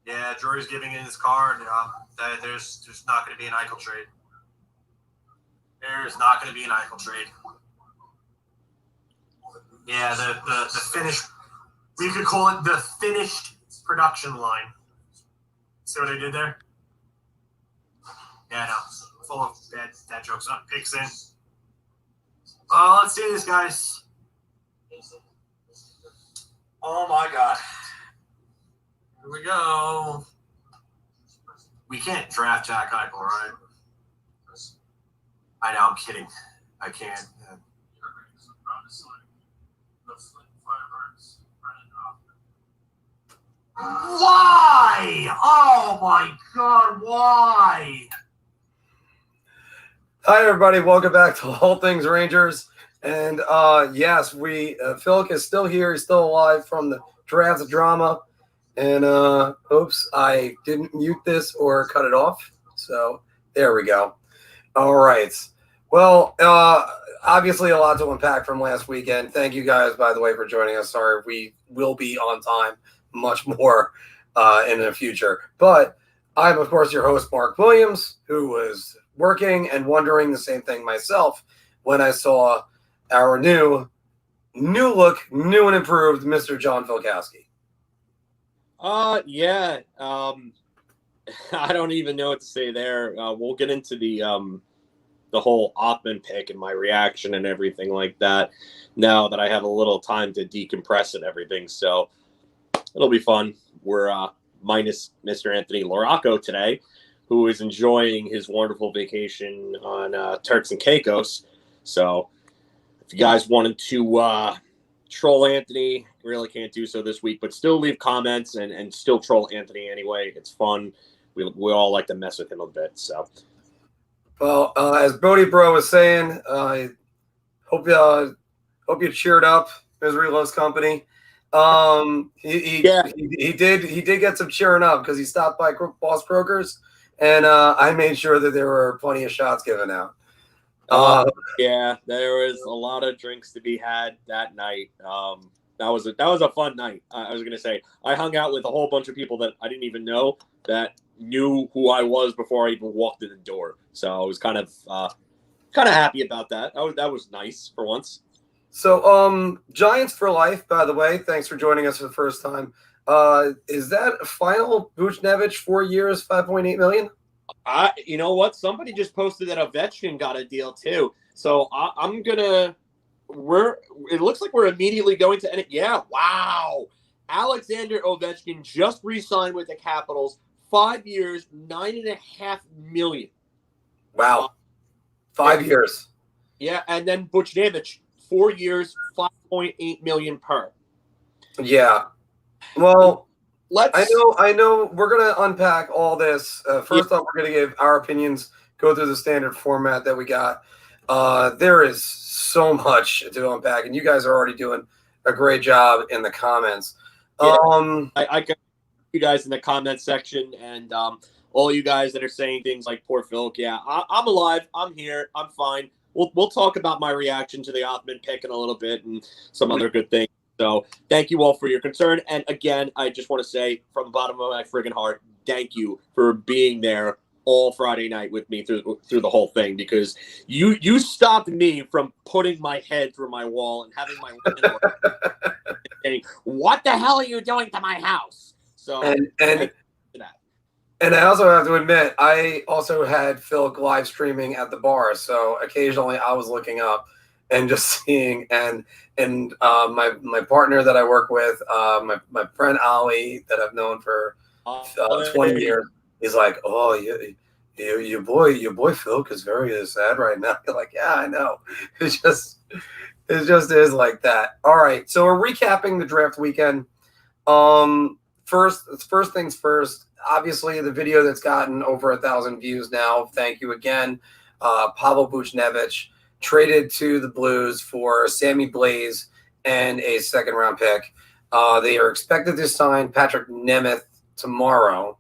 Yeah, Drury's giving in his card. There's not going to be an Eichel trade. There's not going to be an Eichel trade. Yeah, the finished. We could call it the finished production line. See what I did there? Yeah, no. Full of bad jokes. Picks in. Let's see this, guys. Oh my God. Here we go. We can't draft Jack Eichel, right? I know, I'm kidding. I can't. Why? Oh my God, why? Hi everybody, welcome back to All Things Rangers. And yes, Filk is still here. He's still alive from the draft drama. And oops, I didn't mute this or cut it off. So there we go. All right. Well, obviously a lot to unpack from last weekend. Thank you guys, by the way, for joining us. Sorry, we will be on time much more in the future. But I'm, of course, your host, Mark Williams, who was working and wondering the same thing myself when I saw our new look, new and improved Mr. John Filkowski. Yeah. I don't even know what to say there. We'll get into the whole Othmann pick and my reaction and everything like that now that I have a little time to decompress and everything. So it'll be fun. We're minus Mr. Anthony Laraco today, who is enjoying his wonderful vacation on Turks and Caicos. So if you guys wanted to troll Anthony, really can't do so this week, but still leave comments and still troll Anthony anyway. It's fun. We all like to mess with him a bit. So, well, as Bodie Bro was saying, I hope you cheered up. Misery loves company. He did get some cheering up because he stopped by Boss Brokers, and I made sure that there were plenty of shots given out. Yeah, there was a lot of drinks to be had that night. That was a fun night. I was gonna say I hung out with a whole bunch of people that I didn't even know that knew who I was before I even walked in the door. So I was kind of happy about that. That was nice for once. So, Giants for life, by the way. Thanks for joining us for the first time. Is that final Buchnevich 4 years, $5.8 million? You know what? Somebody just posted that Ovechkin got a deal too. So it looks like we're immediately going to end it. Yeah, wow. Alexander Ovechkin just re-signed with the Capitals, 5 years, $9.5 million. Wow. 5 years. Yeah, and then Buchnevich, 4 years, $5.8 million per. Yeah. Well, I know we're going to unpack all this. First off, we're going to give our opinions, go through the standard format that we got. There is so much to unpack, and you guys are already doing a great job in the comments. Yeah, I got you guys in the comment section, and all you guys that are saying things like poor Filk. Yeah, I'm alive. I'm here. I'm fine. We'll talk about my reaction to the Othmann pick in a little bit and some other good things. So thank you all for your concern. And again, I just want to say from the bottom of my friggin' heart, thank you for being there all Friday night with me through the whole thing, because you stopped me from putting my head through my wall and having my saying, "What the hell are you doing to my house?" So and I also have to admit, I also had Filk live streaming at the bar, so occasionally I was looking up and just seeing, and my partner that I work with, my friend Ali that I've known for 20 years, he's like, "Oh, your boy Filk is very sad right now." You're like, "Yeah, I know." It just is like that. All right, so we're recapping the draft weekend. First things first. Obviously, the video that's gotten over 1,000 views now. Thank you again, Pavel Buchnevich traded to the Blues for Sammy Blaze and a second-round pick. They are expected to sign Patrick Nemeth tomorrow.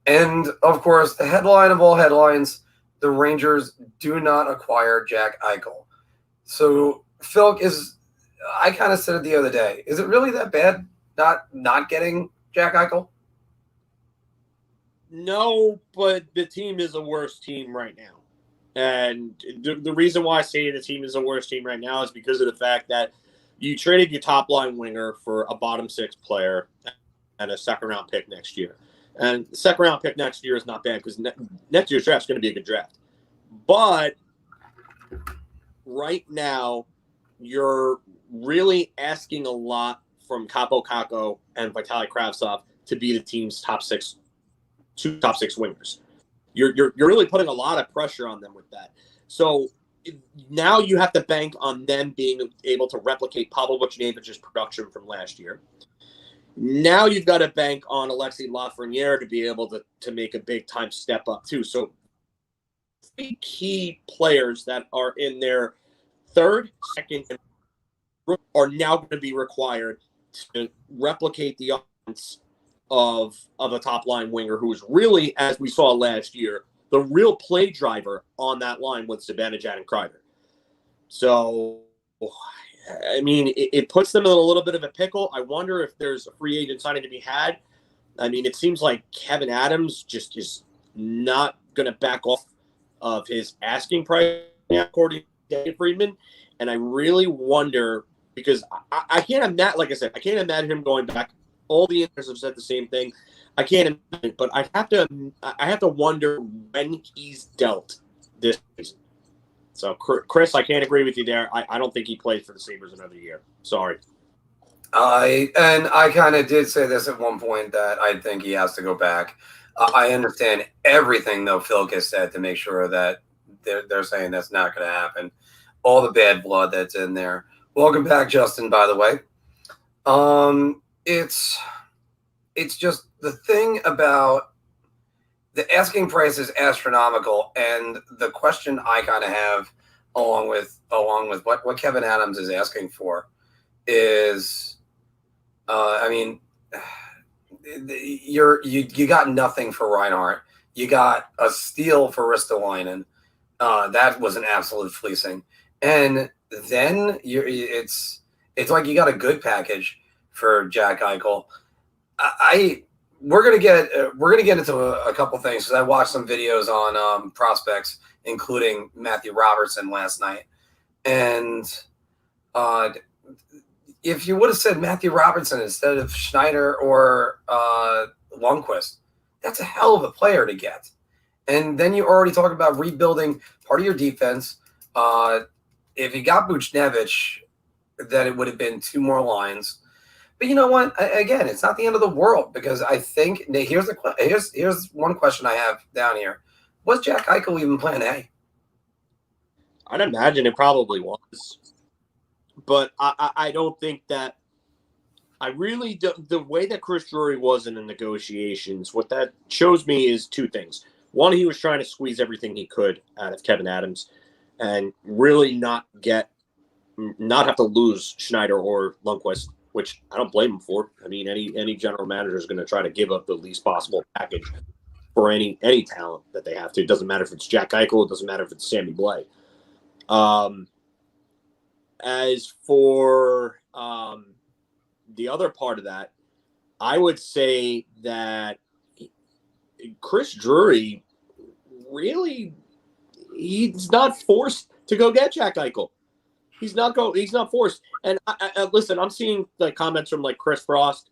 And, of course, the headline of all headlines, the Rangers do not acquire Jack Eichel. So, Filk I kind of said it the other day, is it really that bad not getting Jack Eichel? No, but the team is a worse team right now. And the reason why I say the team is a worse team right now is because of the fact that you traded your top line winger for a bottom six player and a second round pick next year. And the second round pick next year is not bad because next year's draft is going to be a good draft. But right now, you're really asking a lot from Kaapo Kakko and Vitaly Kravtsov to be the team's two top six wingers. You're really putting a lot of pressure on them with that. So now you have to bank on them being able to replicate Pavel Buchnevich's production from last year. Now you've got to bank on Alexis Lafreniere to be able to make a big time step up too. So three key players that are in their third, second, and are now going to be required to replicate the offense of a top line winger who is really, as we saw last year, the real play driver on that line with Zibanejad and Kreider. So, I mean, it puts them in a little bit of a pickle. I wonder if there's a free agent signing to be had. I mean, it seems like Kevin Adams just is not going to back off of his asking price, according to Dave Friedman. And I really wonder, because I can't imagine, like I said, I can't imagine him going back. All the answers have said the same thing. I can't imagine, but I have to wonder when he's dealt this season. So, Chris, I can't agree with you there. I don't think he plays for the Sabres another year. Sorry. I kind of did say this at one point that I think he has to go back. I understand everything, though, Filk has said to make sure that they're saying that's not going to happen. All the bad blood that's in there. Welcome back, Justin, by the way. It's just the thing about the asking price is astronomical, and the question I kind of have along with what Kevin Adams is asking for is, I mean, you got nothing for Reinhart. You got a steal for Ristolainen. That was an absolute fleecing, and then it's like you got a good package for Jack Eichel. We're gonna get into a couple things because I watched some videos on prospects, including Matthew Robertson last night, and if you would have said Matthew Robertson instead of Schneider or Lundqvist, that's a hell of a player to get. And then you already talk about rebuilding part of your defense. If you got Buchnevich, then it would have been two more lines. But you know what? Again, it's not the end of the world because I think here's one question I have down here: was Jack Eichel even Plan A? I'd imagine it probably was, but I don't think that. I really don't. The way that Chris Drury was in the negotiations, what that shows me is two things. One, he was trying to squeeze everything he could out of Kevin Adams, and really not have to lose Schneider or Lundqvist, which I don't blame him for. I mean, any general manager is going to try to give up the least possible package for any talent that they have to. It doesn't matter if it's Jack Eichel. It doesn't matter if it's Sammy Blais. As for the other part of that, I would say that Chris Drury really, he's not forced to go get Jack Eichel. He's not forced. And I listen, I'm seeing like comments from like Chris Frost.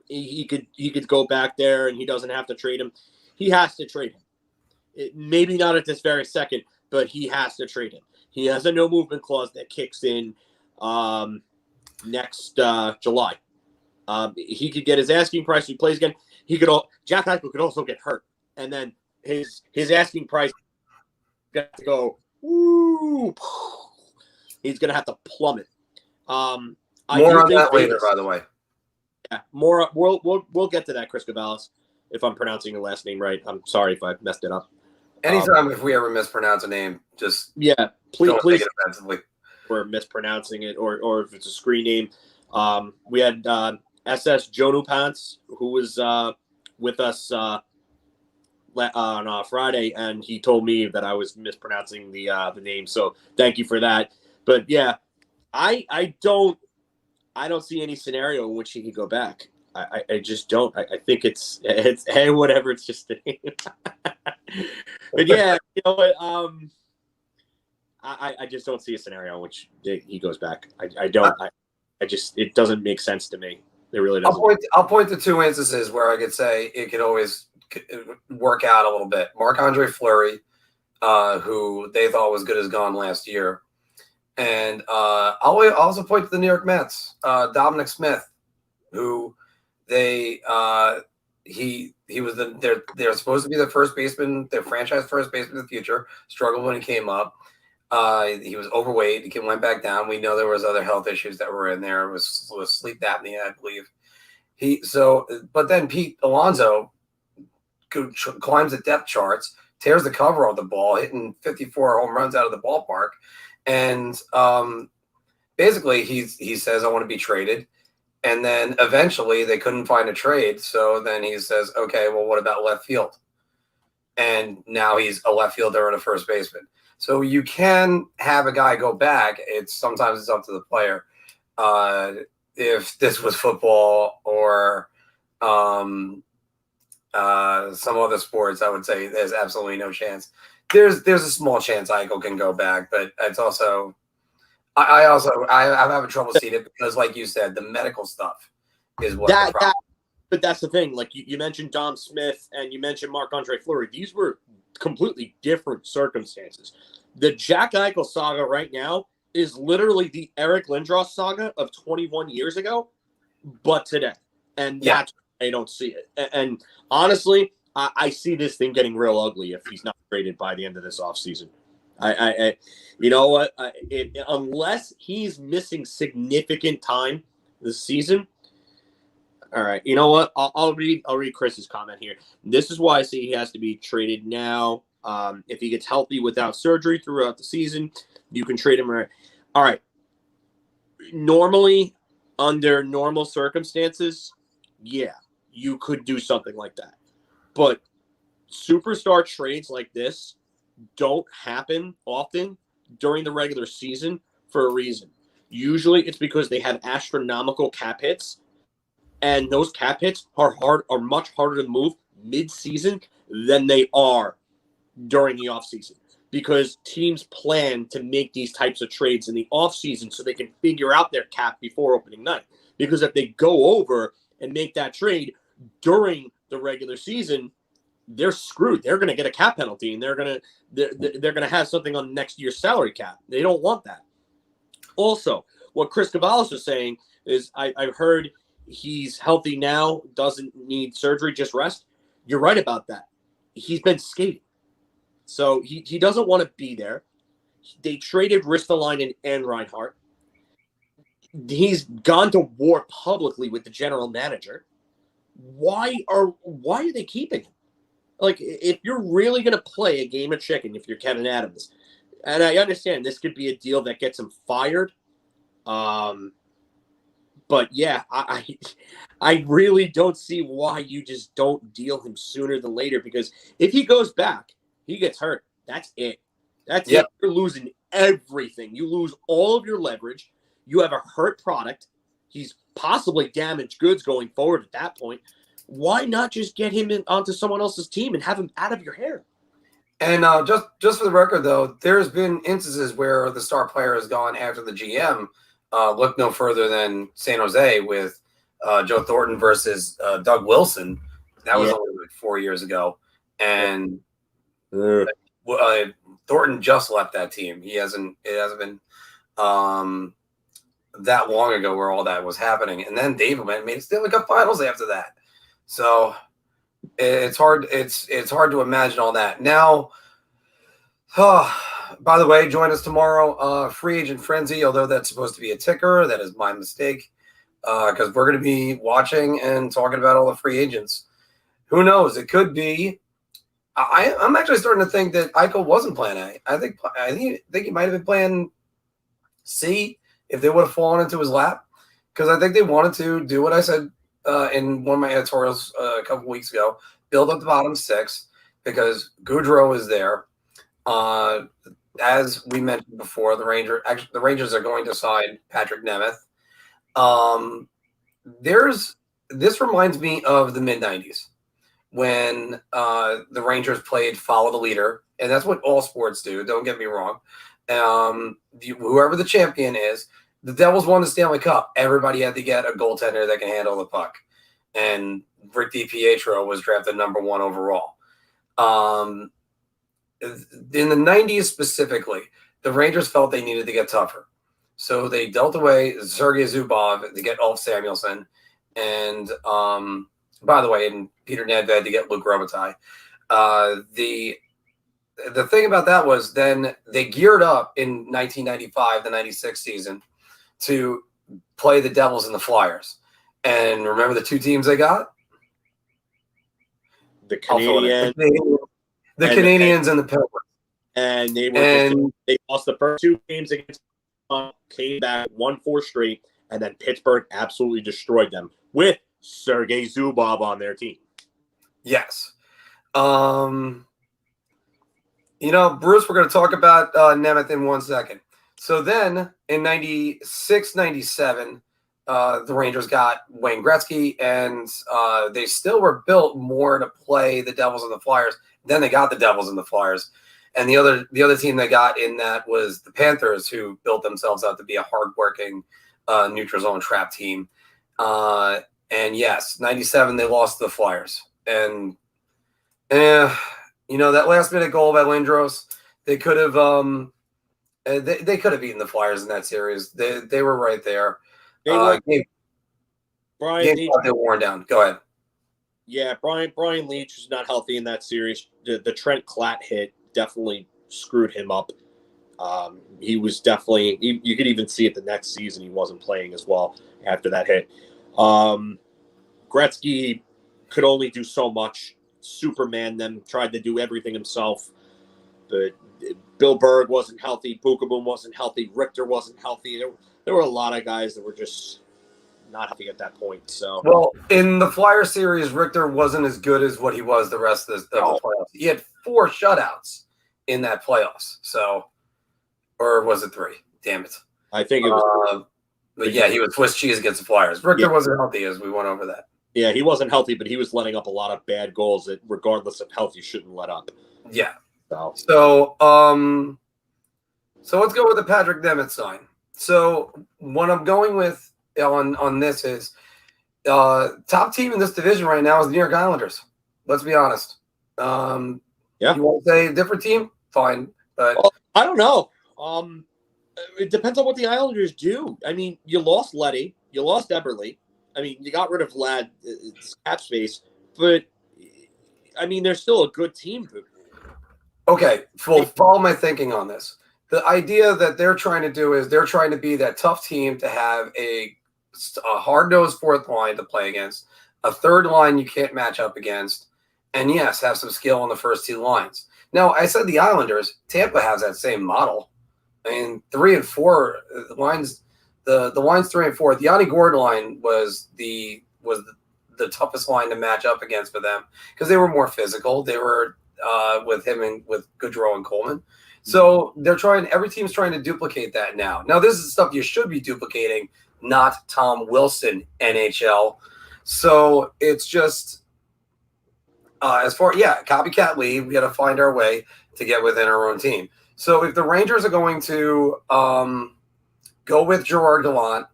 He could go back there and he doesn't have to trade him. He has to trade him. Maybe not at this very second, but he has to trade him. He has a no movement clause that kicks in next July. He could get his asking price. He plays again. Jack Eichel could also get hurt, and then his asking price got to go. Woo, he's going to have to plummet. More on that later, by the way. Yeah, more. We'll get to that, Chris Gavalis. If I'm pronouncing your last name right, I'm sorry if I messed it up. Anytime if we ever mispronounce a name, just please take it offensively. We're mispronouncing it, or if it's a screen name. We had SS Jonu Pants, who was with us on Friday, and he told me that I was mispronouncing the name. So thank you for that. But yeah, I don't see any scenario in which he could go back. I just don't. I think it's hey, whatever. It's just the name. But yeah, you know what? I just don't see a scenario in which he goes back. I don't. I just, it doesn't make sense to me. It really doesn't. I'll point to two instances where I could say it could always work out a little bit. Marc-Andre Fleury, who they thought was good as gone last year. And I'll also point to the New York Mets, Dominic Smith, who they he was they're supposed to be the first baseman, their franchise first baseman of the future. Struggled when he came up. He was overweight. He went back down. We know there was other health issues that were in there. It was sleep apnea, I believe. But then Pete Alonso climbs the depth charts, tears the cover off the ball, hitting 54 home runs out of the ballpark. And basically he says, I want to be traded. And then eventually they couldn't find a trade. So then he says, okay, well, what about left field? And now he's a left fielder and a first baseman. So you can have a guy go back. Sometimes it's up to the player. If this was football or some other sports, I would say there's absolutely no chance. There's a small chance Eichel can go back, but it's also I have having trouble seeing it because, like you said, the medical stuff is what the problem. But that's the thing. Like you mentioned Dom Smith and you mentioned Marc-Andre Fleury. These were completely different circumstances. The Jack Eichel saga right now is literally the Eric Lindros saga of 21 years ago, but today. And that's why I don't see it. And honestly, I see this thing getting real ugly if he's not traded by the end of this offseason. I you know what? Unless he's missing significant time this season. All right, you know what? I'll read Chris's comment here. This is why I say he has to be traded now. If he gets healthy without surgery throughout the season, you can trade him. All right. Normally, under normal circumstances, yeah, you could do something like that. But superstar trades like this don't happen often during the regular season for a reason. Usually, it's because they have astronomical cap hits. And those cap hits are much harder to move mid-season than they are during the offseason because teams plan to make these types of trades in the offseason so they can figure out their cap before opening night. Because if they go over and make that trade during the regular season, they're screwed. They're going to get a cap penalty and they're going to have something on next year's salary cap. They don't want that. Also, what Chris Cavallos was saying is I've heard he's healthy now, doesn't need surgery, just rest. You're right about that. He's been skating. So he doesn't want to be there. They traded Ristolainen and Reinhart. He's gone to war publicly with the general manager. Why are they keeping him? Like, if you're really going to play a game of chicken, if you're Kevin Adams, and I understand this could be a deal that gets him fired, but yeah, I really don't see why you just don't deal him sooner than later, because if he goes back, he gets hurt. That's it. That's it. You're losing everything. You lose all of your leverage. You have a hurt product. He's possibly damaged goods going forward at that point. Why not just get him onto someone else's team and have him out of your hair? And just for the record, though, there's been instances where the star player has gone after the GM. Look no further than San Jose with Joe Thornton versus Doug Wilson. That was only like 4 years ago. And Thornton just left that team. It hasn't been that long ago where all that was happening. And then David made Stanley Cup Finals after that. So it's hard. It's hard to imagine all that. Now, by the way, join us tomorrow. Free Agent Frenzy, although that's supposed to be a ticker. That is my mistake because we're going to be watching and talking about all the free agents. Who knows? It could be. I'm actually starting to think that Eichel wasn't plan A. I think he might have been plan C if they would have fallen into his lap, because I think they wanted to do what I said in one of my editorials a couple weeks ago, build up the bottom six because Goudreau is there. As we mentioned before, the Rangers are going to sign Patrick Nemeth. There's this reminds me of the mid-90s when the Rangers played follow the leader, and that's what all sports do. Don't get me wrong. Whoever the champion is, the Devils won the Stanley Cup. Everybody had to get a goaltender that can handle the puck, and Rick DiPietro was drafted number 1 overall. In the 90s specifically, the Rangers felt they needed to get tougher. So they dealt away Sergei Zubov to get Ulf Samuelsson. And by the way, and Peter Nedved to get Luke Robitaille. The thing about that was then they geared up in 1995, the 96 season, to play the Devils and the Flyers. And remember the 2 teams they got? The Canadians. The Canadians and the Penguins. And they lost the first 2 games against them, came back, won 4 straight, and then Pittsburgh absolutely destroyed them with Sergei Zubov on their team. Yes. Bruce, we're going to talk about Nemeth in 1 second. So then in 96, 97, the Rangers got Wayne Gretzky, and they still were built more to play the Devils and the Flyers. Then they got the Devils and the Flyers. And the other team they got in that was the Panthers, who built themselves out to be a hardworking neutral zone trap team. And yes, 97, they lost to the Flyers. And, that last minute goal by Lindros, they could have they could have beaten the Flyers in that series. They were right there. They were worn down. Go ahead. Yeah, Brian Leach was not healthy in that series. The Trent Klatt hit definitely screwed him up. He was definitely you could even see it the next season he wasn't playing as well after that hit. Gretzky could only do so much. Superman them, tried to do everything himself. But Bill Berg wasn't healthy. Buchaboom wasn't healthy. Richter wasn't healthy. There were a lot of guys that were just not healthy at that point. So, well, in the Flyer series, Richter wasn't as good as what he was the rest of the playoffs. He had 4 shutouts in that playoffs. So, or was it 3? Damn it! I think it was. But yeah, he was Swiss cheese against the Flyers. Richter wasn't healthy, as we went over that. Yeah, he wasn't healthy, but he was letting up a lot of bad goals that, regardless of health, you shouldn't let up. Yeah. So let's go with the Patrick Nemeth sign. So what I'm going with on this is top team in this division right now is the New York Islanders. Let's be honest. Yeah. You want to say a different team? Fine. But I don't know. It depends on what the Islanders do. I mean, you lost Leddy. You lost Eberle. I mean, you got rid of Ladd, cap space. But, I mean, they're still a good team. Okay. Follow my thinking on this. The idea that they're trying to do is they're trying to be that tough team to have a hard-nosed 4th line to play against, a 3rd line you can't match up against, and, yes, have some skill on the first 2 lines. Now, I said the Islanders. Tampa has that same model. I mean, 3 and 4 lines. The lines 3 and 4. The Yanni Gord line was the toughest line to match up against for them because they were more physical. They were with him and with Goodrow and Coleman. So every team's trying to duplicate that now. Now, this is stuff you should be duplicating, not Tom Wilson NHL. So it's just copycat league. We got to find our way to get within our own team. So if the Rangers are going to go with Gerard Gallant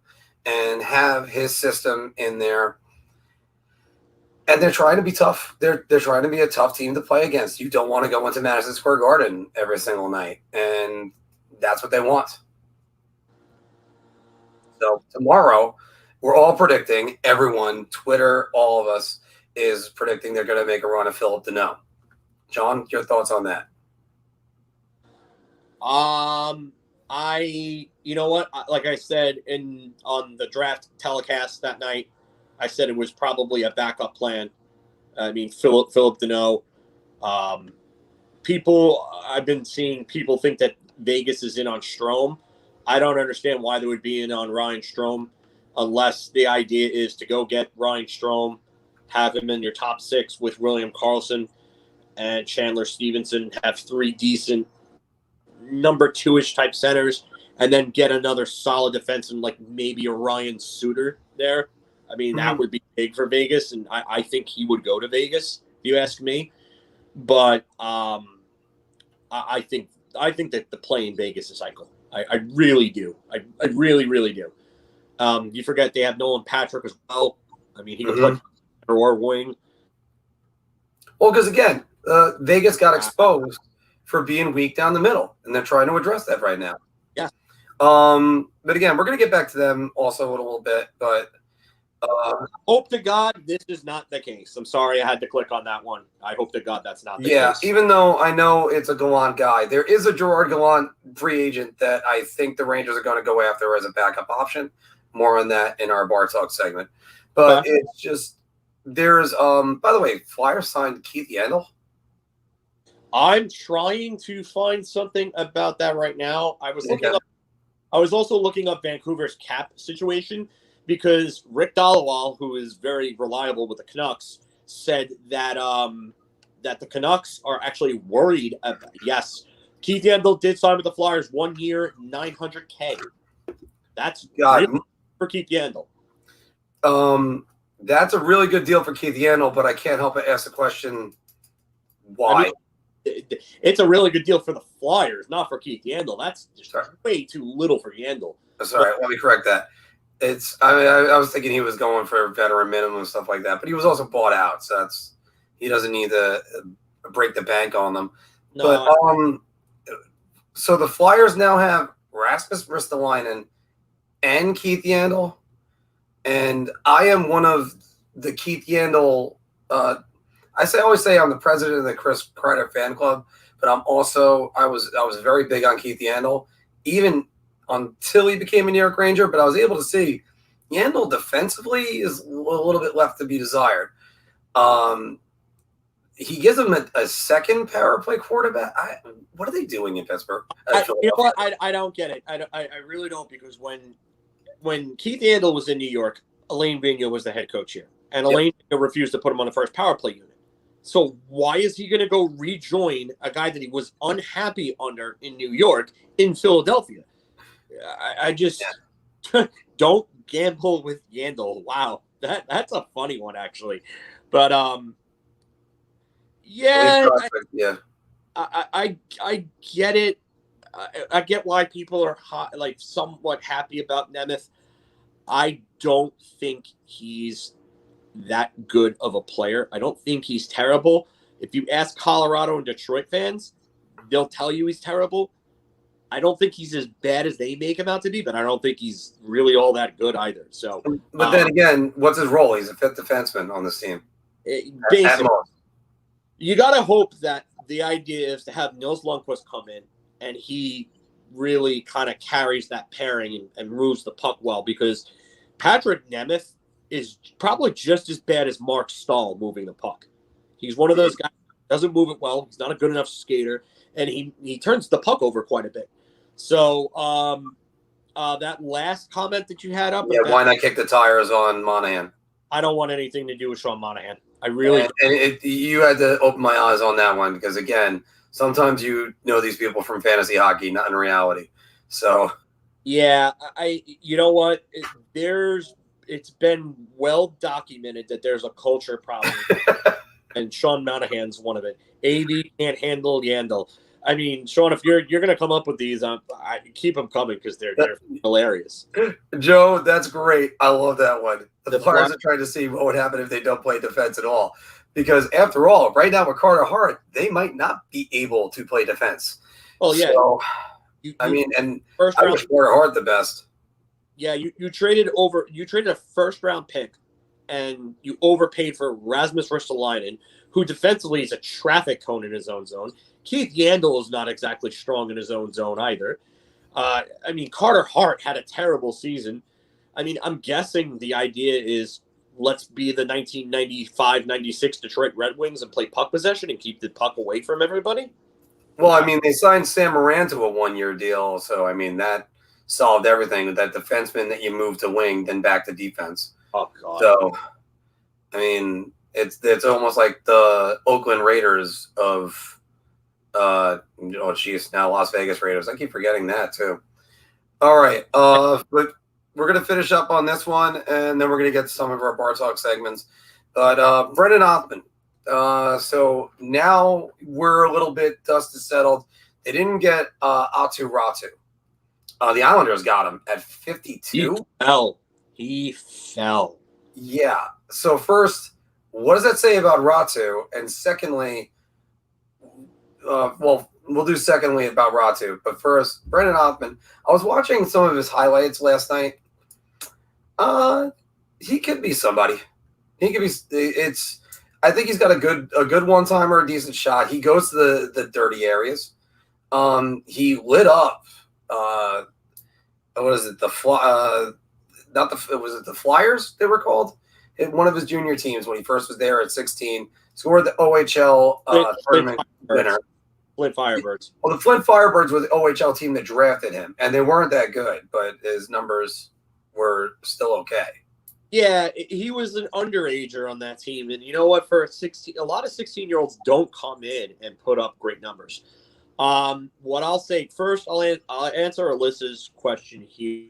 and have his system in there, and they're trying to be tough. They're trying to be a tough team to play against. You don't want to go into Madison Square Garden every single night, and that's what they want. So tomorrow, we're all predicting, everyone, Twitter, all of us, is predicting they're going to make a run at FIlip Deneau. John, your thoughts on that? You know what? Like I said on the draft telecast that night, I said it was probably a backup plan. I mean, FIlip Deneau. I've been seeing people think that Vegas is in on Strome. I don't understand why they would be in on Ryan Strome unless the idea is to go get Ryan Strome, have him in your top 6 with William Karlsson and Chandler Stevenson, have 3 decent number 2-ish type centers, and then get another solid defenseman like maybe a Ryan Suter there. I mean, that would be big for Vegas, and I think he would go to Vegas, if you ask me. But I think that the play in Vegas is Eichel. I really do. I really, really do. You forget they have Nolan Patrick as well. I mean, he can play or wing. Well, because again, Vegas got exposed for being weak down the middle, and they're trying to address that right now. Yeah. But again, we're going to get back to them also in a little bit, but hope to God this is not the case. I'm sorry I had to click on that one. I hope to God that's not the case. Yeah, even though I know it's a Gallant guy, there is a Gerard Gallant free agent that I think the Rangers are going to go after as a backup option. More on that in our Bar Talk segment. But it's just there's by the way, Flyers signed Keith Yandel. I'm trying to find something about that right now. I was also looking up Vancouver's cap situation because Rick Dollawall, who is very reliable with the Canucks, said that that the Canucks are actually worried about. Yes, Keith Yandel did sign with the Flyers 1 year, $900K. That's really for Keith Yandel. That's a really good deal for Keith Yandel, but I can't help but ask the question, why? I mean, it's a really good deal for the Flyers, not for Keith Yandel. That's just way too little for Yandel. That's all right. Let me correct that. I was thinking he was going for veteran minimum and stuff like that, but he was also bought out, so he doesn't need to break the bank on them. No, but so the Flyers now have Rasmus Ristolainen and Keith Yandel, and I am one of the Keith Yandel. I always say I'm the president of the Chris Kreider fan club, but I was very big on Keith Yandel, even until he became a New York Ranger. But I was able to see Yandel defensively is a little bit left to be desired. He gives him a second power play quarterback. What are they doing in Pittsburgh? You know what? I don't get it. I really don't, because when Keith Yandel was in New York, Alain Vigneault was the head coach here, and Alain Vigneault refused to put him on the first power play unit. So why is he going to go rejoin a guy that he was unhappy under in New York in Philadelphia? I just don't gamble with Yandel. Wow, that's a funny one actually, but I get it. I get why people are somewhat happy about Nemeth. I don't think he's that good of a player. I don't think he's terrible. If you ask Colorado and Detroit fans, they'll tell you he's terrible. I don't think he's as bad as they make him out to be, but I don't think he's really all that good either. So, but then again, what's his role? He's a fifth defenseman on this team. Basically, you got to hope that the idea is to have Nils Lundkvist come in and he really kind of carries that pairing and moves the puck well, because Patrick Nemeth is probably just as bad as Mark Stahl moving the puck. He's one of those guys who doesn't move it well. He's not a good enough skater, and he turns the puck over quite a bit. So that last comment that you had up. Yeah, why not kick the tires on Monahan? I don't want anything to do with Sean Monahan. I really you had to open my eyes on that one, because, again, sometimes you know these people from fantasy hockey, not in reality. So, yeah, you know what? It's been well documented that there's a culture problem, and Sean Monahan's one of it. AB can't handle Yandel. I mean, Sean, if you're going to come up with these, I keep them coming, because they're hilarious. Joe, that's great. I love that one. The Flyers are trying to see what would happen if they don't play defense at all. Because after all, right now with Carter Hart, they might not be able to play defense. Oh, yeah. So, I wish Carter Hart the best. Yeah, you traded a first-round pick, and you overpaid for Rasmus Ristolainen, who defensively is a traffic cone in his own zone. Keith Yandel is not exactly strong in his own zone either. I mean, Carter Hart had a terrible season. I mean, I'm guessing the idea is let's be the 1995-96 Detroit Red Wings and play puck possession and keep the puck away from everybody. Well, I mean, they signed Sam Moran to a one-year deal, so, I mean, that solved everything with that defenseman that you moved to wing, then back to defense. Oh, God. So, I mean, it's almost like the Oakland Raiders of now Las Vegas Raiders. I keep forgetting that too. All right. But we're going to finish up on this one, and then we're going to get to some of our bar talk segments. But Brennan Othmann. So now we're a little bit dust is settled. They didn't get Atu Ratu. The Islanders got him at 52. He fell. Yeah. So first, what does that say about Ratu? And secondly, well, we'll do secondly about Ratu. But first, Brennan Othmann. I was watching some of his highlights last night. He could be somebody. He could be. I think he's got a good one timer, a decent shot. He goes to the dirty areas. He lit up. What is it? Was it the Flyers? They were called. One of his junior teams when he first was there at 16. Scored the OHL tournament winner. Flint Firebirds. Well, the Flint Firebirds were the OHL team that drafted him, and they weren't that good, but his numbers were still okay. Yeah, he was an underager on that team, and you know what? For a lot of 16-year-olds don't come in and put up great numbers. What I'll say first, I'll answer Alyssa's question here.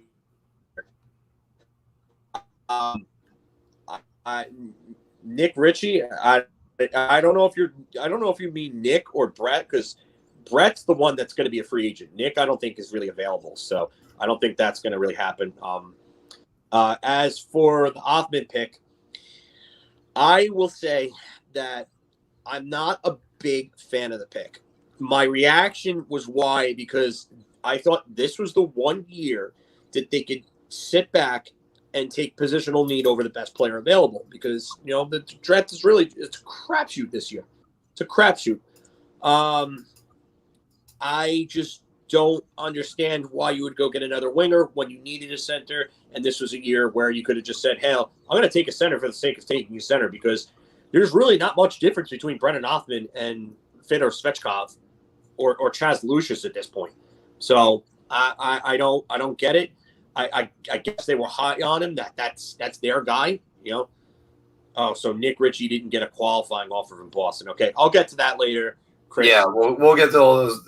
Nick Ritchie, I don't know if you mean Nick or Brett, because Brett's the one that's going to be a free agent. Nick, I don't think is really available, so I don't think that's going to really happen. As for the Othmann pick, I will say that I'm not a big fan of the pick. My reaction was why, because I thought this was the one year that they could sit back and take positional need over the best player available, because, you know, the draft is it's a crapshoot this year. It's a crapshoot. I just don't understand why you would go get another winger when you needed a center, and this was a year where you could have just said, hell, I'm going to take a center for the sake of taking a center, because there's really not much difference between Brennan Othmann and Fedor Svechkov or Chaz Lucius at this point. So I don't get it. I guess they were high on him. That's their guy, you know. Oh, so Nick Ritchie didn't get a qualifying offer from Boston. Okay, I'll get to that later, Chris. Yeah, we'll get to all those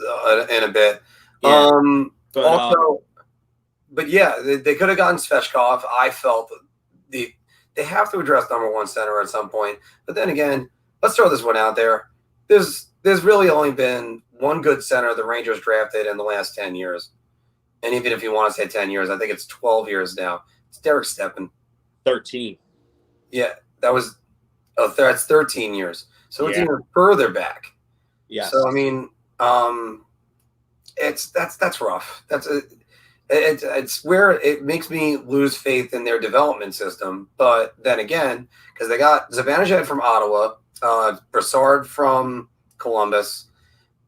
in a bit. Yeah. But yeah, they could have gotten Svechkov. I felt they have to address number one center at some point. But then again, let's throw this one out there. There's really only been one good center the Rangers drafted in the last 10 years. And even if you want to say 10 years, I think it's 12 years now. It's Derek Stepan. 13. Yeah, that's 13 years. So it's even further back. Yeah. So I mean, that's rough. It's where it makes me lose faith in their development system. But then again, because they got Zibanejad from Ottawa, Brassard from Columbus.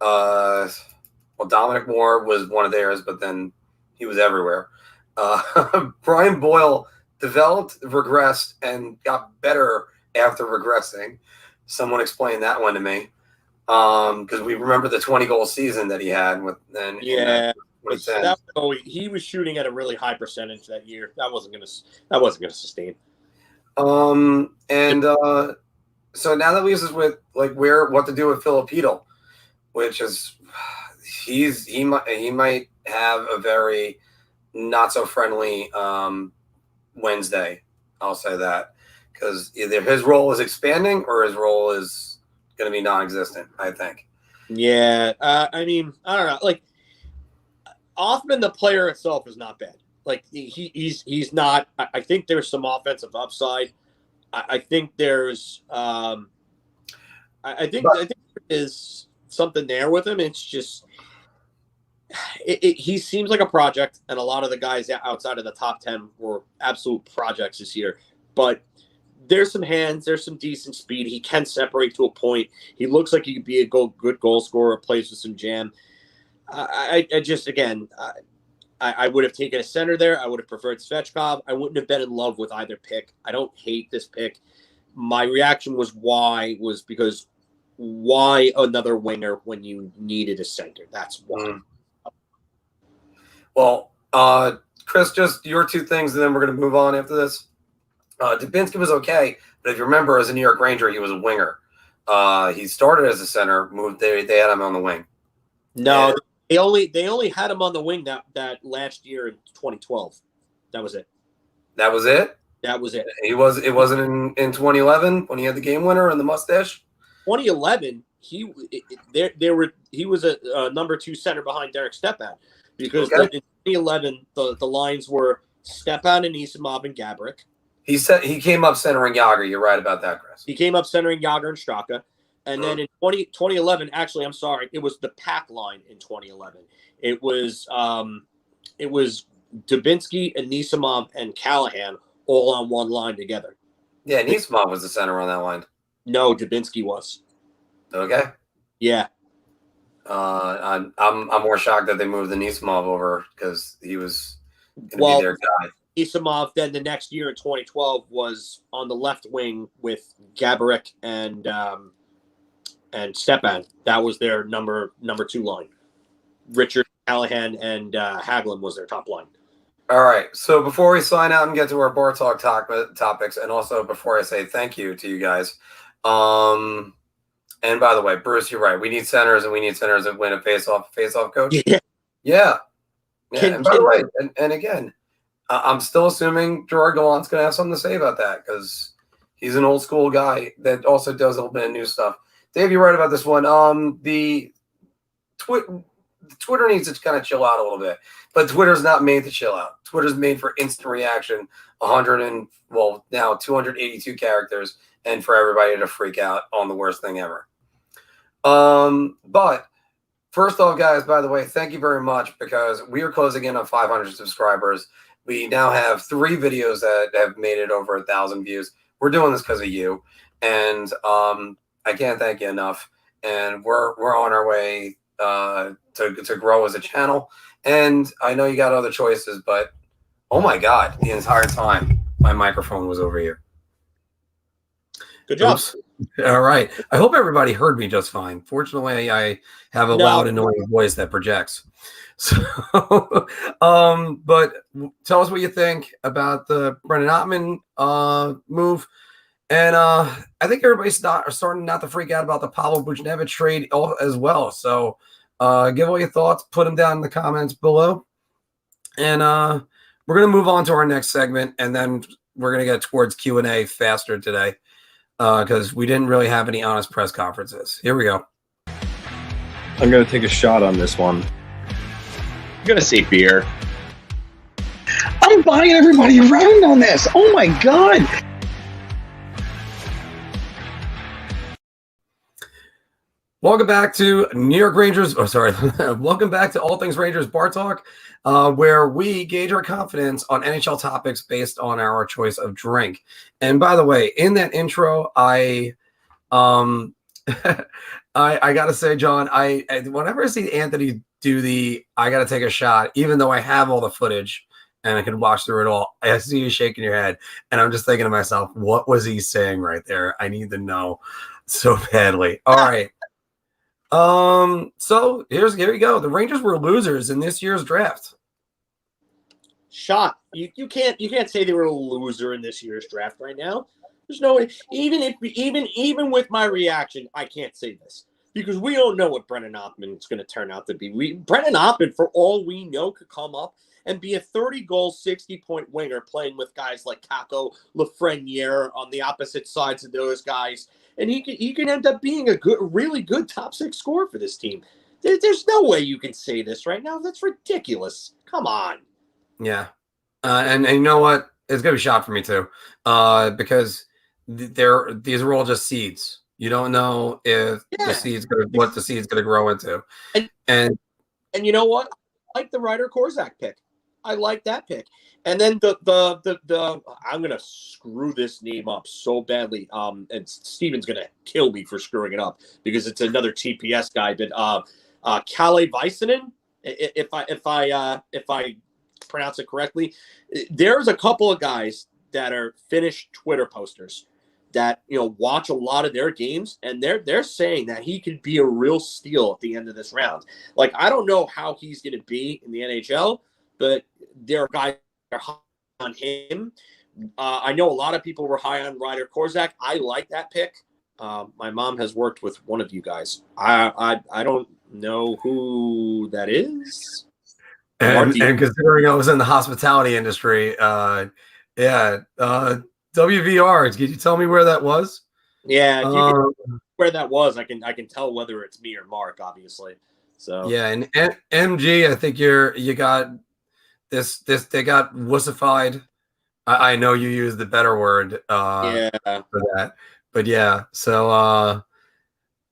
Dominic Moore was one of theirs, but then he was everywhere. Brian Boyle developed, regressed, and got better after regressing. Someone explained that one to me, because we remember the 20-goal season that he had with. He was shooting at a really high percentage that year. That wasn't gonna sustain. So now that leaves us with what to do with Filip, which is he might have a very not so friendly Wednesday. I'll say that, because either his role is expanding or his role is going to be non-existent, I think. Yeah, I mean, I don't know. Like, Othmann, the player itself, is not bad. Like, he's not. I think there's some offensive upside. I think there's. I think there is something there with him. It's just. He seems like a project, and a lot of the guys outside of the top 10 were absolute projects this year. But there's some hands, there's some decent speed. He can separate to a point. He looks like he could be a good goal scorer, plays with some jam. I would have taken a center there. I would have preferred Svechkov. I wouldn't have been in love with either pick. I don't hate this pick. My reaction was because why another winger when you needed a center? That's why. Well, Chris, just your two things, and then we're going to move on after this. Dubinsky was okay, but if you remember, as a New York Ranger, he was a winger. He started as a center. They had him on the wing. No, they only had him on the wing that last year in 2012. That was it. That was it? That was it. It wasn't in 2011 when he had the game winner and the mustache? 2011, he was a number 2 center behind Derek Stepan, because in 2011 the lines were Stepan, Anisimov, and Gaborik. He came up centering Yager. You're right about that, Chris. He came up centering Yager and Straka. And then in 2011, actually, I'm sorry, it was the pack line in 2011. It was Dubinsky, Anisimov, and Callahan all on one line together. Yeah, Anisimov was the center on that line. No, Dubinsky was. Okay. Yeah. I'm more shocked that they moved the Anisimov over because he was going to be their guy. Anisimov then the next year in 2012 was on the left wing with Gaborik and Stepan. That was their number 2 line. Richard, Callahan, and Hagelin was their top line. All right. So before we sign out and get to our bar talk topics, and also before I say thank you to you guys, and by the way, Bruce, you're right. We need centers, and we need centers that win a face-off coach. Yeah. And by the way, and again, I'm still assuming Gerard Gallant's going to have something to say about that because he's an old school guy that also does a little bit of new stuff. Dave, you're right about this one. The Twitter needs to kind of chill out a little bit, but Twitter's not made to chill out. Twitter's made for instant reaction, now 282 characters, and for everybody to freak out on the worst thing ever. But first off, guys, by the way, thank you very much because we are closing in on 500 subscribers. We now have 3 videos that have made it over 1,000 views. We're doing this because of you, and I can't thank you enough. And we're on our way to grow as a channel. And I know you got other choices, but oh my God, the entire time my microphone was over here. Good job. Oops. All right. I hope everybody heard me just fine. Fortunately, I have a loud, annoying voice that projects. So, but tell us what you think about the Brennan Othmann move. And I think everybody's starting not to freak out about the Pavel Buchnevich trade as well. So give all your thoughts, put them down in the comments below. And we're going to move on to our next segment, and then we're going to get towards Q&A faster today because we didn't really have any honest press conferences. Here we go. I'm going to take a shot on this one. I'm going to say beer. I'm buying everybody around on this. Oh, my God. Welcome back to New York Rangers. Oh, sorry. Welcome back to All Things Rangers Bar Talk, where we gauge our confidence on NHL topics based on our choice of drink. And by the way, in that intro, I got to say, John, I whenever I see Anthony do I got to take a shot, even though I have all the footage and I can watch through it all, I see you shaking your head, and I'm just thinking to myself, what was he saying right there? I need to know so badly. All right. So here we go. The Rangers were losers in this year's draft. Shot. You can't say they were a loser in this year's draft right now. There's no way. Even with my reaction, I can't say this because we don't know what Brennan Othmann is going to turn out to be. Brennan Othmann, for all we know, could come up and be a 30-goal, 60-point winger playing with guys like Kakko, Lafreniere on the opposite sides of those guys. And he can end up being a really good top 6 scorer for this team. There's no way you can say this right now. That's ridiculous. Come on. Yeah. And you know what? It's going to be shot for me too. Because these are all just seeds. You don't know if what the seed's going to grow into. And you know what? I like the Ryder Korzak pick. I like that pick. And then the I'm gonna screw this name up so badly. And Steven's gonna kill me for screwing it up because it's another TPS guy. But Kalle Väisänen, if I pronounce it correctly, there's a couple of guys that are Finnish Twitter posters that watch a lot of their games, and they're saying that he could be a real steal at the end of this round. Like, I don't know how he's gonna be in the NHL, but there are guys that are high on him. I know a lot of people were high on Ryder Korzak. I like that pick. My mom has worked with one of you guys. I don't know who that is. And considering I was in the hospitality industry, Yeah. WVR. Could you tell me where that was? Yeah, if you can, where that was, I can tell whether it's me or Mark, obviously. So yeah, and MG, I think you got this. They got wussified. I know you use the better word yeah. for that, but yeah. So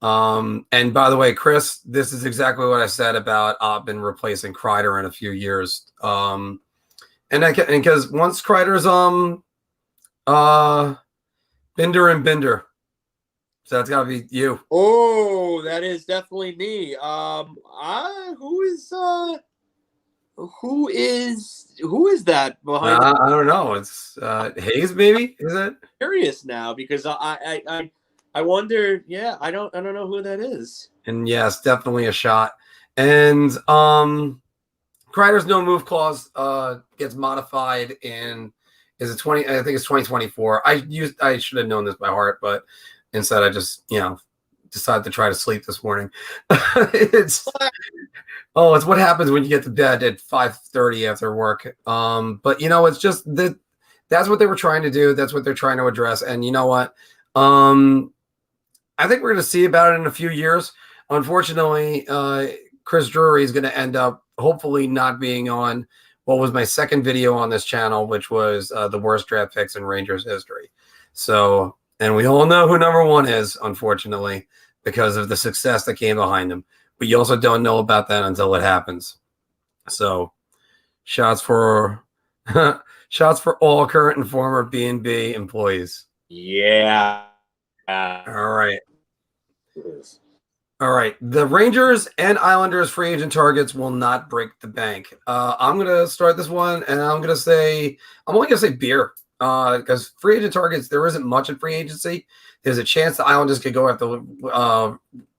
and by the way, Chris, this is exactly what I said about Othmann replacing Kreider in a few years. And because once Kreider's Binder and Binder. So that's gotta be you. Oh, that is definitely me. Who is that behind I don't know. It's Hayes, maybe? Is it? Curious now because I wonder, yeah, I don't know who that is. And yes, definitely a shot. And Kreider's no move clause gets modified in I think it's 2024. I should have known this by heart, but instead I just, decided to try to sleep this morning. It's what happens when you get to bed at 5:30 after work. But it's just that's what they were trying to do. That's what they're trying to address. And you know what? I think we're going to see about it in a few years. Unfortunately, Chris Drury is going to end up hopefully not being on what was my second video on this channel, which was the worst draft picks in Rangers history. So, and we all know who number one is, unfortunately, because of the success that came behind him. But you also don't know about that until it happens. So, shots for all current and former B&B employees. Yeah. All right. All right. The Rangers and Islanders free agent targets will not break the bank. I'm going to start this one, and I'm only going to say beer because free agent targets, there isn't much in free agency. There's a chance the Islanders could go after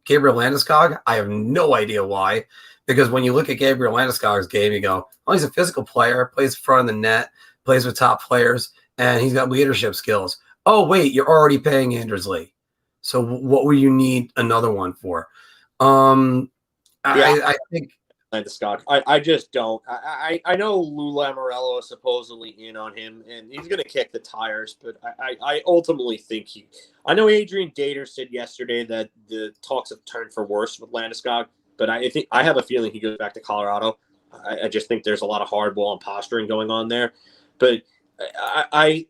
Gabriel Landeskog. I have no idea why, because when you look at Gabriel Landeskog's game, you go, oh, he's a physical player, plays in front of the net, plays with top players, and he's got leadership skills. Oh, wait, you're already paying Anders Lee. So what will you need another one for? I think Landeskog. I just don't. I know Lou Lamoriello is supposedly in on him, and he's going to kick the tires. But I ultimately think I know Adrian Dater said yesterday that the talks have turned for worse with Landeskog, but I have a feeling he goes back to Colorado. I just think there's a lot of hardball and posturing going on there. But I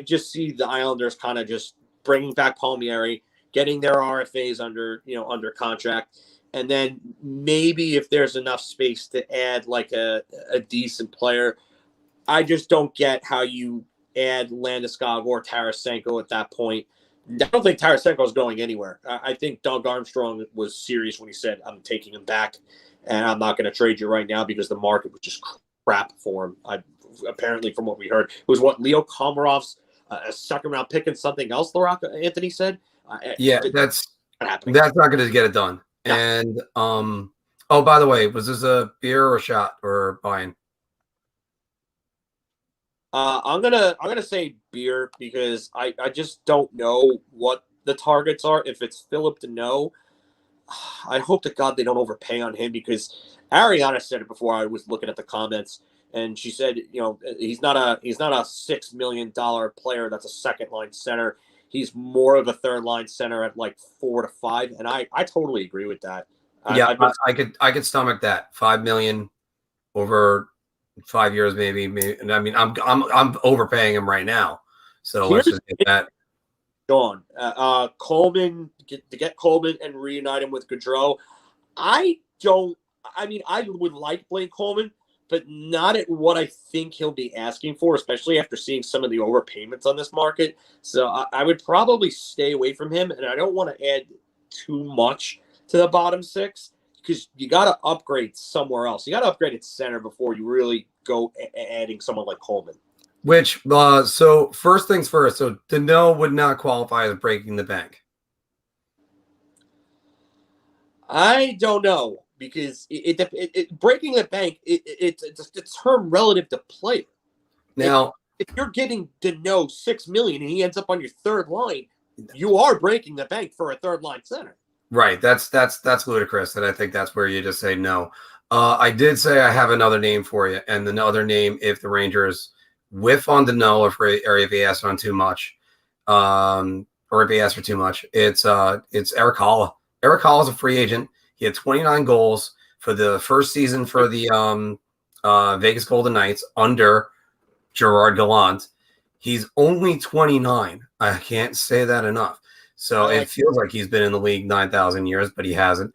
just see the Islanders kind of just bringing back Palmieri, getting their RFAs under contract, and then maybe if there's enough space to add like a decent player. I just don't get how you add Landeskog or Tarasenko at that point. I don't think Tarasenko is going anywhere. I think Doug Armstrong was serious when he said, I'm taking him back, and I'm not going to trade you right now because the market was just crap for him. Apparently, from what we heard, it was Leo Komarov's a second-round pick and something else, Anthony said. That's not going to get it done. No. And by the way, was this a beer or a shot or buying? I'm gonna say beer because I just don't know what the targets are. If it's FIlip to know, I hope to God they don't overpay on him because Ariana said it before. I was looking at the comments. And she said, he's not a $6 million player. That's a second line center. He's more of a third line center at like 4 to 5. And I totally agree with that. I could stomach that. $5 million over 5 years, maybe. I mean, I'm overpaying him right now. So let's just get that. Gone. Coleman to get Coleman and reunite him with Gaudreau. I would like Blake Coleman, but not at what I think he'll be asking for, especially after seeing some of the overpayments on this market. So I would probably stay away from him, and I don't want to add too much to the bottom six because you got to upgrade somewhere else. You got to upgrade at center before you really go adding someone like Coleman. Which, so first things first, so Dano would not qualify as breaking the bank. I don't know. Because it breaking the bank, it's a term relative to player. Now, if you're getting Dano $6 million and he ends up on your third line, you are breaking the bank for a third line center. Right. That's ludicrous, and I think that's where you just say no. I did say I have another name for you, and the other name, if the Rangers whiff on Dano if he asks on too much, or if he asks for too much. It's Eric Halla. Eric Halla is a free agent. He had 29 goals for the first season for the Vegas Golden Knights under Gerard Gallant. He's only 29. I can't say that enough. So it feels like he's been in the league 9,000 years, but he hasn't.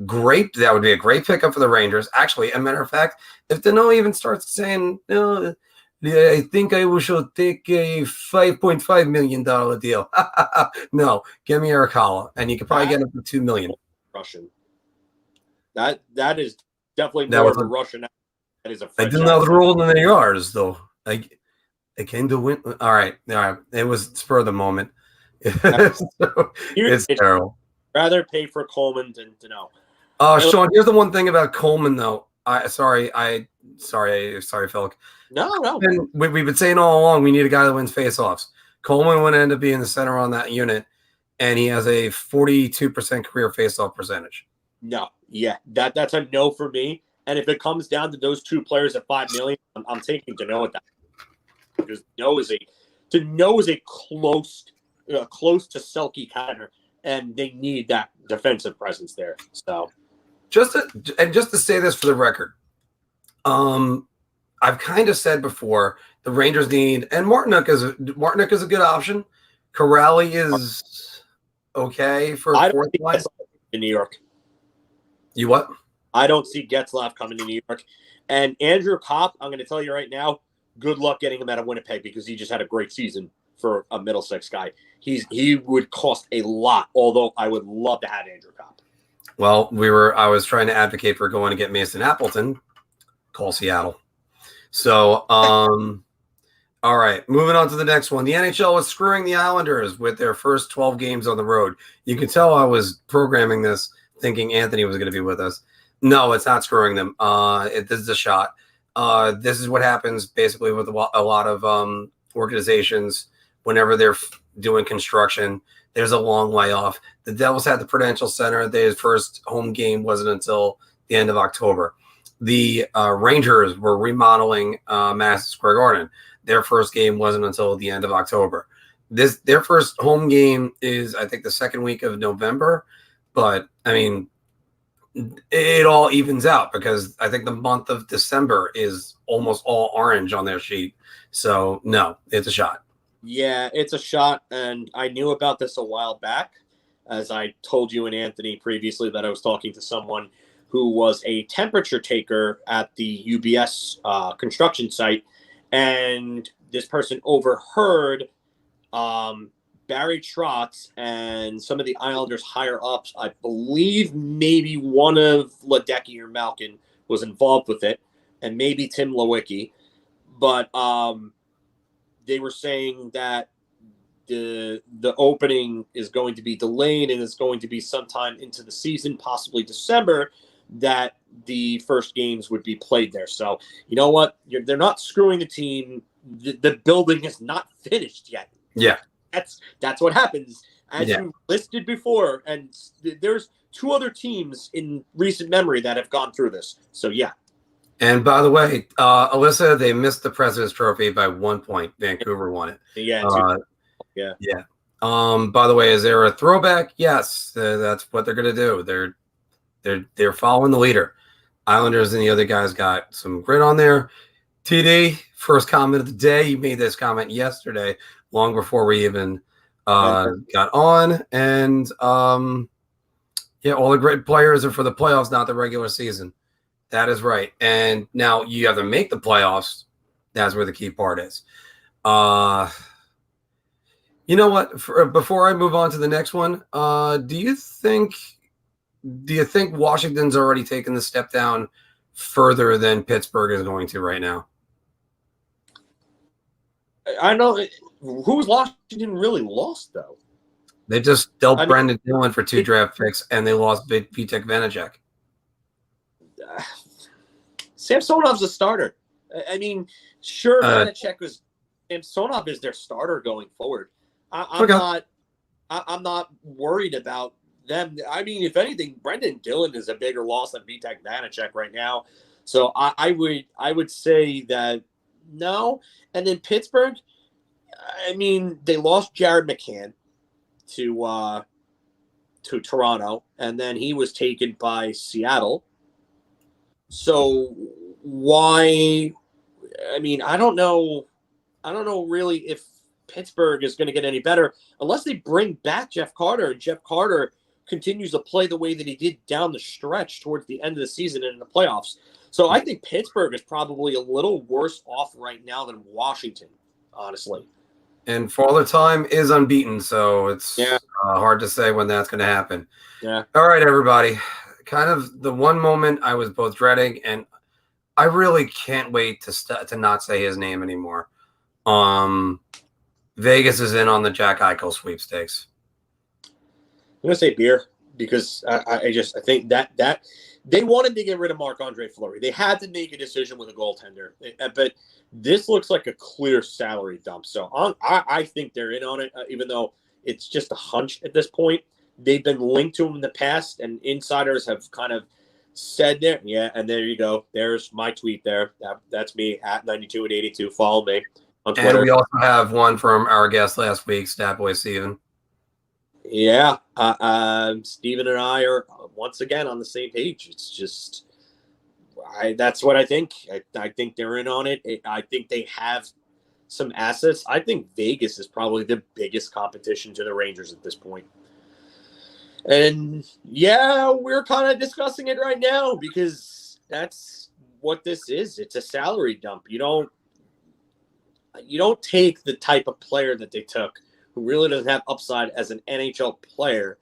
Great. That would be a great pickup for the Rangers. Actually, a matter of fact, if Dano even starts saying, no, I think I should take a $5.5 million deal. No, give me Eric Halla, and you could probably get him for $2 million. Russian. That is definitely more of a Russian. That is a French I didn't know the rules than they are, though. I came to win. All right. It was spur of the moment. So, it's terrible. Rather pay for Coleman than to know. Sean, here's the one thing about Coleman, though. Sorry, Filk. No. And we've been saying all along we need a guy that wins faceoffs. Coleman would end up being the center on that unit, and he has a 42% career faceoff percentage. No, yeah, that's a no for me. And if it comes down to those two players at $5 million, I'm taking Dano at that, because Dano is a close to Selke Kreider, and they need that defensive presence there. So, just to say this for the record, I've kind of said before the Rangers need, and Martinook is a good option. Corrali is okay for fourth line in New York. You what? I don't see Getzlaf coming to New York. And Andrew Kopp, I'm going to tell you right now, good luck getting him out of Winnipeg, because he just had a great season for a Middlesex guy. He would cost a lot, although I would love to have Andrew Kopp. Well, I was trying to advocate for going to get Mason Appleton. Call Seattle. So, all right, moving on to the next one. The NHL was screwing the Islanders with their first 12 games on the road. You can tell I was programming this thinking Anthony was going to be with us. No, it's not screwing them. This is a shot. This is what happens basically with a lot of organizations whenever they're doing construction. There's a long way off. The Devils had the Prudential Center. Their first home game wasn't until the end of October. The Rangers were remodeling Madison Square Garden. Their first game wasn't until the end of October. Their first home game is, I think, the second week of November. But, I mean, it all evens out, because I think the month of December is almost all orange on their sheet. So, no, it's a shot. Yeah, it's a shot, and I knew about this a while back, as I told you and Anthony previously that I was talking to someone who was a temperature taker at the UBS construction site, and this person overheard Barry Trotz and some of the Islanders higher ups. I believe maybe one of Ledecky or Malkin was involved with it, and maybe Tim Lewicki, but they were saying that the opening is going to be delayed, and it's going to be sometime into the season, possibly December, that the first games would be played there. So, you know what? They're not screwing the team. The building is not finished yet. Yeah. That's what happens. As you listed before, and there's two other teams in recent memory that have gone through this. So, yeah. And by the way, Alyssa, they missed the President's Trophy by 1 point. Vancouver won it. Yeah. Yeah. By the way, is there a throwback? Yes, that's what they're going to do. They're following the leader. Islanders and the other guys got some grit on there. TD, first comment of the day. You made this comment yesterday, long before we even got on. And all the great players are for the playoffs, not the regular season. That is right. And now you have to make the playoffs. That's where the key part is. You know what? Before I move on to the next one, do you think Washington's already taken the step down further than Pittsburgh is going to right now? I know who's Washington really lost, though. They just dealt Brendan Dillon for 2 draft picks, and they lost Vitek Vanacek. Samsonov's a starter. I mean, sure, Vanacek was. Samsonov is their starter going forward. I'm not worried about them. I mean, if anything, Brendan Dillon is a bigger loss than Vitek Vanacek right now. So I would say that No. And then Pittsburgh, I mean, they lost Jared McCann to Toronto, and then he was taken by Seattle. So why? I mean, I don't know really if Pittsburgh is going to get any better unless they bring back Jeff Carter, and Jeff Carter continues to play the way that he did down the stretch towards the end of the season and in the playoffs. So I think Pittsburgh is probably a little worse off right now than Washington, honestly. And Father Time is unbeaten, so it's hard to say when that's going to happen. Yeah. All right, everybody. Kind of the one moment I was both dreading, and I really can't wait to not say his name anymore. Vegas is in on the Jack Eichel sweepstakes. I'm going to say beer because I think that they wanted to get rid of Marc-Andre Fleury. They had to make a decision with a goaltender. But this looks like a clear salary dump. So I think they're in on it, even though it's just a hunch at this point. They've been linked to him in the past, and insiders have kind of said there. Yeah, and there you go. There's my tweet there. That's me at 92@82. Follow me on Twitter. And we also have one from our guest last week, Statboy Steven. Yeah, Steven and I are once again on the same page. It's just, that's what I think. I think they're in on it. I think they have some assets. I think Vegas is probably the biggest competition to the Rangers at this point. And yeah, we're kind of discussing it right now because that's what this is. It's a salary dump. You don't take the type of player that they took, who really doesn't have upside as an NHL player,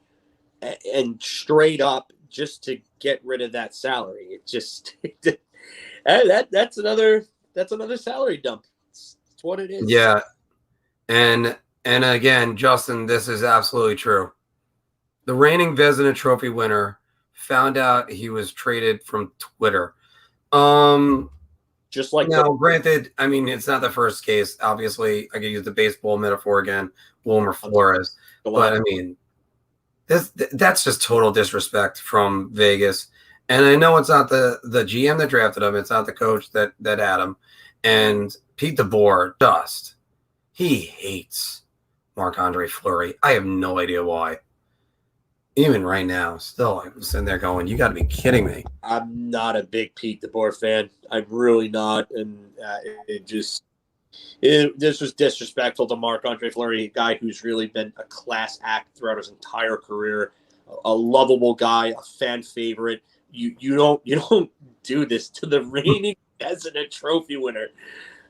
and straight up just to get rid of that salary. It just that's another salary dump. It's what it is. Yeah, and again, Justin, this is absolutely true. The reigning Vezina Trophy winner found out he was traded from Twitter. Just like now, granted, I mean, it's not the first case. Obviously, I could use the baseball metaphor again, Wilmer Flores. But I mean, that's just total disrespect from Vegas. And I know it's not the GM that drafted him. It's not the coach that had him. And Pete DeBoer, Dust, he hates Marc-Andre Fleury. I have no idea why. Even right now, still, I'm sitting there going, you got to be kidding me. I'm not a big Pete DeBoer fan. I'm really not. And this was disrespectful to Marc-Andre Fleury, a guy who's really been a class act throughout his entire career, a lovable guy, a fan favorite. You don't do this to the reigning Vezina Trophy winner.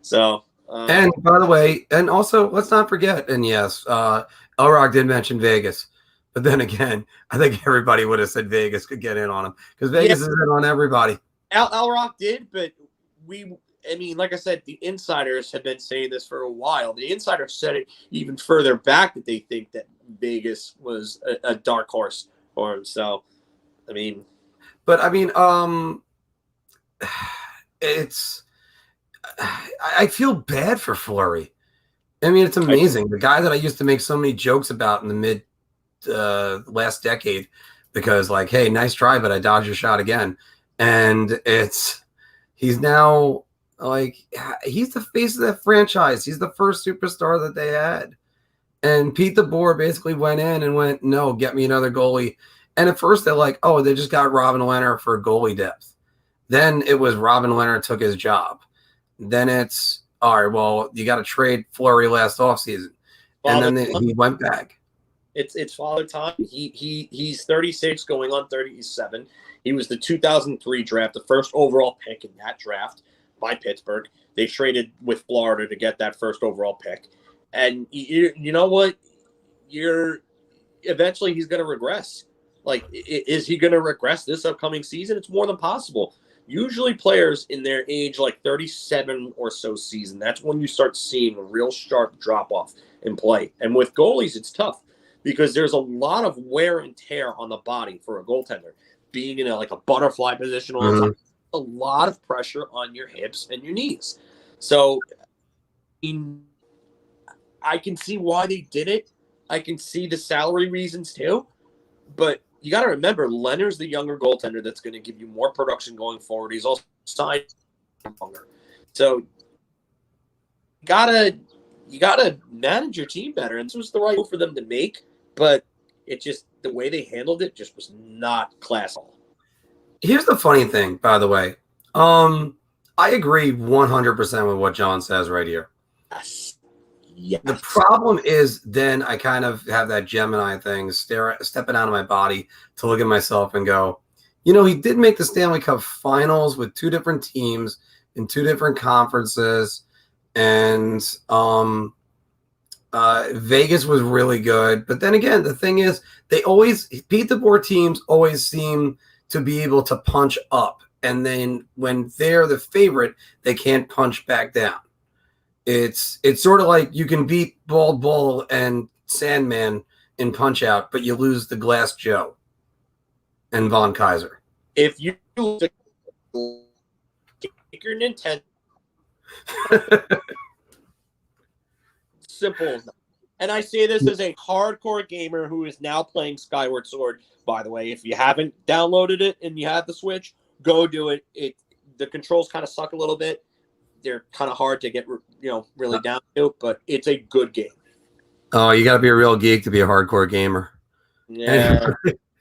So, and by the way, and also let's not forget, and yes, Elrock did mention Vegas. But then again, I think everybody would have said Vegas could get in on him because Vegas is in on everybody. Elrock did, but like I said, the insiders have been saying this for a while. The insiders said it even further back that they think that Vegas was a dark horse for him. So, I feel bad for Fleury. I mean, it's amazing. The guy that I used to make so many jokes about in the mid last decade because like, hey, nice try, but I dodged your shot again. And he's now like, he's the face of that franchise. He's the first superstar that they had. And Pete DeBoer basically went in and went, no, get me another goalie. And at first they're like, oh, they just got Robin Leonard for goalie depth. Then it was Robin Leonard took his job. Then it's, all right, well, you got to trade Fleury last offseason. And then he went back. It's Father Time. He's 36, going on 37. He was the 2003 draft, the first overall pick in that draft by Pittsburgh. They traded with Florida to get that first overall pick. And you know what? Eventually he's going to regress. Like, is he going to regress this upcoming season? It's more than possible. Usually players in their age, like 37 or so season, that's when you start seeing a real sharp drop-off in play. And with goalies, it's tough because there's a lot of wear and tear on the body for a goaltender. Being in a butterfly position all the time, a lot of pressure on your hips and your knees. So I can see why they did it. I can see the salary reasons too. But you got to remember, Leonard's the younger goaltender that's going to give you more production going forward. He's also signed longer. So you gotta manage your team better, and this was the right move for them to make. But it just the way they handled it just was not classy. Here's the funny thing, by the way. I agree 100% with what John says right here. Yes. Yes. The problem is then I kind of have that Gemini thing stepping out of my body to look at myself and go, he did make the Stanley Cup finals with two different teams in two different conferences. And Vegas was really good. But then again, the thing is Pete DeBoer teams always seem to be able to punch up. And then when they're the favorite, they can't punch back down. It's sort of like you can beat Bald Bull and Sandman in Punch-Out, but you lose the Glass Joe and Von Kaiser. If you take your Nintendo, simple as that. And I say this as a hardcore gamer who is now playing Skyward Sword. By the way, if you haven't downloaded it and you have the Switch, go do it. The controls kind of suck a little bit. They're kind of hard to get, really down to, but it's a good game. Oh, you got to be a real geek to be a hardcore gamer. Yeah.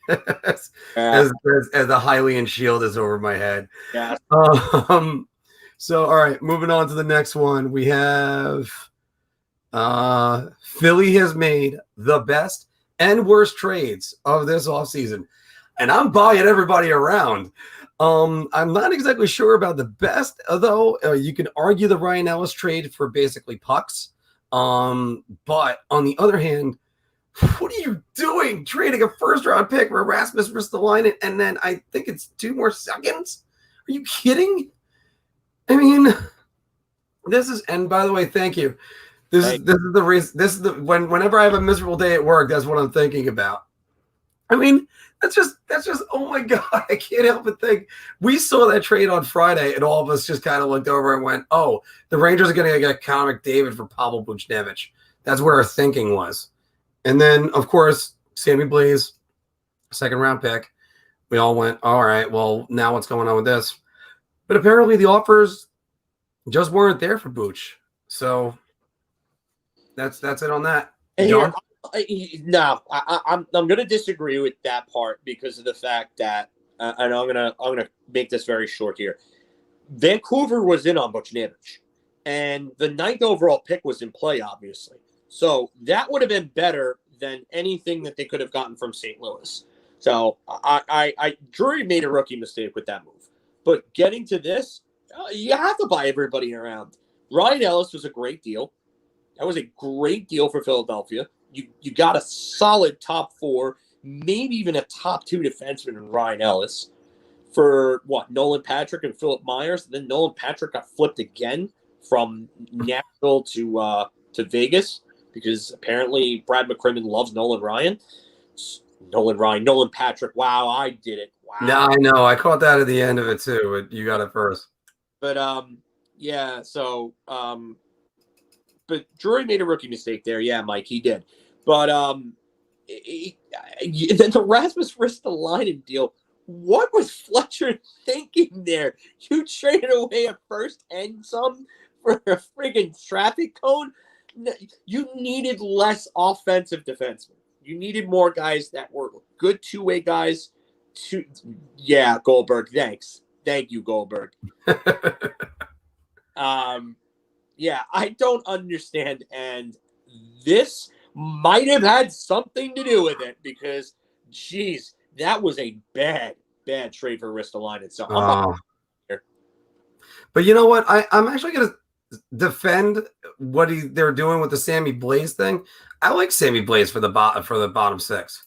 as the Hylian shield is over my head. Yeah. So, all right, moving on to the next one. We have Philly has made the best and worst trades of this offseason. And I'm buying everybody around. I'm not exactly sure about the best, though. You can argue the Ryan Ellis trade for basically pucks. But on the other hand, what are you doing? Trading a first-round pick for Rasmus Ristolainen, and then I think it's 2 more seconds? Are you kidding? I mean, and by the way, thank you. This is the reason. Whenever I have a miserable day at work, that's what I'm thinking about. I mean, that's just, oh my God, I can't help but think. We saw that trade on Friday, and all of us just kind of looked over and went, oh, the Rangers are going to get Connor McDavid for Pavel Buchnevich. That's where our thinking was. And then, of course, Sammy Blaze, second-round pick. We all went, all right, well, now what's going on with this? But apparently the offers just weren't there for Buch. So that's it on that. John? No, I'm going to disagree with that part because of the fact that, and I'm gonna make this very short here. Vancouver was in on Buchnevich, and the 9th overall pick was in play, obviously. So that would have been better than anything that they could have gotten from St. Louis. So Drury made a rookie mistake with that move. But getting to this, you have to buy everybody around. Ryan Ellis was a great deal. That was a great deal for Philadelphia. You got a solid top 4, maybe even a top 2 defenseman in Ryan Ellis for Nolan Patrick and Philip Myers. And then Nolan Patrick got flipped again from Nashville to Vegas because apparently Brad McCrimmon loves Nolan Patrick. Wow, I did it. Wow. No, I know. I caught that at the end of it too, but you got it first. But yeah. So but Drury made a rookie mistake there. Yeah, Mike, he did. But then the Rasmus Ristolainen deal. What was Fletcher thinking there? You traded away a first and some for a friggin' traffic cone? You needed less offensive defensemen. You needed more guys that were good two-way guys. Yeah, Goldberg. Thanks. Thank you, Goldberg. Yeah, I don't understand. And this might have had something to do with it because, geez, that was a bad trade for Ristolainen. So but you know what? I'm actually going to defend what they're doing with the Sammy Blaze thing. I like Sammy Blaze for the bottom 6,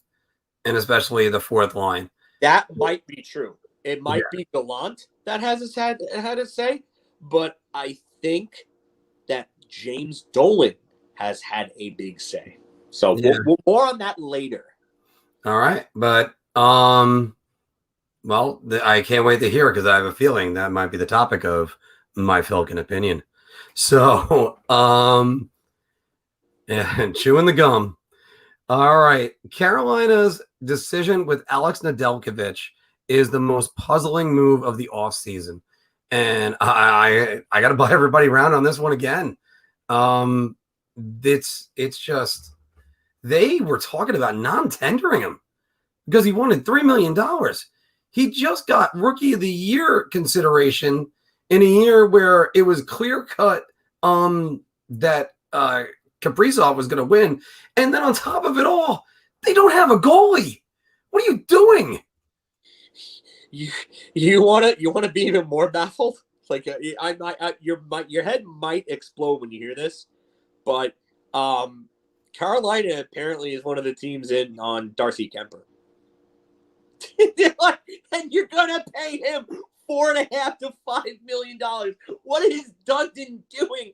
and especially the 4th line. That might be true. It might be Gallant that had to say, but I think that James Dolan has had a big say. So we'll more on that later. All right, but well, I can't wait to hear it because I have a feeling that might be the topic of my Filkin opinion. So, and chewing the gum. All right, Carolina's decision with Alex Nedeljkovic is the most puzzling move of the offseason. And I got to buy everybody around on this one again. It's just they were talking about non-tendering him because he wanted $3 million. He just got Rookie of the Year consideration in a year where it was clear cut that Kaprizov was going to win. And then on top of it all, they don't have a goalie. What are you doing? You want to be even more baffled? Like your head might explode when you hear this, but Carolina apparently is one of the teams in on Darcy Kemper. And you're gonna pay him $4.5 to $5 million. What is Dundon doing?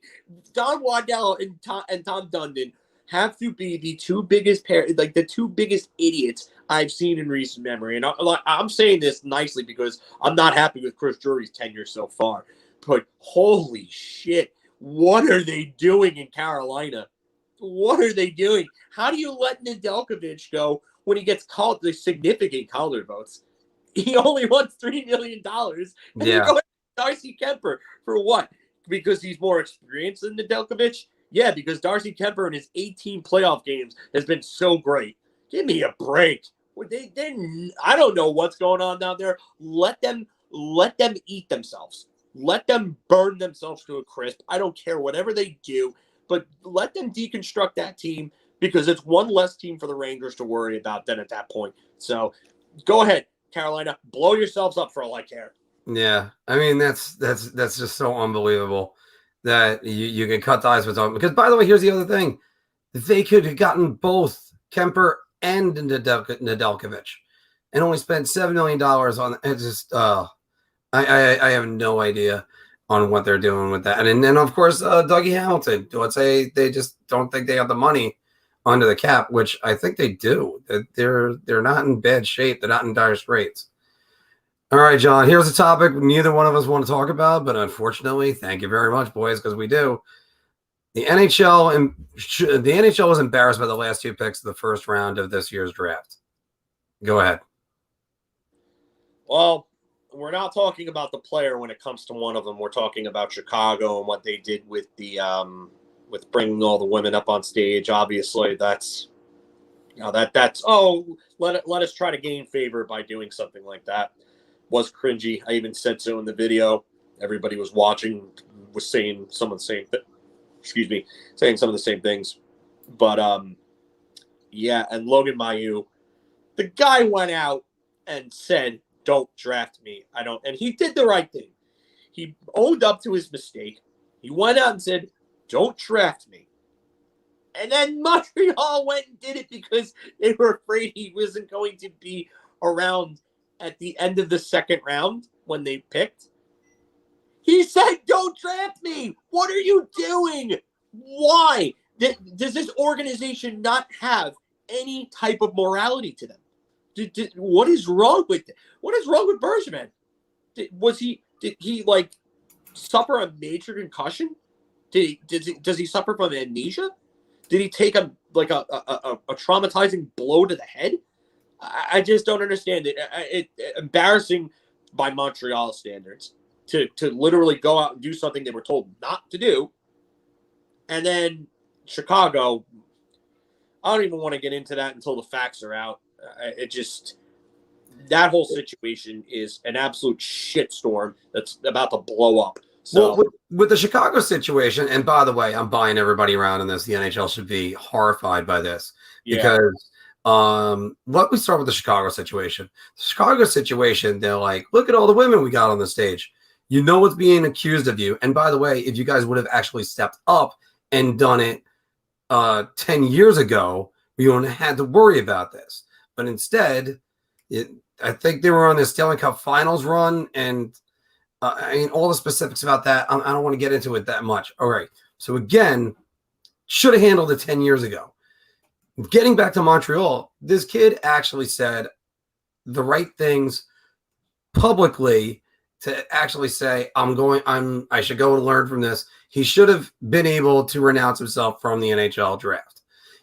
Don Waddell and Tom Dundon have to be the two biggest the two biggest idiots I've seen in recent memory. And I'm saying this nicely because I'm not happy with Chris Drury's tenure so far. But holy shit, what are they doing in Carolina? What are they doing? How do you let Nedeljkovic go when he gets called the significant Calder votes? He only wants $3 million. And you're going to Darcy Kemper for what? Because he's more experienced than Nedeljkovic? Yeah, because Darcy Kemper in his 18 playoff games has been so great. Give me a break. I don't know what's going on down there. Let them eat themselves. Let them burn themselves to a crisp. I don't care whatever they do, but let them deconstruct that team because it's one less team for the Rangers to worry about then at that point. So go ahead, Carolina, blow yourselves up for all I care. Yeah, I mean that's just so unbelievable that you can cut ties with them. Because by the way, here's the other thing: they could have gotten both Kemper and Nedeljkovic, and only spent $7 million on it. Just I have no idea on what they're doing with that. And then of course Dougie Hamilton. Let's say they just don't think they have the money under the cap, which I think they do. They're not in bad shape. They're not in dire straits. All right, John, here's a topic neither one of us want to talk about, but unfortunately, thank you very much, boys, because we do. The NHL was embarrassed by the last two picks of the first round of this year's draft. Go ahead. Well, we're not talking about the player when it comes to one of them. We're talking about Chicago and what they did with the with bringing all the women up on stage. Obviously, that's let us try to gain favor by doing something like that. Was cringy. I even said so in the video. Everybody was watching, was saying some of the same saying some of the same things. But yeah, and Logan Mailloux, the guy went out and said, "Don't draft me. I don't." And he did the right thing. He owned up to his mistake. He went out and said, "Don't draft me." And then Montreal went and did it because they were afraid he wasn't going to be around at the end of the second round when they picked. He said, "Don't draft me. What are you doing? Why? Does this organization not have any type of morality to them? What is wrong with it? What is wrong with Bergevin? Did he like suffer a major concussion? Does he suffer from amnesia? Did he take a traumatizing blow to the head? I just don't understand it. It's embarrassing by Montreal standards to literally go out and do something they were told not to do. And then Chicago, I don't even want to get into that until the facts are out. That whole situation is an absolute shitstorm that's about to blow up. So well, with the Chicago situation, and by the way, I'm buying everybody around in this. The NHL should be horrified by this because let me start with the Chicago situation. The Chicago situation, they're like, look at all the women we got on the stage. You know what's being accused of you. And by the way, if you guys would have actually stepped up and done it 10 years ago, we wouldn't have had to worry about this. But instead, I think they were on this Stanley Cup Finals run, and I mean, all the specifics about that, I don't want to get into it that much. All right. So again, should have handled it 10 years ago. Getting back to Montreal, this kid actually said the right things publicly to actually say, I should go and learn from this. He should have been able to renounce himself from the NHL draft.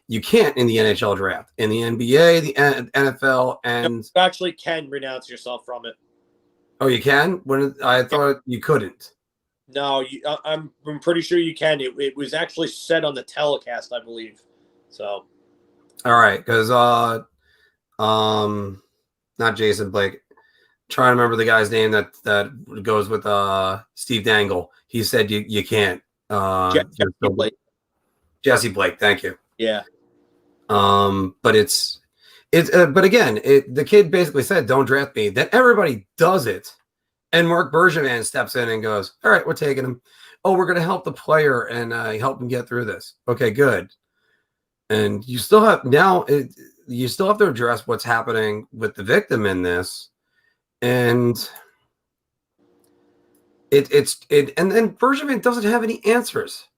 You can't in the NHL draft. In the NBA, the NFL, and you actually can renounce yourself from it. Oh, you can? I thought you couldn't. No, I'm pretty sure you can. It was actually said on the telecast, I believe. So. All right, because not Jason Blake. Trying to remember the guy's name that goes with Steve Dangle. He said you can't. Jesse Blake. Thank you. Yeah. But it's but again, the kid basically said, "Don't draft me." Then everybody does it, and Mark Bergevin steps in and goes, "All right, we're taking him. Oh, we're going to help the player and help him get through this. Okay, good." And you still have you still have to address what's happening with the victim in this, and and then Bergevin doesn't have any answers.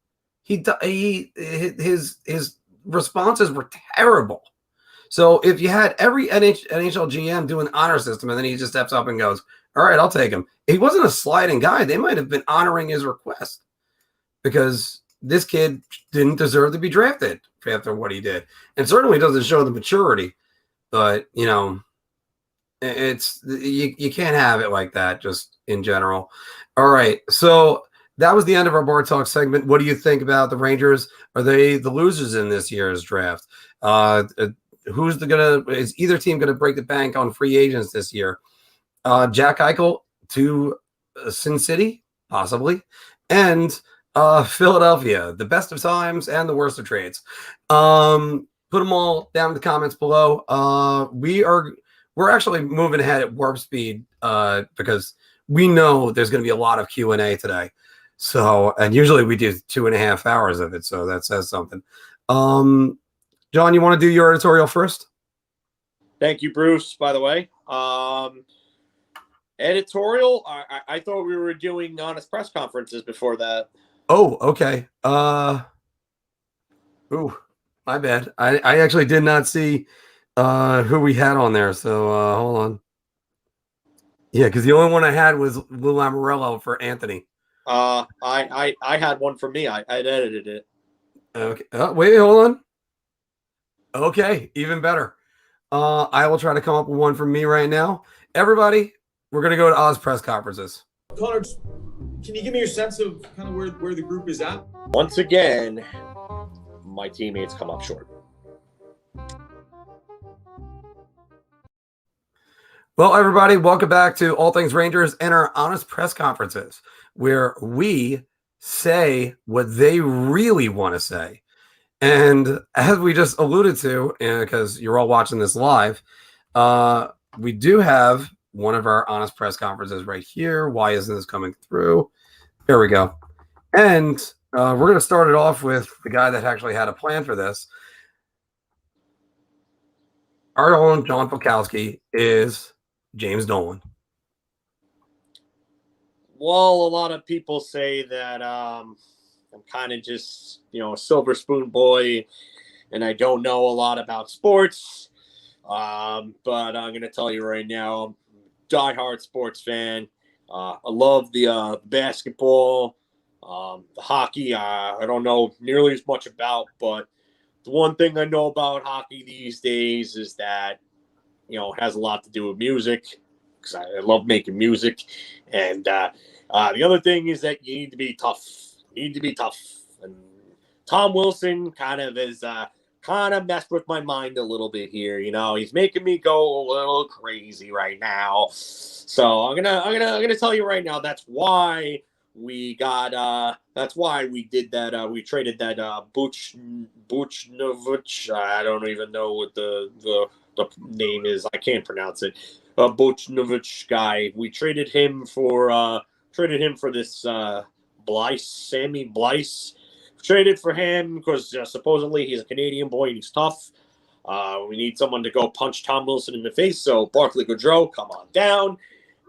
His responses were terrible. So if you had every NHL GM do an honor system and then he just steps up and goes, "All right, I'll take him." He wasn't a sliding guy. They might have been honoring his request because this kid didn't deserve to be drafted after what he did, and certainly doesn't show the maturity. But it's you can't have it like that just in general. All right, so that was the end of our Bar Talk segment. What do you think about the Rangers? Are they the losers in this year's draft? Is either team gonna break the bank on free agents this year? Jack Eichel to Sin City, possibly, and Philadelphia, the best of times and the worst of trades. Put them all down in the comments below. We're actually moving ahead at warp speed because we know there's going to be a lot of Q&A today. So, and usually we do 2.5 hours of it, so that says something. John, you want to do your editorial first? Thank you, Bruce, by the way. Editorial, I thought we were doing honest press conferences before that. Oh, okay. Ooh, my bad. I actually did not see who we had on there, so hold on. Yeah, because the only one I had was Lou Lamoriello for Anthony. I had one for me. I edited it. Okay. Wait, hold on. Okay, even better. I will try to come up with one for me right now. Everybody, we're going to go to Oz press conferences. Connor, can you give me your sense of kind of where the group is at? Once again, my teammates come up short. Well, everybody, welcome back to All Things Rangers and our honest press conferences, where we say what they really want to say. And as we just alluded to, because you're all watching this live, we do have one of our honest press conferences right here. Why isn't this coming through? Here we go. And we're going to start it off with the guy that actually had a plan for this. Our own John Polkowski is James Dolan. Well, a lot of people say that I'm kind of just, a silver spoon boy, and I don't know a lot about sports. But I'm going to tell you right now, I'm a diehard sports fan. I love the basketball, the hockey. I don't know nearly as much about, but the one thing I know about hockey these days is that, it has a lot to do with music, because I love making music. And the other thing is that you need to be tough. And Tom Wilson kind of messed with my mind a little bit here. He's making me go a little crazy right now. So I'm gonna tell you right now, that's why we did that. We traded that Buchnovich. I don't even know what the name is. I can't pronounce it. Buchnovich guy. We traded him for this Sammy Blyce. Traded for him because supposedly he's a Canadian boy and he's tough. We need someone to go punch Tom Wilson in the face. So Barclay Goodrow, come on down.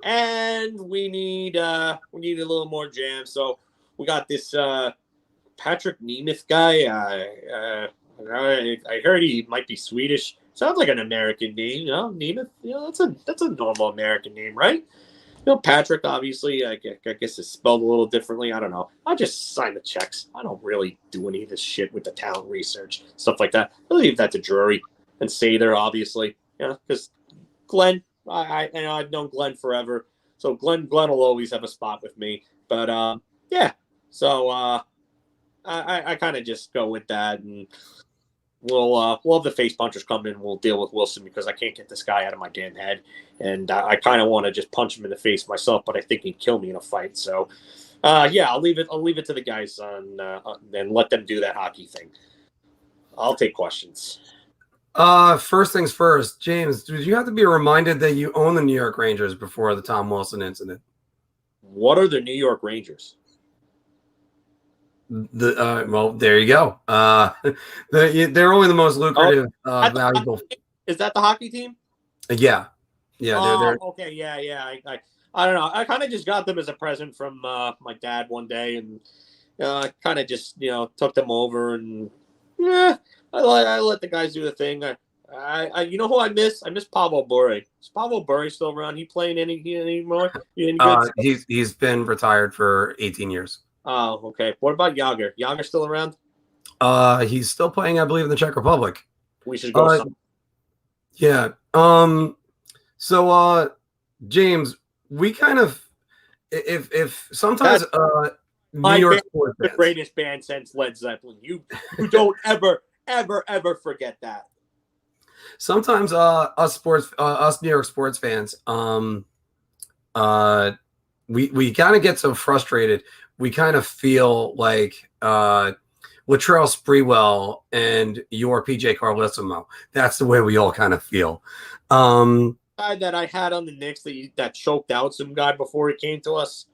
And we need a little more jam. So we got this Patrick Nemeth guy. I heard he might be Swedish. Sounds like an American name, Nemeth. That's a normal American name, right? Patrick, obviously, I guess it's spelled a little differently. I don't know. I just sign the checks. I don't really do any of this shit with the talent research, stuff like that. I leave that to Drury and Sather, obviously. Because Glenn, I've known Glenn forever. So Glenn will always have a spot with me. But Yeah. So I kind of just go with that, and we'll have the face punchers come in. We'll deal with Wilson because I can't get this guy out of my damn head, and I kind of want to just punch him in the face myself, but I think he'd kill me in a fight. So yeah, I'll leave it to the guys and let them do that hockey thing. I'll take questions. First things first, James, did you have to be reminded that you own the New York Rangers before the Tom Wilson incident? What are the New York Rangers? Well, there you go. They're only the most lucrative, valuable. Is that the hockey team? Yeah. They're okay. Yeah. I don't know. I kind of just got them as a present from my dad one day, and I kind of just took them over, and I let the guys do the thing. I you know who I miss? I miss Pavel Bure. Is Pavel Bure still around? He playing anymore? He's been retired for 18 years. Oh, okay. What about Yager? Yager still around? He's still playing, I believe, in the Czech Republic. We should go. Yeah. So, James, we kind of, if sometimes New York sports the greatest band since Led Zeppelin. You don't ever forget that. Sometimes us New York sports fans, we kind of get so frustrated. We kind of feel like Latrell Sprewell and your PJ Carlesimo. That's the way we all kind of feel. Guy that I had on the Knicks that choked out some guy before he came to us.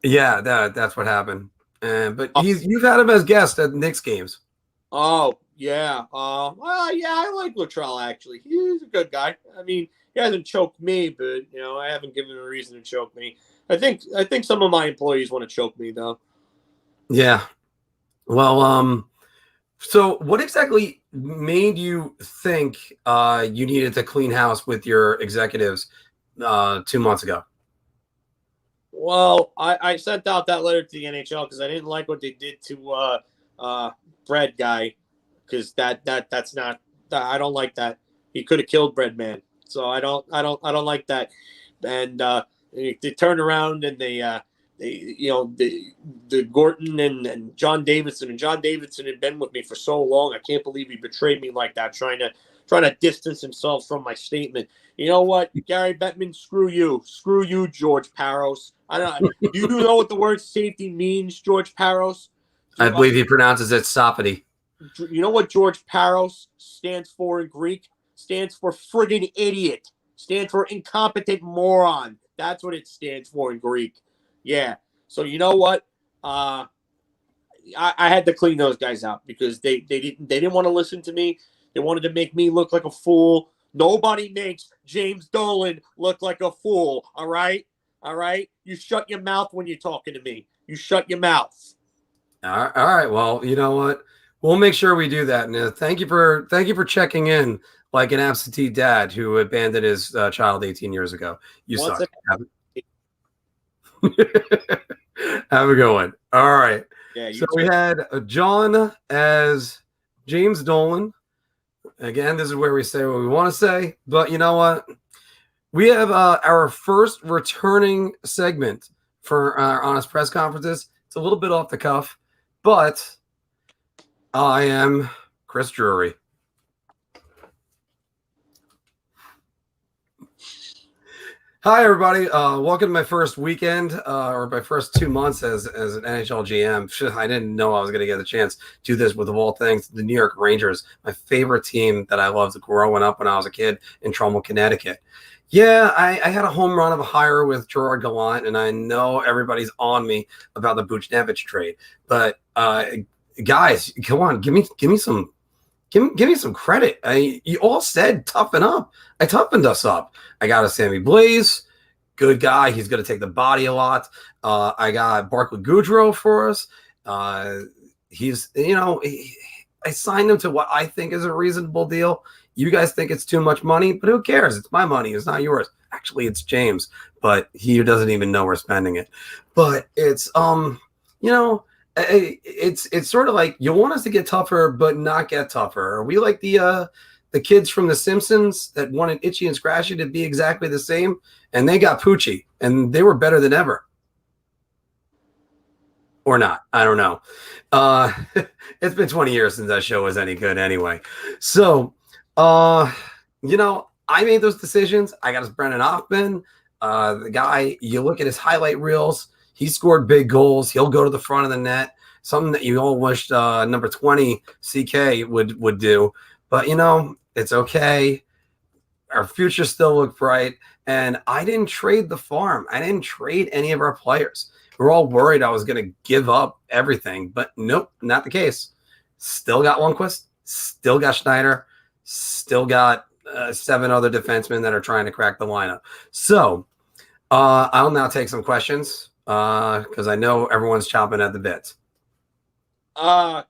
Yeah, that's what happened. But you've had him as guest at Knicks games. Oh yeah. Well, yeah, I like Latrell actually. He's a good guy. I mean, he hasn't choked me, but I haven't given him a reason to choke me. I think some of my employees want to choke me though. Yeah. Well, so what exactly made you think you needed to clean house with your executives 2 months ago? Well, I sent out that letter to the NHL because I didn't like what they did to Bread guy, because that's not, I don't like that. He could have killed Bread Man, so I don't like that. And they turned around and the Gorton and John Davidson, and John Davidson had been with me for so long. I can't believe he betrayed me like that, trying to distance himself from my statement. You know what, Gary Bettman, screw you, George Parros. I don't. Do you know what the word safety means, George Parros? I believe he pronounces it Sopity. You know what George Parros stands for in Greek? Stands for friggin' idiot. Stands for incompetent moron. That's what it stands for in Greek. Yeah. So you know what? I had to clean those guys out because they didn't want to listen to me. They wanted to make me look like a fool. Nobody makes James Dolan look like a fool. All right. You shut your mouth when you're talking to me. You shut your mouth. All right. Well, you know what? We'll make sure we do that. And thank you for checking in like an absentee dad who abandoned his child 18 years ago. You suck. Have a good one. All right. Yeah. So we had John as James Dolan. Again, this is where we say what we want to say. But you know what? We have our first returning segment for our Honest Press Conferences. It's a little bit off the cuff, but I am Chris Drury. Hi, everybody. Welcome to my first weekend, or my first 2 months as an NHL GM. I didn't know I was going to get a chance to do this with, of all things, the New York Rangers, my favorite team that I loved growing up when I was a kid in Trumbull, Connecticut. Yeah, I had a home run of a hire with Gerard Gallant, and I know everybody's on me about the Buchnevich trade. But guys, come on, give me some credit. You all said toughen up. I toughened us up. I got a Sammy Blaze, good guy. He's going to take the body a lot. I got Barclay Goodrow for us. He's, I signed him to what I think is a reasonable deal. You guys think it's too much money, but who cares? It's my money. It's not yours. Actually, it's James, but he doesn't even know we're spending it. But it's, it's sort of like you want us to get tougher, but not get tougher. Are we like the kids from The Simpsons that wanted Itchy and Scratchy to be exactly the same, and they got Poochie, and they were better than ever? or not. I don't know. It's been 20 years since that show was any good anyway. So, I made those decisions. I got us Brennan Othmann. The guy, you look at his highlight reels, he scored big goals. He'll go to the front of the net, something that you all wished number 20 CK would do. But, it's okay. Our future still looked bright. And I didn't trade the farm. I didn't trade any of our players. We're all worried I was going to give up everything. But nope, not the case. Still got Lundqvist. Still got Schneider. Still got 7 other defensemen that are trying to crack the lineup. So I'll now take some questions because I know everyone's chomping at the bit.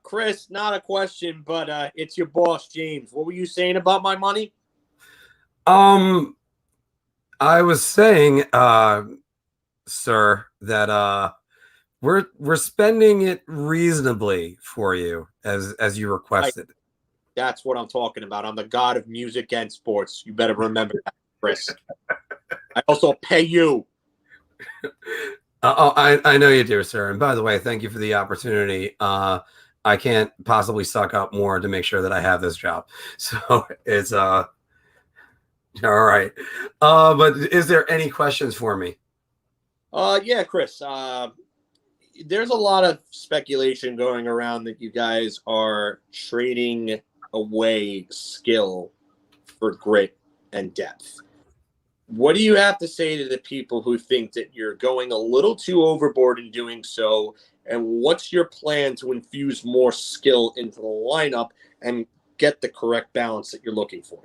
Chris, not a question, but it's your boss, James. What were you saying about my money? I was saying, sir, that we're spending it reasonably for you as you requested. That's what I'm talking about. I'm the god of music and sports. You better remember that, Chris. I also pay you. I know you do, sir. And by the way, thank you for the opportunity. I can't possibly suck up more to make sure that I have this job. So it's all right. But is there any questions for me? Yeah, Chris. There's a lot of speculation going around that you guys are trading away skill for grit and depth. What do you have to say to the people who think that you're going a little too overboard in doing so? And what's your plan to infuse more skill into the lineup and get the correct balance that you're looking for?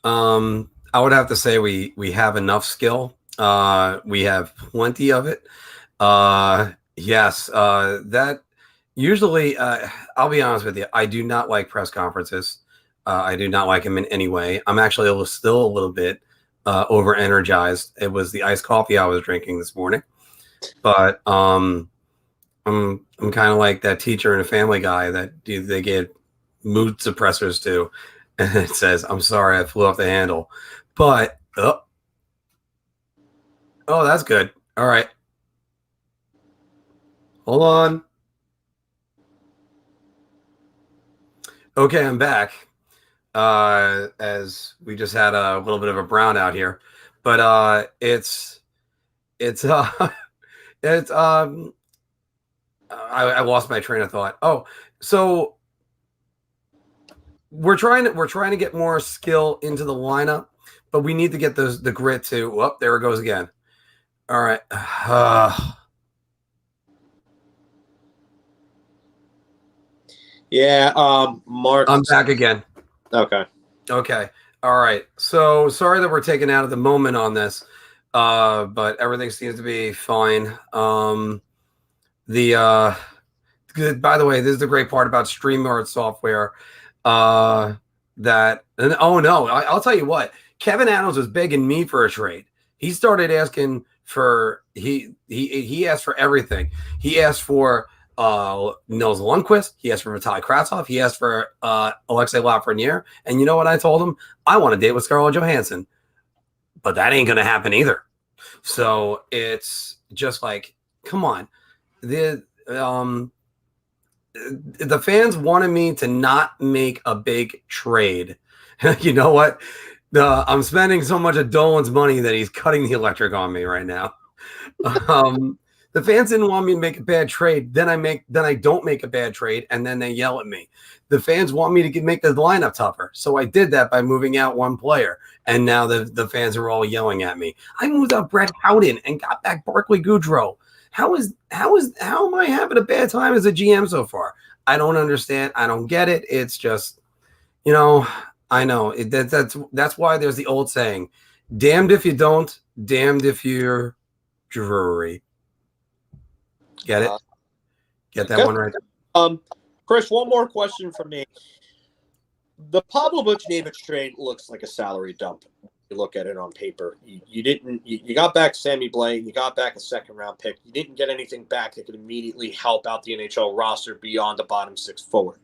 I would have to say we have enough skill. We have plenty of it. Yes, that usually, I'll be honest with you. I do not like press conferences. I do not like them in any way. I'm actually still a little bit over energized. It was the iced coffee I was drinking this morning, but I'm kind of like that teacher in a Family Guy that they get mood suppressors to, and it says, "I'm sorry, I flew off the handle," but oh, that's good. All right, hold on. Okay, I'm back. As we just had a little bit of a brownout here, but I lost my train of thought. Oh, so we're trying to get more skill into the lineup, but we need to get the grit to. Oh, there it goes again. All right. Yeah, Mark. I'm back again. Okay. All right. So sorry that we're taken out of the moment on this, but everything seems to be fine. By the way, this is the great part about StreamYard software. I'll tell you what. Kevin Adams was begging me for a trade. He started asking for he asked for everything. He asked for Nils Lundqvist. He asked for Vitaly Kravtsov. He asked for Alexis Lafreniere. And you know what I told him? I want to date with Scarlett Johansson. But that ain't going to happen either. So it's just like, come on. The fans wanted me to not make a big trade. You know what? I'm spending so much of Dolan's money that he's cutting the electric on me right now. The fans didn't want me to make a bad trade. Then I don't make a bad trade, and then they yell at me. The fans want me to make the lineup tougher, so I did that by moving out one player, and now the fans are all yelling at me. I moved out Brett Howden and got back Barclay Goodrow. How am I having a bad time as a GM so far? I don't understand. I don't get it. It's just, I know that's why there's the old saying, "Damned if you don't, damned if you're Drury." Get it? Get that one right? Chris, one more question for me. The Pablo Buchnevich trade looks like a salary dump. You look at it on paper. You got back Sammy Blais, you got back a second-round pick. You didn't get anything back that could immediately help out the NHL roster beyond the bottom 6 forward.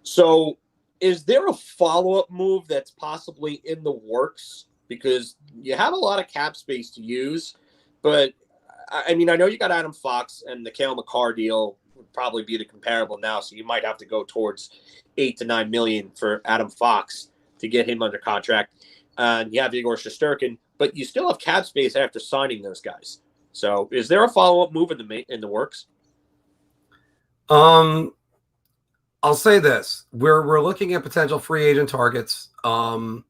So is there a follow-up move that's possibly in the works? Because you have a lot of cap space to use, but I mean, I know you got Adam Fox, and the Cale Makar deal would probably be the comparable now, so you might have to go towards $8 to $9 million for Adam Fox to get him under contract. And you have Igor Shesterkin, but you still have cap space after signing those guys. So, is there a follow-up move in the works? I'll say this: we're looking at potential free agent targets, and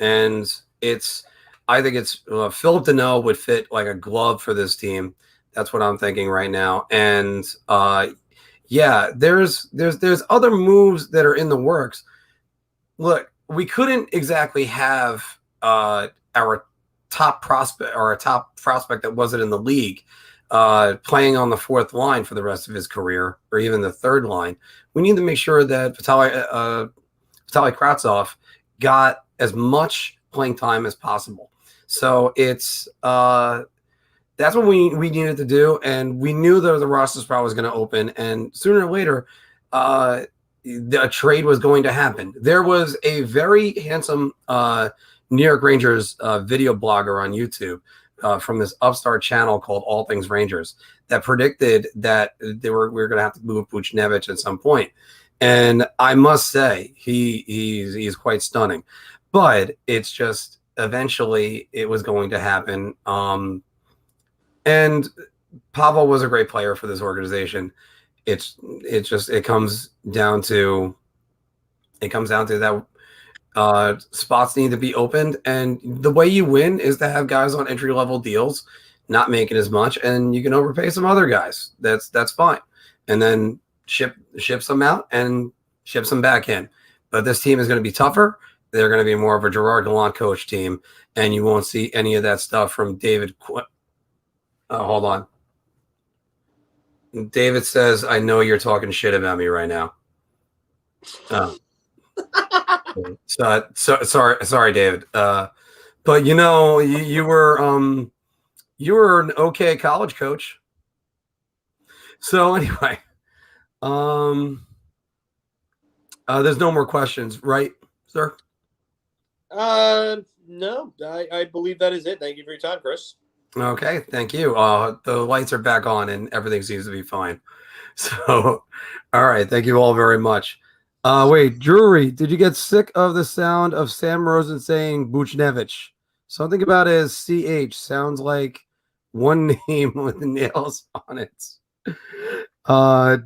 I think it's Philip Deneau would fit like a glove for this team. That's what I'm thinking right now, and yeah, there's other moves that are in the works. Look, we couldn't exactly have our top prospect or a top prospect that wasn't in the league playing on the fourth line for the rest of his career, or even the third line. We need to make sure that Vitaly Kravtsov got as much playing time as possible. So it's that's what we needed to do, and we knew that the roster spot was going to open, and sooner or later, a trade was going to happen. There was a very handsome New York Rangers video blogger on YouTube from this upstart channel called All Things Rangers that predicted that we were going to have to move Buchnevich at some point. And I must say, he's quite stunning. But it's just eventually it was going to happen. And Pavel was a great player for this organization. It comes down to that spots need to be opened, and the way you win is to have guys on entry level deals not making as much, and you can overpay some other guys. That's fine, and then ship some out and ship some back in. But this team is going to be tougher. They're going to be more of a Gerard Gallant coach team, and you won't see any of that stuff from David. Hold on. David says, "I know you're talking shit about me right now." Sorry, David. But you know, you were an okay college coach. So anyway, there's no more questions, right, sir? No, I believe that is it. Thank you for your time, Chris. Okay, thank you. The lights are back on and everything seems to be fine. So, all right, thank you all very much. Wait, Drury, did you get sick of the sound of Sam Rosen saying Buchnevich? Something about it is CH. Sounds like one name with nails on it.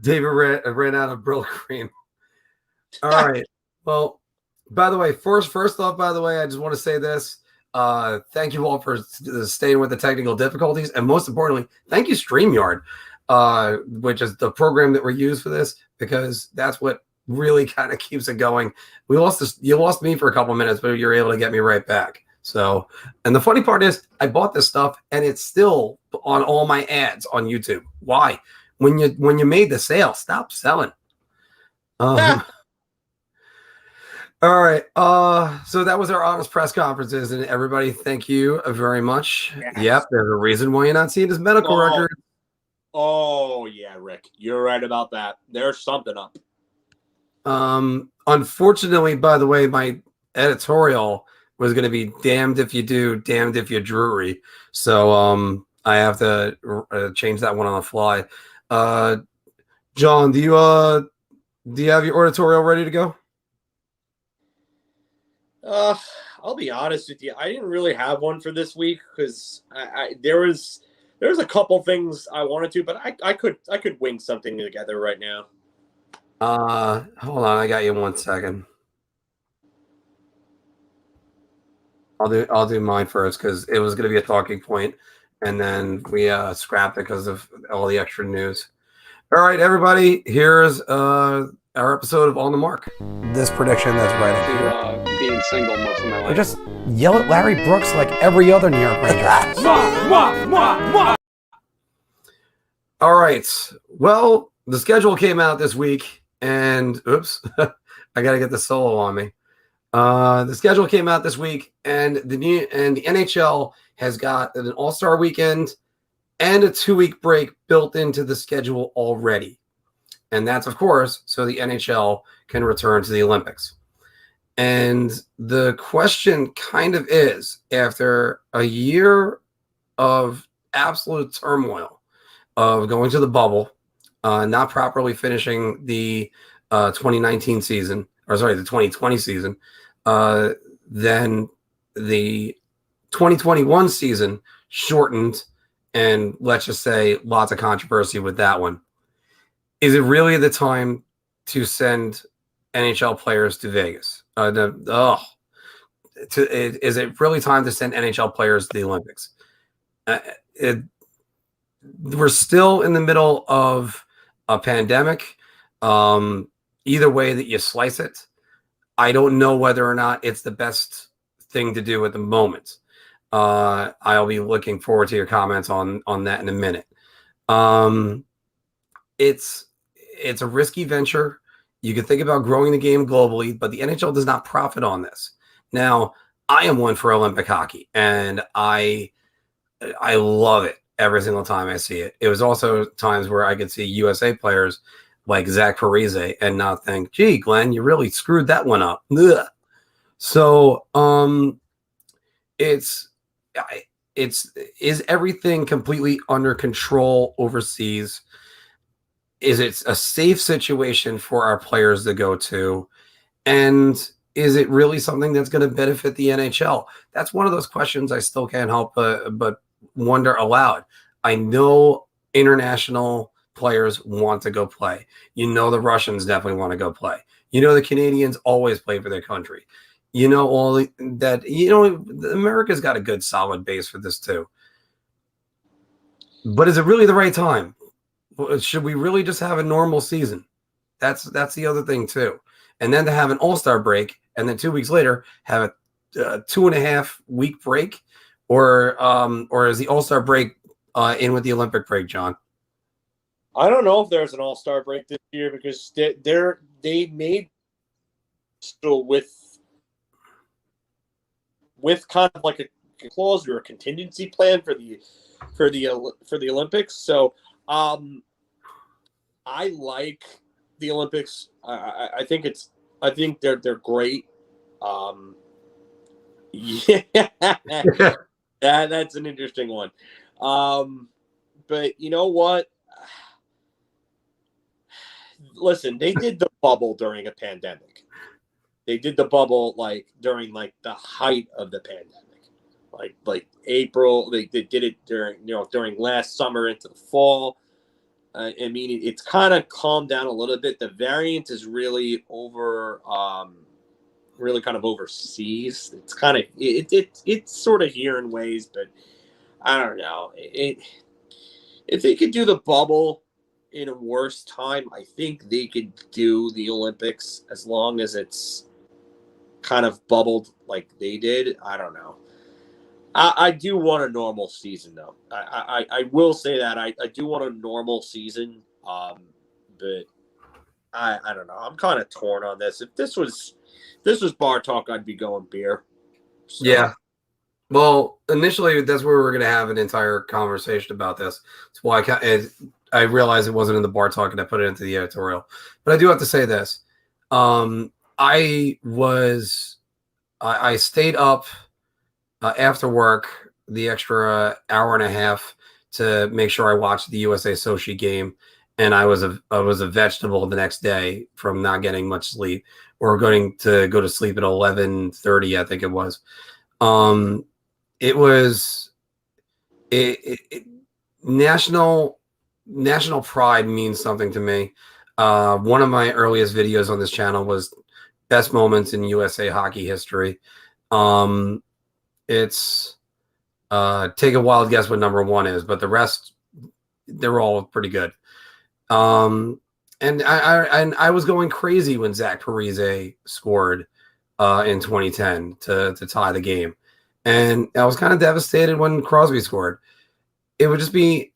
David ran out of Brill cream. All right. Well, by the way, first off, I just want to say this. Thank you all for staying with the technical difficulties. And most importantly, thank you, StreamYard, which is the program that we use for this, because that's what really kind of keeps it going. You lost me for a couple of minutes, but you're able to get me right back. So, and the funny part is I bought this stuff and it's still on all my ads on YouTube. Why? When you made the sale, stop selling. All right. So that was our honest press conferences, and everybody, thank you very much. Yes. Yep. There's a reason why you're not seeing his medical record. Oh yeah, Rick, you're right about that. There's something up. Unfortunately, by the way, my editorial was going to be damned if you do, damned if you Drury. So I have to change that one on the fly. John, do you have your editorial ready to go? I'll be honest with you. I didn't really have one for this week because there was a couple things I wanted to, but I could wing something together right now. Hold on, I got you 1 second. I'll do mine first because it was going to be a talking point, and then we scrapped it because of all the extra news. All right, everybody, here's our episode of On the Mark. This prediction that's right up here. Being single most of my life. Or just yell at Larry Brooks like every other New York Ranger. All right. Well, the schedule came out this week, and oops, I got to get the solo on me. The schedule came out this week, and the NHL has got an All-Star weekend and a 2-week break built into the schedule already. And that's, of course, so the NHL can return to the Olympics. And the question kind of is, after a year of absolute turmoil of going to the bubble, not properly finishing the 2019 season, or sorry, the 2020 season, then the 2021 season shortened, and let's just say lots of controversy with that one. Is it really the time to send NHL players to Vegas? Is it really time to send NHL players to the Olympics? We're still in the middle of a pandemic. Either way that you slice it, I don't know whether or not it's the best thing to do at the moment. I'll be looking forward to your comments on that in a minute. It's a risky venture. You can think about growing the game globally, but the NHL does not profit on this. Now, I am one for Olympic hockey, and I love it every single time I see it. It was also times where I could see USA players like Zach Parise and not think, gee, Glenn, you really screwed that one up. Ugh. So is everything completely under control overseas? Is it a safe situation for our players to go to? And is it really something that's going to benefit the NHL? That's one of those questions I still can't help but wonder aloud. I know international players want to go play. You know the Russians definitely want to go play. You know the Canadians always play for their country. You know America's got a good solid base for this too. But is it really the right time? Should we really just have a normal season? That's the other thing too. And then to have an all-star break and then 2 weeks later have a 2.5 week break, or is the all-star break in with the Olympic break, John? I don't know if there's an all-star break this year because they made so with kind of like a clause or a contingency plan for the Olympics. So I like the Olympics. I think they're great. Yeah, that's an interesting one. But you know what? Listen, they did the bubble during a pandemic. They did the bubble during the height of the pandemic, like April. They did it during last summer into the fall. I mean, it's kind of calmed down a little bit. The variant is really really kind of overseas. It's kind of it's sort of here in ways, but I don't know. If they could do the bubble in a worse time, I think they could do the Olympics as long as it's kind of bubbled like they did. I don't know. I do want a normal season, though. I will say that I do want a normal season, but I don't know. I'm kind of torn on this. If this was bar talk, I'd be going beer. So. Yeah. Well, initially, that's where we were going to have an entire conversation about this. That's why I realized it wasn't in the bar talk, and I put it into the editorial. But I do have to say this. I stayed up after work the extra hour and a half to make sure I watched the USA Sochi game, and I was a vegetable the next day from not getting much sleep or going to go to sleep at 11:30, I think it was. National pride means something to me. One of my earliest videos on this channel was best moments in USA hockey history. It's take a wild guess what number one is, but the rest, they're all pretty good. And I was going crazy when Zach Parise scored in 2010 to tie the game, and I was kind of devastated when Crosby scored. It would be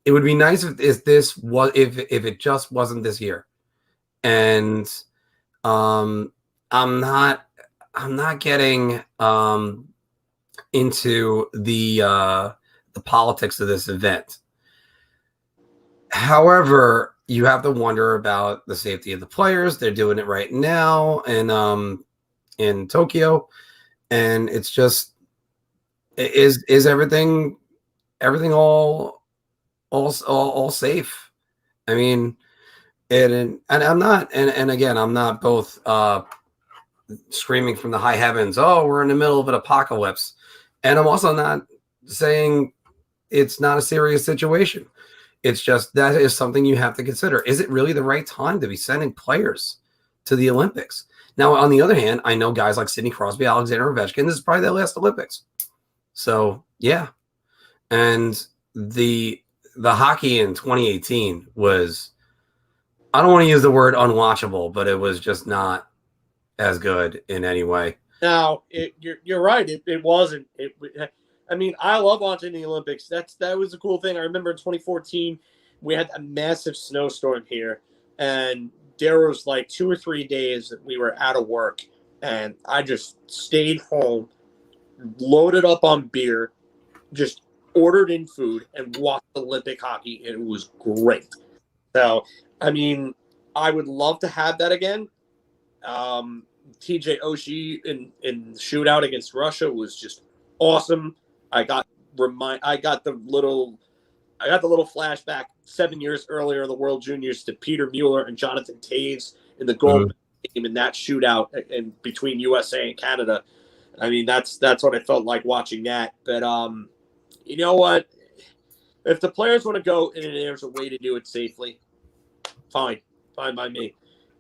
nice if it just wasn't this year, and I'm not getting into the politics of this event. However, you have to wonder about the safety of the players. They're doing it right now in Tokyo, and it's just is everything everything all safe. I mean, and I'm not, and again, I'm not both screaming from the high heavens, oh, we're in the middle of an apocalypse. And I'm also not saying it's not a serious situation. It's just that is something you have to consider. Is it really the right time to be sending players to the Olympics? Now, on the other hand, I know guys like Sidney Crosby, Alexander Ovechkin, this is probably their last Olympics. So, yeah. And the hockey in 2018 was, I don't want to use the word unwatchable, but it was just not as good in any way. Now, you're right. It wasn't. I mean, I love watching the Olympics. That was a cool thing. I remember in 2014, we had a massive snowstorm here, and there was like 2 or 3 days that we were out of work, and I just stayed home, loaded up on beer, just ordered in food, and watched Olympic hockey, and it was great. So, I mean, I would love to have that again. TJ Oshie in the shootout against Russia was just awesome. I got the little flashback 7 years earlier in the World Juniors to Peter Mueller and Jonathan Taves in the gold game in that shootout in between USA and Canada. I mean, that's what I felt like watching that. But you know what? If the players want to go and there's a way to do it safely, fine by me.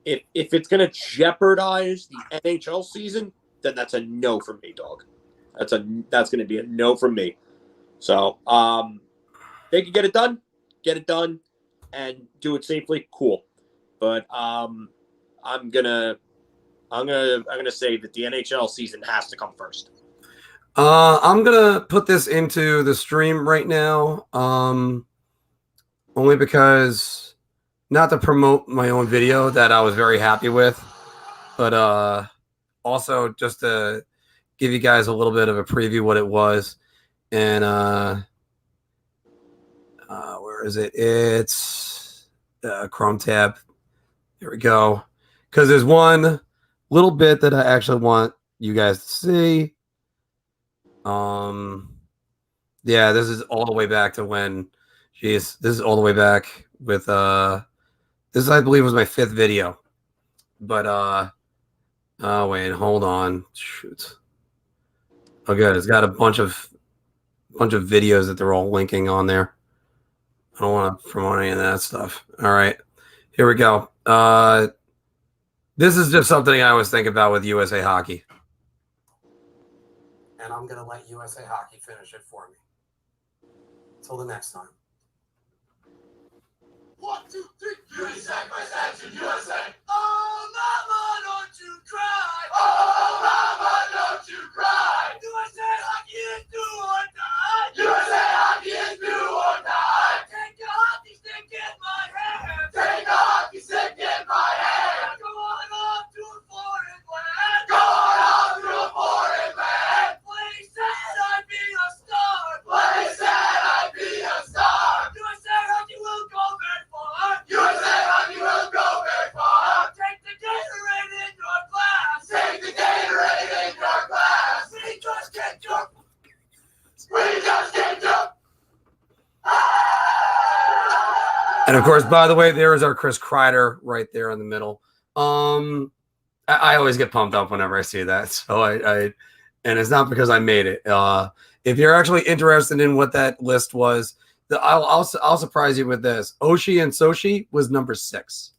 If it's going to jeopardize the NHL season, then that's a no from me, dog. That's going to be a no from me. So, they can get it done, and do it safely. Cool, but I'm gonna say that the NHL season has to come first. I'm gonna put this into the stream right now, only because. Not to promote my own video that I was very happy with, but also just to give you guys a little bit of a preview what it was. And where is it? It's Chrome tab. Here we go. Because there's one little bit that I actually want you guys to see. Yeah, this is all the way back to when, this is all the way back with this, I believe, was my 5th video. But, oh, wait, hold on. Shoot. Oh, good. It's got a bunch of videos that they're all linking on there. I don't want to promote any of that stuff. All right. Here we go. This is just something I was thinking about with USA Hockey. And I'm going to let USA Hockey finish it for me. Until the next time. 1, 2, 3. USA, USA. Oh, mama, don't you cry. Oh, mama, don't you cry. USA hockey is do or die. USA hockey is do or die. Take a hockey stick in my hand. Take a hockey stick in my hand. Go on off to a foreign land. Go on off to a foreign land. Play said I'd be a star. Play said I'd be a star. USA hockey will go very far. USA hockey will go very far. Take the Gatorade in your glass. Take the Gatorade in your glass. We just can't jump. We just can't jump. And of course, by the way, there is our Chris Kreider right there in the middle. I always get pumped up whenever I see that. So I and it's not because I made it. If you're actually interested in what that list was, I'll surprise you with this. Oshie and Sochi was number 6.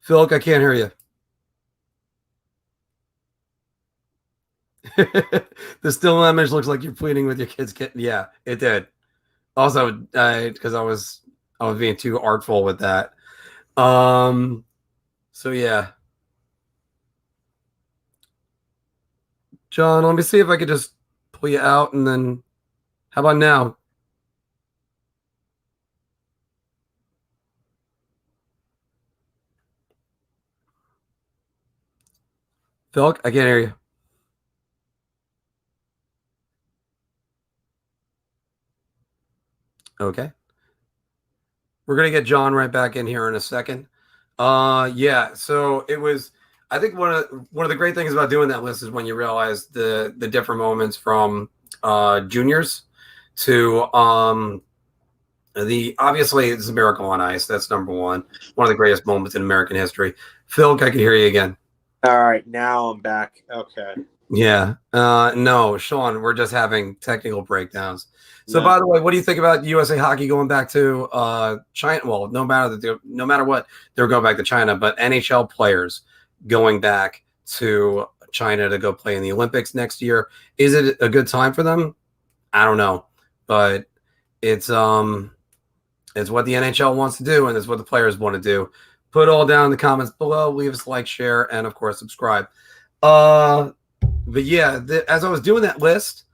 Filk, I can't hear you. The still image looks like you're pleading with your kids. Yeah, it did. Also, because I was being too artful with that. So yeah. John, let me see if I could just pull you out, and then how about now? Filk, I can't hear you. Okay. We're going to get John right back in here in a second. Yeah, so it was, I think one of the great things about doing that list is when you realize the different moments from juniors to obviously it's a miracle on ice. That's number one of the greatest moments in American history. Filk, I can hear you again. All right, now I'm back. Okay. Yeah. No, Sean, we're just having technical breakdowns. So, No. by the way, what do you think about USA Hockey going back to China? Well, no matter what, they're going back to China, but NHL players going back to China to go play in the Olympics next year. Is it a good time for them? I don't know, but it's what the NHL wants to do, and it's what the players want to do. Put it all down in the comments below. Leave us a like, share, and of course subscribe. But yeah, as I was doing that list,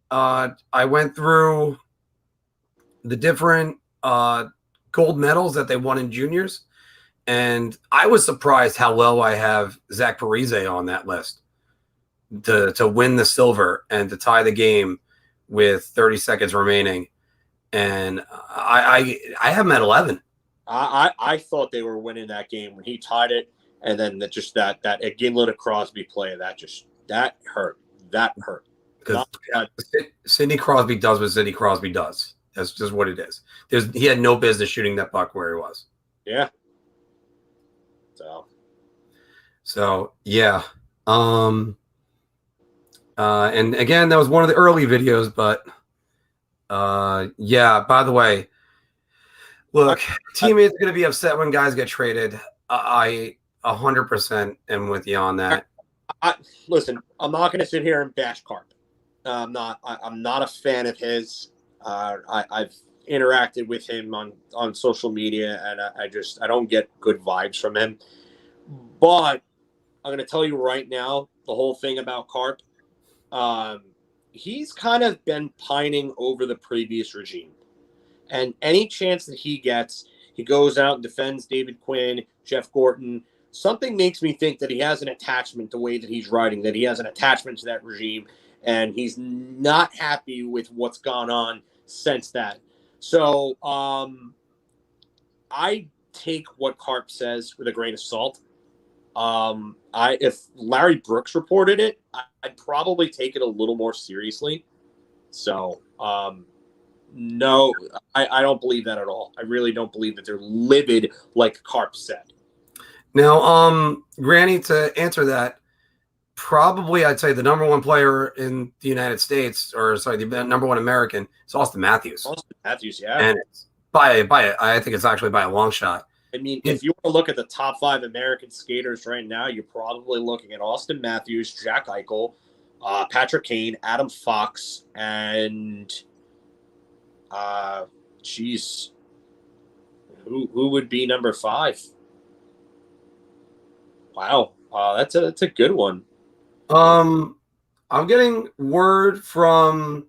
I went through the different gold medals that they won in juniors, and I was surprised how low I have Zach Parise on that list to win the silver and to tie the game with 30 seconds remaining. And I have him at 11. I thought they were winning that game when he tied it, and then that Gimlet to Crosby play that hurt. That hurt. Because Sidney Crosby does what Sidney Crosby does. That's just what it is. He had no business shooting that puck where he was. Yeah. So yeah. And again, that was one of the early videos, but yeah, by the way, look, teammates are going to be upset when guys get traded. I 100% am with you on that. Listen, I'm not going to sit here and bash Carp. I'm not a fan of his. I've interacted with him on social media, and I don't get good vibes from him. But I'm going to tell you right now, the whole thing about Carp, he's kind of been pining over the previous regime. And any chance that he gets, he goes out and defends David Quinn, Jeff Gorton. Something makes me think that he has an attachment the way that he's writing, that he has an attachment to that regime, and he's not happy with what's gone on since that. So I take what Carp says with a grain of salt. If Larry Brooks reported it, I'd probably take it a little more seriously. So no, I don't believe that at all. I really don't believe that they're livid like Carp said. Now, Granny, to answer that, probably I'd say the number one player in the United States, or sorry, the number one American is Austin Matthews. Austin Matthews, yeah. And it's I think it's actually by a long shot. I mean, if you want to look at the top 5 American skaters right now, you're probably looking at Austin Matthews, Jack Eichel, Patrick Kane, Adam Fox, and who would be number 5? Wow, that's a good one. I'm getting word from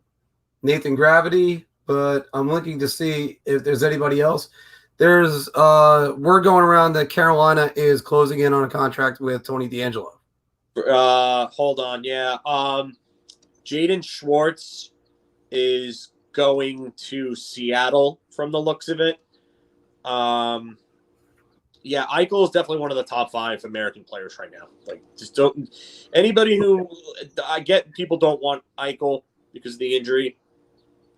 Nathan Gravity, but I'm looking to see if there's anybody else. There's word going around that Carolina is closing in on a contract with Tony DeAngelo. Hold on, yeah. Jaden Schwartz is going to Seattle from the looks of it. Yeah, Eichel is definitely one of the top 5 American players right now. Like, just don't anybody who I get people don't want Eichel because of the injury.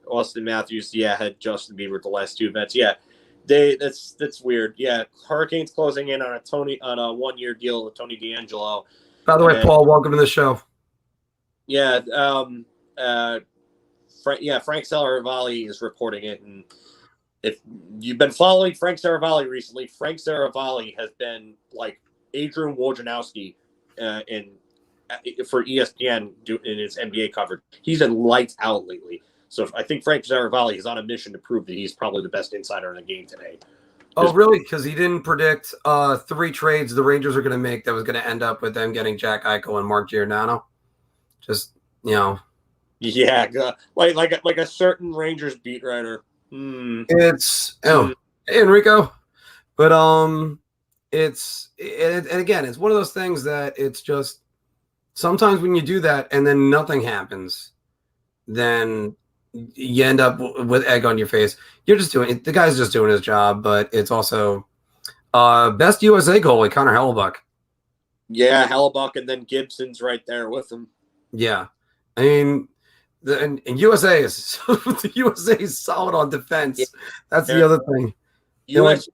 Austin Matthews, yeah, had Justin Bieber the last 2 events. Yeah, that's weird. Yeah, Hurricanes closing in on a 1-year deal with Tony DeAngelo. By the way, Paul, welcome to the show. Yeah, Frank Saravalli is reporting it, and if you've been following Frank Saravalli recently, Frank Saravalli has been like Adrian Wojnarowski for ESPN in his NBA coverage. He's been lights out lately. So I think Frank Saravalli is on a mission to prove that he's probably the best insider in the game today. Oh, really? Because he didn't predict 3 trades the Rangers are going to make that was going to end up with them getting Jack Eichel and Mark Giordano. Just, Yeah, like a certain Rangers beat writer. It's Enrico, but it's and again, it's one of those things that it's just sometimes when you do that and then nothing happens, then you end up with egg on your face. You're just doing it. The guy's just doing his job, but it's also best USA goalie Connor Hellebuck. Yeah, Hellebuck, and then Gibson's right there with him. Yeah, I mean, And USA is the USA is solid on defense. Yeah. That's the other thing. US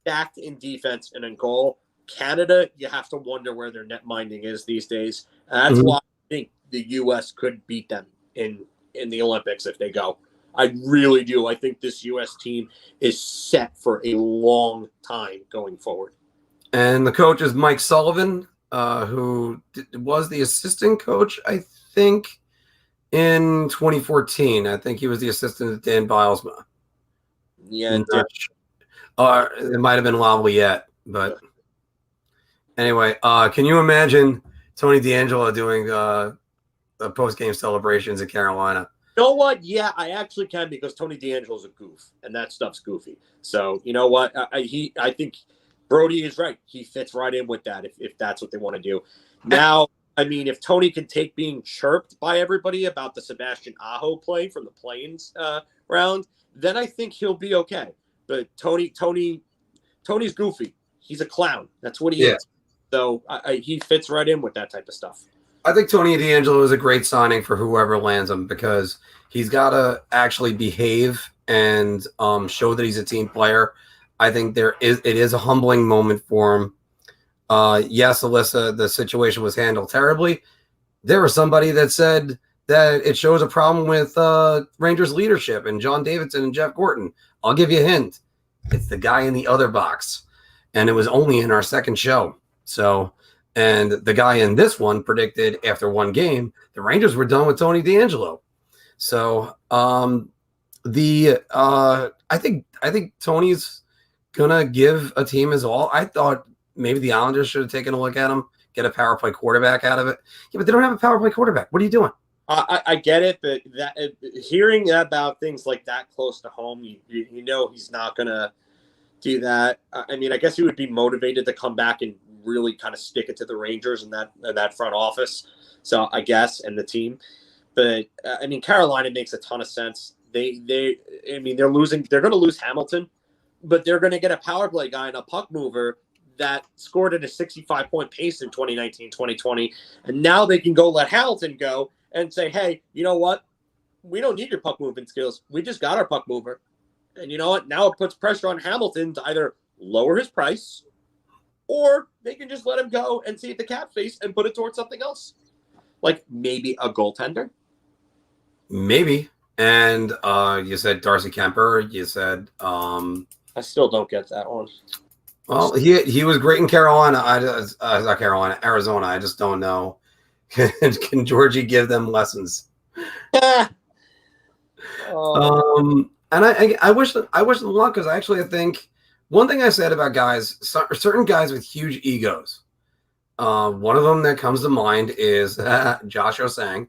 stacked in defense and in goal. Canada, you have to wonder where their net minding is these days. And that's why I think the US could beat them in the Olympics if they go. I really do. I think this US team is set for a long time going forward. And the coach is Mike Sullivan, who was the assistant coach, I think, in 2014. I think he was the assistant to Dan Bilesma. Yeah, it might have been Lavalette, but anyway, can you imagine Tony DeAngelo doing the post-game celebrations in Carolina? You know what? Yeah, I actually can, because Tony DeAngelo's a goof, and that stuff's goofy. So, you know what? I think Brody is right. He fits right in with that if that's what they want to do. Now, I mean, if Tony can take being chirped by everybody about the Sebastian Aho play from the Plains round, then I think he'll be okay. But Tony's goofy. He's a clown. That's what he is. So he fits right in with that type of stuff. I think Tony DeAngelo is a great signing for whoever lands him, because he's got to actually behave and show that he's a team player. I think it is a humbling moment for him. Yes, Alyssa, the situation was handled terribly. There was somebody that said that it shows a problem with Rangers leadership and John Davidson and Jeff Gorton. I'll give you a hint. It's the guy in the other box. And it was only in our second show. So, and the guy in this one predicted after one game, the Rangers were done with Tony DeAngelo. So, I think Tony's gonna give a team his all. I thought maybe the Islanders should have taken a look at him, get a power play quarterback out of it. Yeah, but they don't have a power play quarterback. What are you doing? I get it, but hearing about things like that close to home, you know he's not gonna do that. I mean, I guess he would be motivated to come back and really kind of stick it to the Rangers and that front office. So I guess, and the team. But I mean, Carolina makes a ton of sense. They're going to lose Hamilton, but they're going to get a power play guy and a puck mover that scored at a 65-point pace in 2019, 2020. And now they can go let Hamilton go and say, hey, you know what? We don't need your puck moving skills. We just got our puck mover. And you know what? Now it puts pressure on Hamilton to either lower his price, or they can just let him go and see the cap face and put it towards something else. Like maybe a goaltender. Maybe. And you said Darcy Kemper. You said I still don't get that one. Well, he was great in Carolina. Not Carolina, Arizona. I just don't know. Can Georgie give them lessons? And I wish them luck, because I think one thing I said about guys, certain guys with huge egos. One of them that comes to mind is Josh Osang.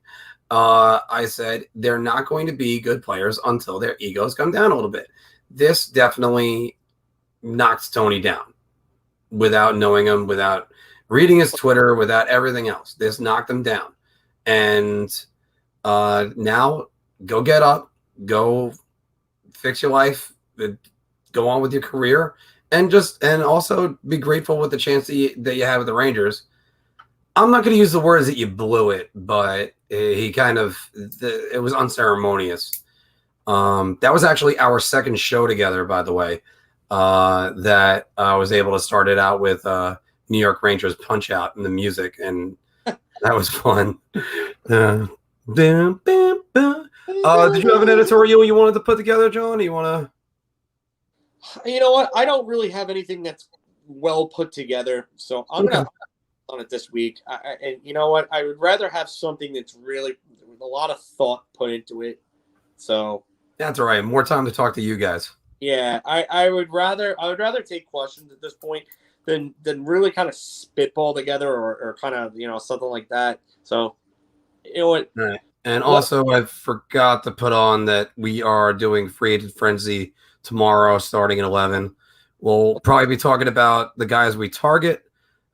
I said they're not going to be good players until their egos come down a little bit. This definitely knocks Tony down without knowing him, without reading his Twitter, without everything else. This knocked him down. And now go get up, go fix your life, go on with your career, and also be grateful with the chance that you have with the Rangers. I'm not going to use the words that you blew it, but it was unceremonious. That was actually our second show together, by the way, that I was able to start it out with New York Rangers Punch Out and the music, and that was fun. Did you have an editorial you wanted to put together, John? You want to? You know what? I don't really have anything that's well put together, so I'm going to on it this week. And you know what? I would rather have something that's really with a lot of thought put into it. So that's all right. More time to talk to you guys. Yeah, I would rather take questions at this point than really kind of spitball together or kind of something like that. So you know what? All right. And also, I forgot to put on that we are doing Free Agent Frenzy tomorrow, starting at 11. We'll probably be talking about the guys we target.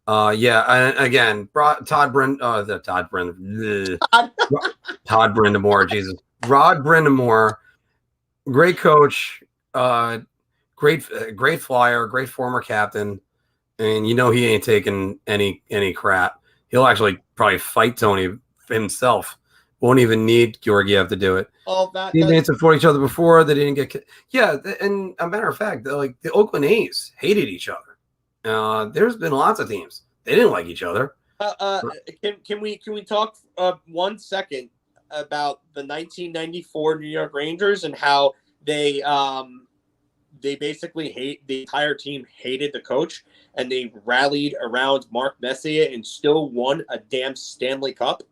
And again, Todd Brindamore, Jesus, Rod Brindamore, great coach, great flyer, great former captain, and he ain't taking any crap. He'll actually probably fight Tony himself won't even need Georgiev to do it. All that. Teammates have fought each other before. They didn't get. Yeah, and a matter of fact, like the Oakland A's hated each other. There's been lots of teams they didn't like each other. Can we talk 1 second about the 1994 New York Rangers and how they basically the entire team hated the coach and they rallied around Mark Messier and still won a damn Stanley Cup?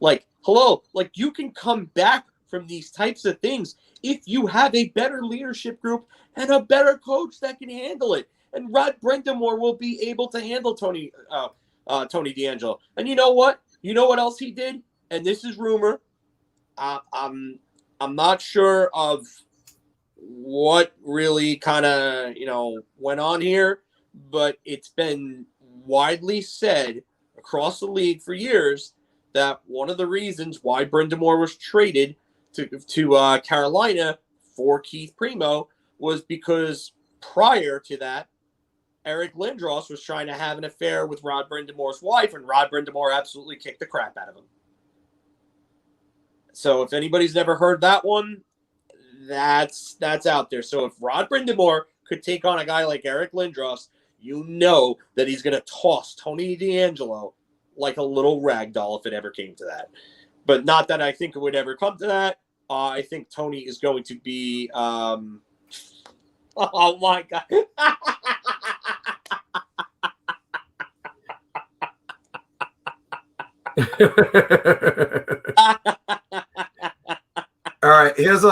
Like, hello, like you can come back from these types of things if you have a better leadership group and a better coach that can handle it. And Rod Brindamore will be able to handle Tony DeAngelo. And you know what? You know what else he did? And this is rumor. I'm not sure of what really kind of went on here, but it's been widely said across the league for years that one of the reasons why Brindamore was traded to Carolina for Keith Primo was because prior to that, Eric Lindros was trying to have an affair with Rod Brindamore's wife, and Rod Brindamore absolutely kicked the crap out of him. So if anybody's never heard that one, that's out there. So if Rod Brindamore could take on a guy like Eric Lindros, you know that he's going to toss Tony DeAngelo like a little rag doll if it ever came to that. But not that I think it would ever come to that. I think Tony is going to be oh my God. All right, here's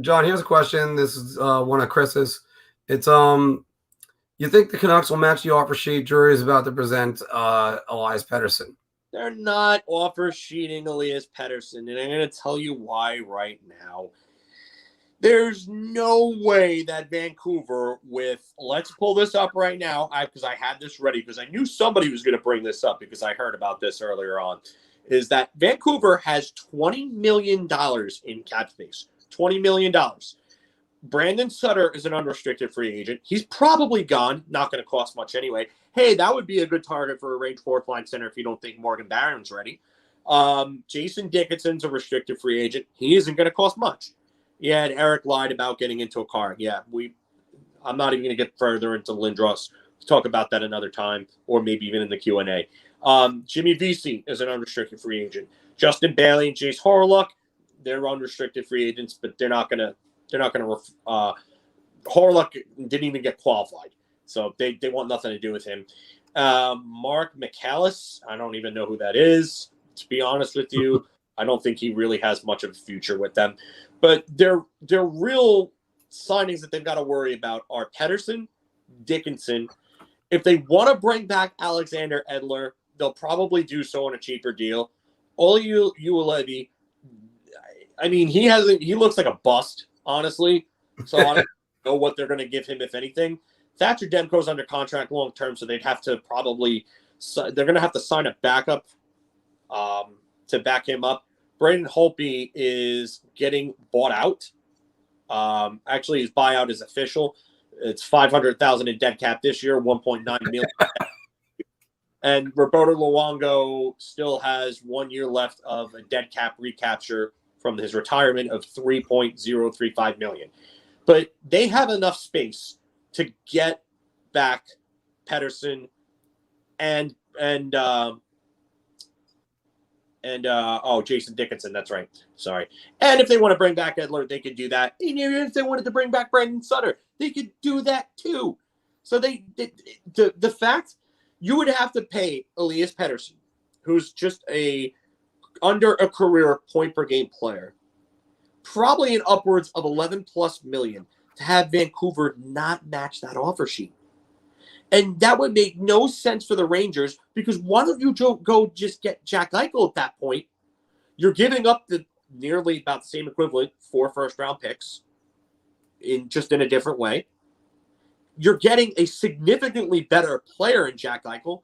John. Here's a question. This is one of Chris's. It's you think the Canucks will match the offer sheet jury is about to present Elias Pettersson? They're not offer sheeting Elias Pettersson, and I'm going to tell you why right now. There's no way that Vancouver let's pull this up right now because I had this ready because I knew somebody was going to bring this up because I heard about this earlier on, is that Vancouver has $20 million in cap space. $20 million. Brandon Sutter is an unrestricted free agent. He's probably gone. Not going to cost much anyway. Hey, that would be a good target for a range fourth line center if you don't think Morgan Barron's ready. Jason Dickinson's a restricted free agent. He isn't going to cost much. Yeah, and Eric lied about getting into a car. Yeah, I'm not even going to get further into Lindros. We'll talk about that another time, or maybe even in the Q&A. Jimmy Vesey is an unrestricted free agent. Justin Bailey and Jace Horlock, they're unrestricted free agents, but they're not going to. Horlock didn't even get qualified, so they want nothing to do with him. Mark McCallis, I don't even know who that is. To be honest with you, I don't think he really has much of a future with them. But their real signings that they've got to worry about are Pettersson, Dickinson. If they want to bring back Alexander Edler, they'll probably do so on a cheaper deal. Olli Juolevi, I mean, he looks like a bust, honestly. So I don't know what they're going to give him, if anything. Thatcher Demko's under contract long term, so they'd have to they're going to have to sign a backup to back him up. Braden Holtby is getting bought out. Actually, his buyout is official. It's $500,000 in dead cap this year, $1.9 million. And Roberto Luongo still has 1 year left of a dead cap recapture from his retirement of $3.035 million. But they have enough space to get back Pettersson and Jason Dickinson. That's right. Sorry. And if they want to bring back Edler, they could do that. And even if they wanted to bring back Brandon Sutter, they could do that too. So the fact you would have to pay Elias Pettersson, who's just under a career point per game player, probably in upwards of 11 plus million, to have Vancouver not match that offer sheet. And that would make no sense for the Rangers, because why don't you go just get Jack Eichel at that point? You're giving up the nearly about the same equivalent 4 first-round picks in a different way. You're getting a significantly better player in Jack Eichel,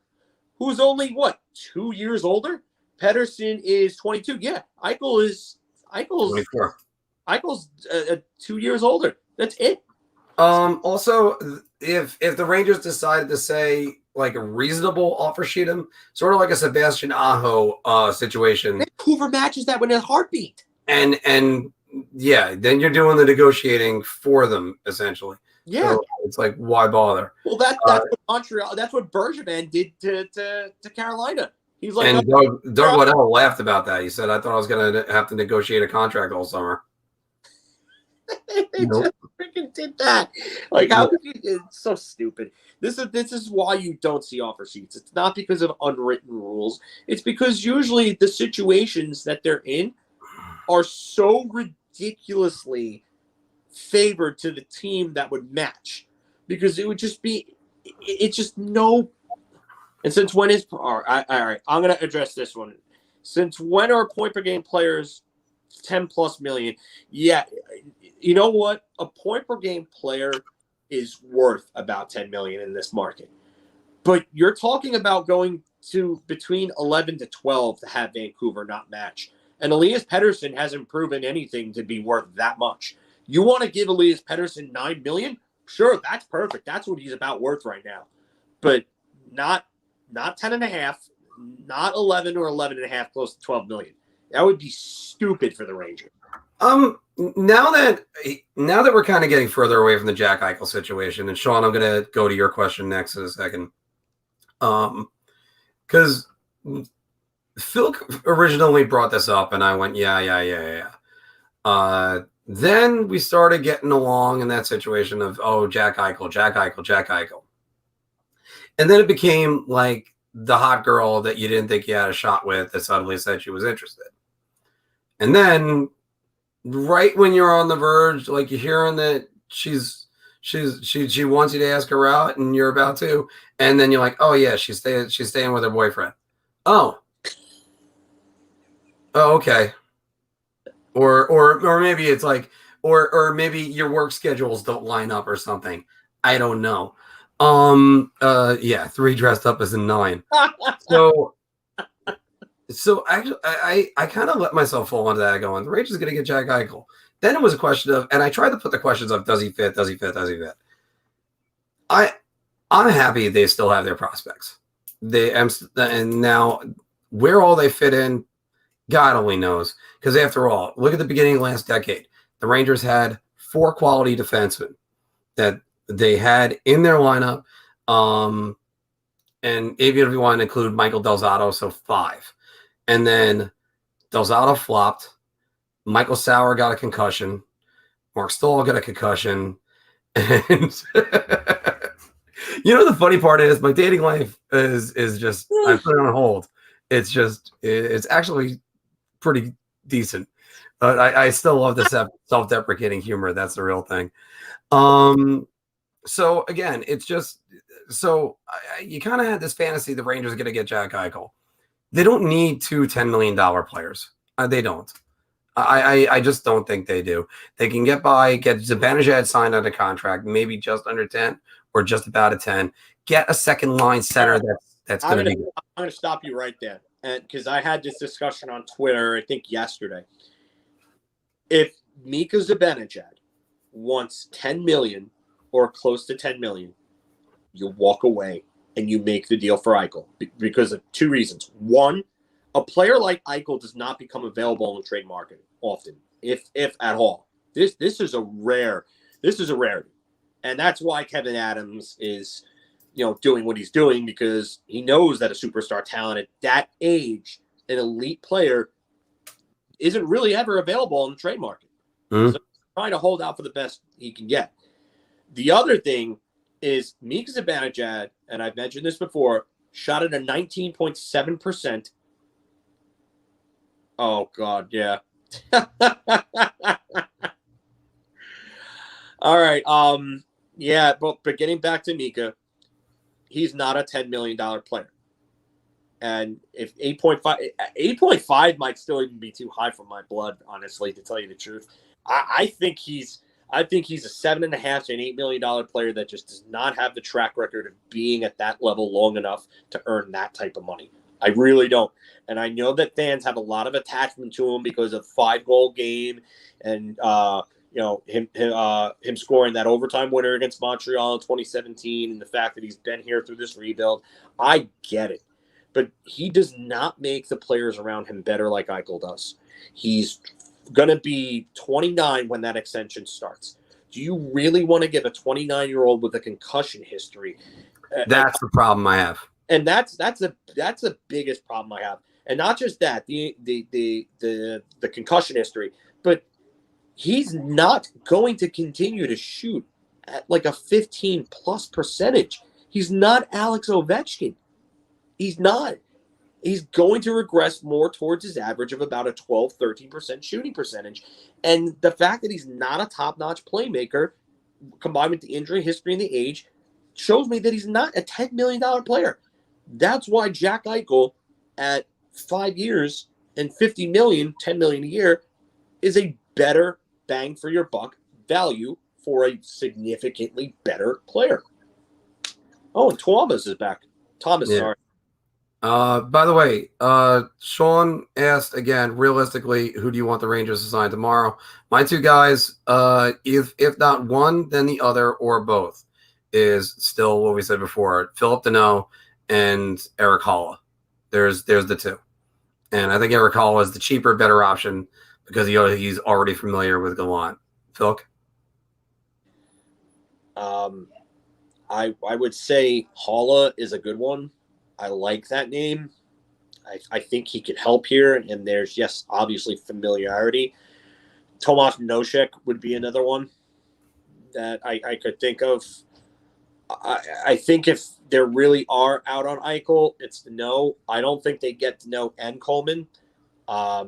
who's only, 2 years older? Pettersson is 22. Yeah, Eichel's 24. Eichel's 2 years older. That's it. Also, if the Rangers decided to say like a reasonable offer sheet him, sort of like a Sebastian Aho situation, Vancouver matches that with a heartbeat. And yeah, then you're doing the negotiating for them essentially. Yeah. So it's like, why bother? Well, that's what Montreal. That's what Bergevin did to Carolina. He's like, And Doug Waddell laughed about that. He said, "I thought I was going to have to negotiate a contract all summer." They just freaking did that. Like, how could you? It's so stupid. This is why you don't see offer sheets. It's not because of unwritten rules. It's because usually the situations that they're in are so ridiculously favored to the team that would match, because it would just be, it's just no. And since when is all right? I'm gonna address this one. Since when are point per game players 10+ million? Yeah, you know what? A point per game player is worth about 10 million in this market. But you're talking about going to between 11 to 12 to have Vancouver not match. And Elias Pettersson hasn't proven anything to be worth that much. You want to give Elias Pettersson 9 million? Sure, that's perfect. That's what he's about worth right now. But not 10.5, not 11 or 11.5, close to 12 million. That would be stupid for the Rangers. Now that we're kind of getting further away from the Jack Eichel situation, and Sean, I'm going to go to your question next in a second. Because Filk originally brought this up, and I went, yeah. Then we started getting along in that situation of, Jack Eichel. And then it became like the hot girl that you didn't think you had a shot with that suddenly said she was interested. And then right when you're on the verge, like you're hearing that she wants you to ask her out and you're about to, and then you're like, oh yeah, she's staying with her boyfriend. Oh, okay. Or maybe it's like, or maybe your work schedules don't line up or something. I don't know. Yeah, 3 dressed up as a 9. So actually, I kind of let myself fall into that going, the Rangers is going to get Jack Eichel. Then it was a question of, and I tried to put the questions of, does he fit? I'm happy they still have their prospects. And now where all they fit in, God only knows. Because after all, look at the beginning of last decade. The Rangers had 4 quality defensemen that they had in their lineup. And even if you want to include Michael Del Zotto, so 5. And then Del Zotto flopped. Michael Sauer got a concussion. Mark Stoll got a concussion. And the funny part is my dating life is just, I put it on hold. It's actually pretty decent. But I still love this self-deprecating humor. That's the real thing. So again, it's just, you kind of had this fantasy the Rangers are going to get Jack Eichel. They don't need 2 $10 million players. They don't. I just don't think they do. They can get Zibanejad signed under contract, maybe just under 10 or just about a 10. Get a second line center that's going to be good. I'm going to stop you right there, and because I had this discussion on Twitter, I think yesterday. If Mika Zibanejad wants 10 million or close to 10 million, you walk away and you make the deal for Eichel because of 2 reasons. One, a player like Eichel does not become available in the trade market often, if at all. This is a rarity, and that's why Kevin Adams is, doing what he's doing, because he knows that a superstar talent at that age, an elite player, isn't really ever available in the trade market. Mm-hmm. So he's trying to hold out for the best he can get. The other thing is Mika Zibanejad, and I've mentioned this before, shot at a 19.7%. Oh, God, yeah. All right. Yeah, but getting back to Mika, he's not a $10 million player. And if 8.5 might still even be too high for my blood, honestly, to tell you the truth. I think he's a $7.5 to $8 million player that just does not have the track record of being at that level long enough to earn that type of money. I really don't. And I know that fans have a lot of attachment to him because of 5-goal game and him scoring that overtime winner against Montreal in 2017 and the fact that he's been here through this rebuild. I get it. but he does not make the players around him better like Eichel does. He's going to be 29 when that extension starts. Do you really want to give a 29-year-old with a concussion history? That's the problem I have. And that's the biggest problem I have. And not just that, the concussion history, but he's not going to continue to shoot at like a 15+%. He's not Alex Ovechkin. He's not. He's going to regress more towards his average of about a 12-13% shooting percentage. And the fact that he's not a top-notch playmaker, combined with the injury history and the age, shows me that he's not a $10 million player. That's why Jack Eichel at 5 years and $50 million, $10 million a year, is a better bang for your buck value for a significantly better player. Oh, and Thomas is back. Sorry. By the way, Sean asked again, realistically, who do you want the Rangers to sign tomorrow? My two guys, if not one, then the other or both, is still what we said before: Philip Deneau and Eric Holla. There's the two, and I think Eric Holla is the cheaper, better option because he's already familiar with Gallant. Filk? I would say Holla is a good one. I like that name. I think he could help here, and there's, yes, obviously familiarity. Tomas Nosek would be another one that I could think of. I think if they really are out on Eichel, it's Deneau. I don't think they get Deneau and Coleman. I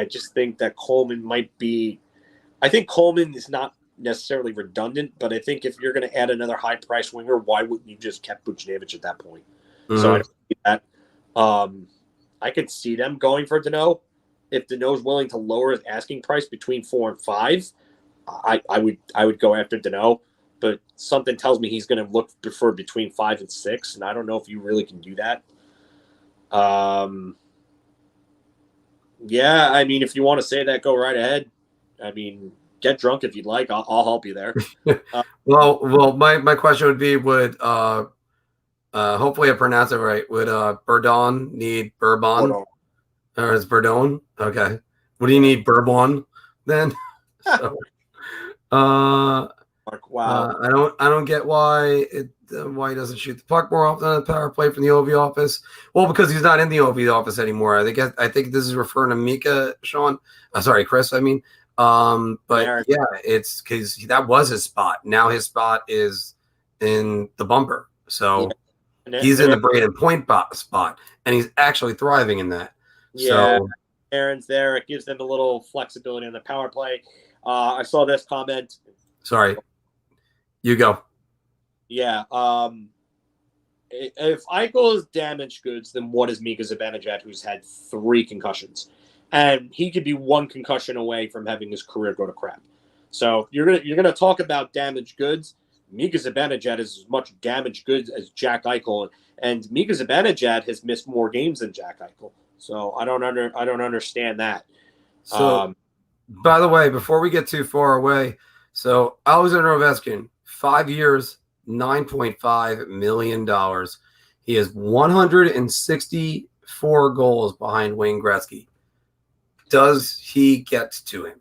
just think that Coleman might be – I think Coleman is not necessarily redundant, but I think if you're going to add another high-priced winger, why wouldn't you just kept Buchnevich at that point? Mm-hmm. So I don't see that. I could see them going for Deneau. If Deneau's willing to lower his asking price between 4 and 5, I would go after Deneau. But something tells me he's going to look for between 5 and 6, and I don't know if you really can do that. Yeah, I mean, if you want to say that, go right ahead. I mean, get drunk if you'd like. I'll help you there. Well, my question would be, would hopefully I pronounce it right. Would Burdon need Bourbon? Or is Burdon? Okay. What do you need, Bourbon then? So, wow. I don't get why he doesn't shoot the puck more often on the power play from the OV office. Well, because he's not in the OV office anymore. I think this is referring to Mika, Sean. Sorry, Chris. I mean, but yeah, it's because that was his spot. Now his spot is in the bumper. So he's in the Braden Point spot, and he's actually thriving in that. Yeah, so, Aaron's there. It gives them a little flexibility on the power play. I saw this comment. Sorry. You go. Yeah. If Eichel is damaged goods, then what is Mika Zibanejad, who's had 3 concussions? And he could be 1 concussion away from having his career go to crap. So you're gonna talk about damaged goods. Mika Zibanejad is as much damaged goods as Jack Eichel, and Mika Zibanejad has missed more games than Jack Eichel. So I don't understand that. So, by the way, before we get too far away, so Alexander Ovechkin, 5 years, $9.5 million. He has 164 goals behind Wayne Gretzky. Does he get to him?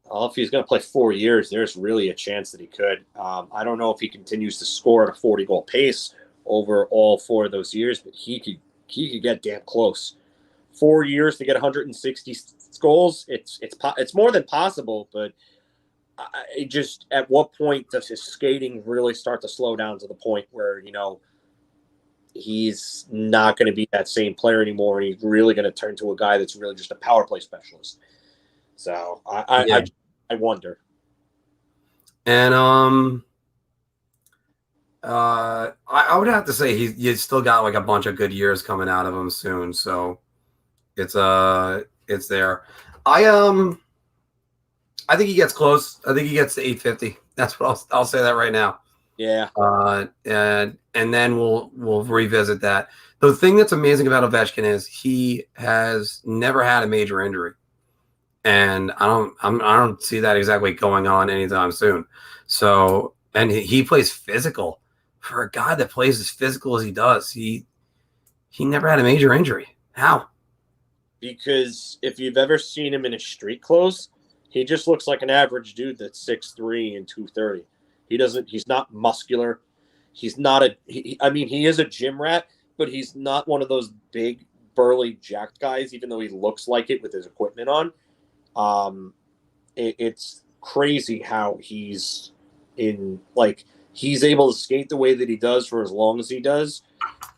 Well, if he's going to play 4 years, there's really a chance that he could. I don't know if he continues to score at a 40-goal pace over all 4 of those years, but he could get damn close. 4 years to get 160 goals, it's more than possible, but at what point does his skating really start to slow down to the point where, he's not going to be that same player anymore, and he's really going to turn to a guy that's really just a power play specialist. So I wonder. And I would have to say he's still got like a bunch of good years coming out of him soon. So it's there. I think he gets close. I think he gets to 850. That's what I'll say that right now. Yeah. And then we'll revisit that. The thing that's amazing about Ovechkin is he has never had a major injury, and I don't see that exactly going on anytime soon. So, and he plays physical for a guy that plays as physical as he does. He never had a major injury. How? Because if you've ever seen him in his street clothes, he just looks like an average dude that's 6'3" and 230. He's not muscular. He's not he is a gym rat, but he's not one of those big, burly, jacked guys, even though he looks like it with his equipment on. It's crazy how he's able to skate the way that he does for as long as he does.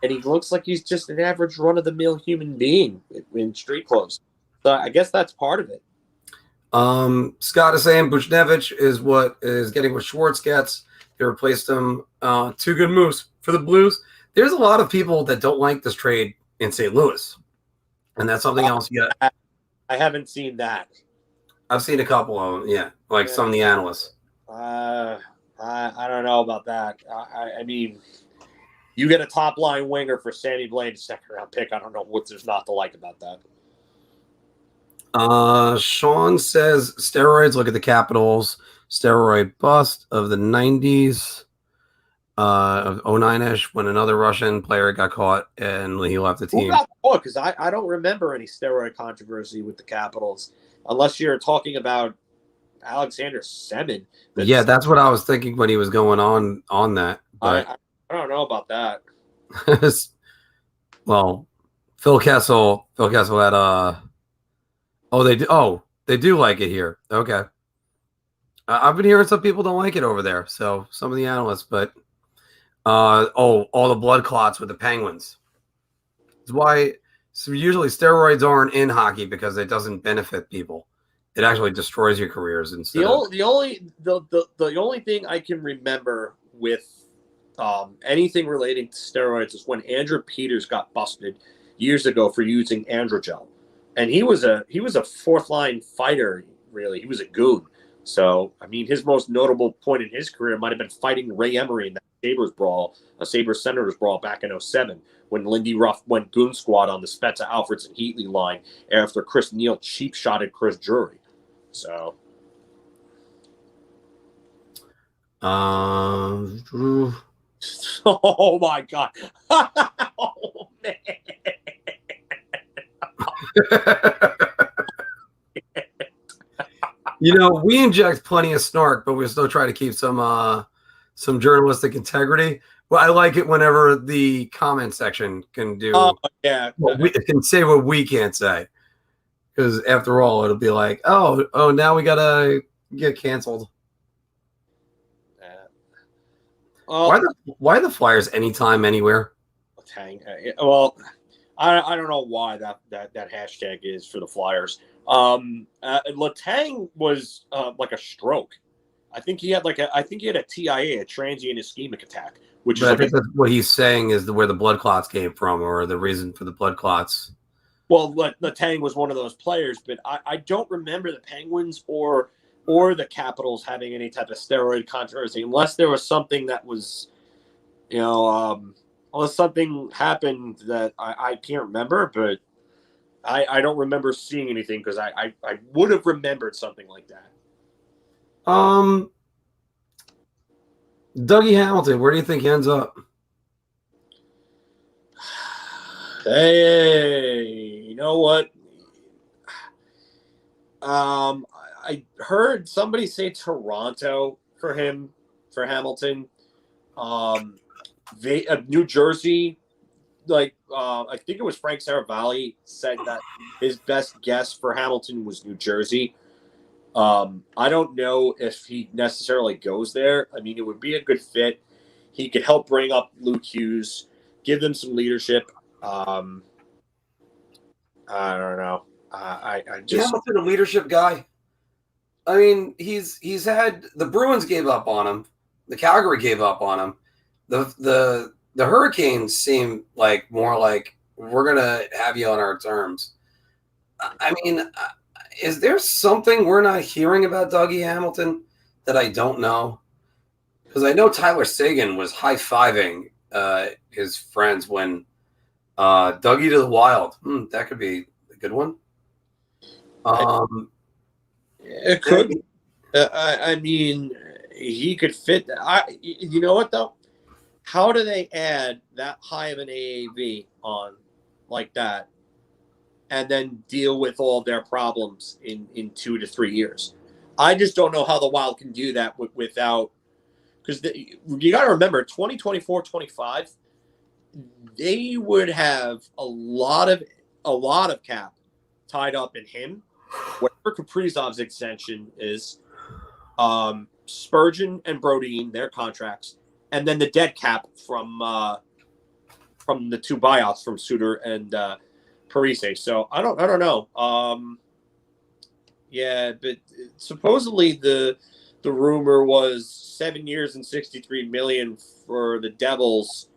And he looks like he's just an average run-of-the-mill human being in street clothes. So I guess that's part of it. Scott is saying Buchnevich is what is getting what Schwartz gets. They replaced him. 2 good moves for the Blues. There's a lot of people that don't like this trade in St. Louis. And that's something else. Yeah, I haven't seen that. I've seen a couple of them. Yeah, like some of the analysts. I don't know about that. I mean, you get a top-line winger for Sammy Blade, second-round pick. I don't know what there's not to like about that. Sean says steroids. Look at the Capitals. Steroid bust of the 90s, of 09-ish, when another Russian player got caught and he left the team. Who got caught? Because I don't remember any steroid controversy with the Capitals, unless you're talking about Alexander Semyon. Yeah, that's what I was thinking when he was going on that. But I don't know about that. well, Phil Kessel had they do like it here. Okay. I've been hearing some people don't like it over there. So some of the analysts, but all the blood clots with the Penguins. It's why usually steroids aren't in hockey, because it doesn't benefit people. It actually destroys your careers instead. The only thing I can remember with anything relating to steroids is when Andrew Peters got busted years ago for using androgel, and he was a 4th-line fighter. Really, he was a goon. So, I mean, his most notable point in his career might have been fighting Ray Emery in that Sabres Senators brawl back in 07, when Lindy Ruff went goon squad on the Spezza, Alfredson, Heatley line after Chris Neal cheap shotted Chris Drury. So, oh my God. Oh, man. We inject plenty of snark, but we still try to keep some journalistic integrity. Well, I like it whenever the comment section can do. Oh, yeah. It can say what we can't say, because after all, it'll be like, oh, now we gotta get canceled. Why the Flyers anytime, anywhere? Well, I don't know why that hashtag is for the Flyers. Letang was like a stroke. I think he had a TIA, a transient ischemic attack, which but is I think that's what he's saying is where the blood clots came from, or the reason for the blood clots. Well, Letang was one of those players, but I don't remember the Penguins or the Capitals having any type of steroid controversy, unless there was something that was, unless something happened that I can't remember, but I don't remember seeing anything, because I would have remembered something like that. Dougie Hamilton, where do you think he ends up? Hey, you know what? I heard somebody say Toronto for Hamilton. New Jersey, I think it was Frank Saravalli said that his best guess for Hamilton was New Jersey. I don't know if he necessarily goes there. I mean, it would be a good fit. He could help bring up Luke Hughes, give them some leadership. I don't know. I just Hamilton, a leadership guy. I mean, he's had the Bruins gave up on him, the Calgary gave up on him, the Hurricanes seem like more like we're gonna have you on our terms. I mean, is there something we're not hearing about Dougie Hamilton that I don't know? Because I know Tyler Seguin was high-fiving his friends when Dougie to the Wild. That could be a good one. It could. I mean, he could fit. You know what, though? How do they add that high of an AAV on like that and then deal with all their problems in 2 to 3 years. I just don't know how the Wild can do that without, because you got to remember 2024-25, they would have a lot of cap tied up in him, whatever Kaprizov's extension is, Spurgeon and Brodin, their contracts, and then the dead cap from the 2 buyouts from Suter and Parise. So I don't know. Yeah, but supposedly the rumor was 7 years and $63 million for the Devils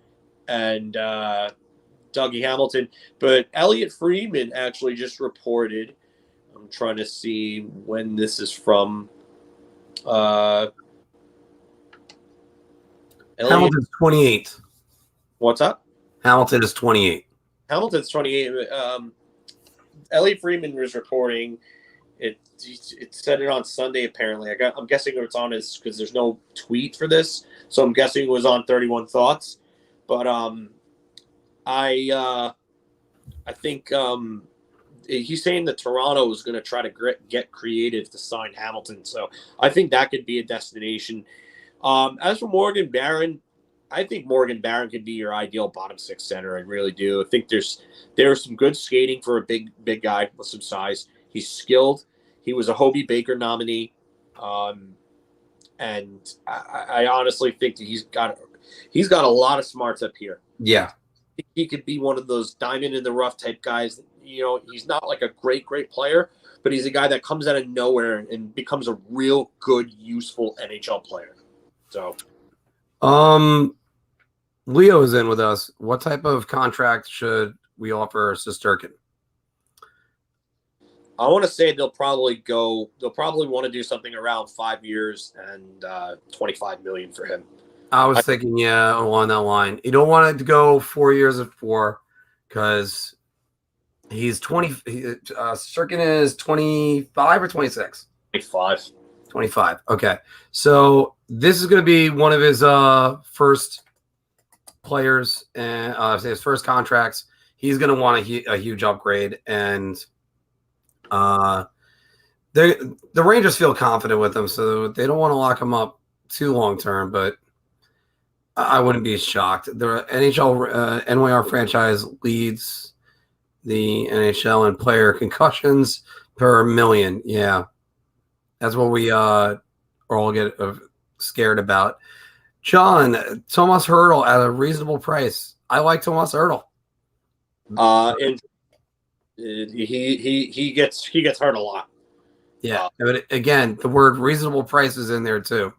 and Dougie Hamilton. But Elliot Friedman actually just reported. I'm trying to see when this is from. Hamilton's 28. What's up? Hamilton is 28. Hamilton's 28. Elliot Friedman was reporting. It said it on Sunday, apparently. I'm guessing it's on his, because there's no tweet for this, so I'm guessing it was on 31 Thoughts. But I think he's saying that Toronto is going to try to get creative to sign Hamilton. So I think that could be a destination. As for Morgan Barron, I think Morgan Barron could be your ideal bottom 6 center. I really do. I think there's some good skating for a big guy with some size. He's skilled. He was a Hobie Baker nominee, and I honestly think that he's got a lot of smarts up here. Yeah, he could be one of those diamond in the rough type guys. You know, he's not like a great player, but he's a guy that comes out of nowhere and becomes a real good, useful NHL player. So, Leo is in with us. What type of contract should we offer Shesterkin? I want to say they'll probably want to do something around 5 years and $25 million for him. I was thinking, yeah, along that line. You don't want it to go 4 years at 4 because he's 20. Shesterkin is 25 or 26? 25. 25. Okay. So this is going to be one of his first players and his first contracts. He's going to want a huge upgrade, and the Rangers feel confident with him, so they don't want to lock him up too long term, but I wouldn't be shocked. The NHL NYR franchise leads the NHL in player concussions per million. Yeah. That's what we all get scared about. John, Thomas Hertl at a reasonable price. I like Thomas Hertl. And he gets hurt a lot. Yeah, but again, the word reasonable price is in there too.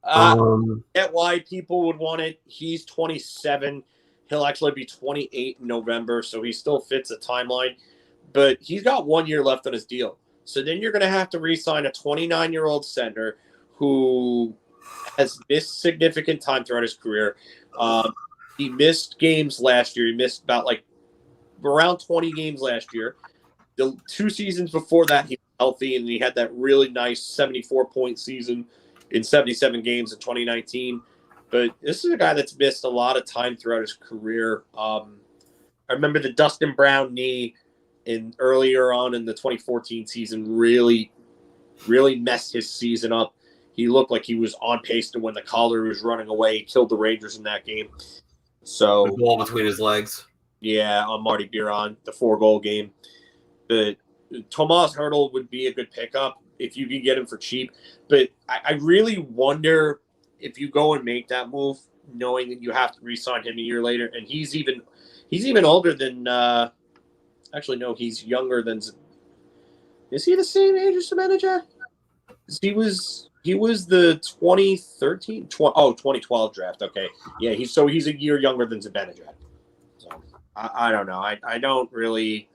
Get why people would want it. He's 27. He'll actually be 28 in November, so he still fits a timeline. But he's got 1 year left on his deal. So then you're going to have to re-sign a 29-year-old center who has missed significant time throughout his career. He missed games last year. He missed about around 20 games last year. The 2 seasons before that, he was healthy, and he had that really nice 74-point season in 77 games in 2019. But this is a guy that's missed a lot of time throughout his career. I remember the Dustin Brown knee earlier on in the 2014 season really messed his season up. He looked like he was on pace to win the Calder. He was running away. He killed the Rangers in that game. So the ball between his legs. Yeah, on Marty Biron, the 4-goal game. But Thomas Hertl would be a good pickup if you can get him for cheap. But I really wonder if you go and make that move, knowing that you have to re-sign him a year later, and he's even older than. Actually, no, he's younger than. Is he the same age as Zibanejad? He was the 2012 draft. Okay, yeah, he's a year younger than Zibanejad. So I don't know. I don't really.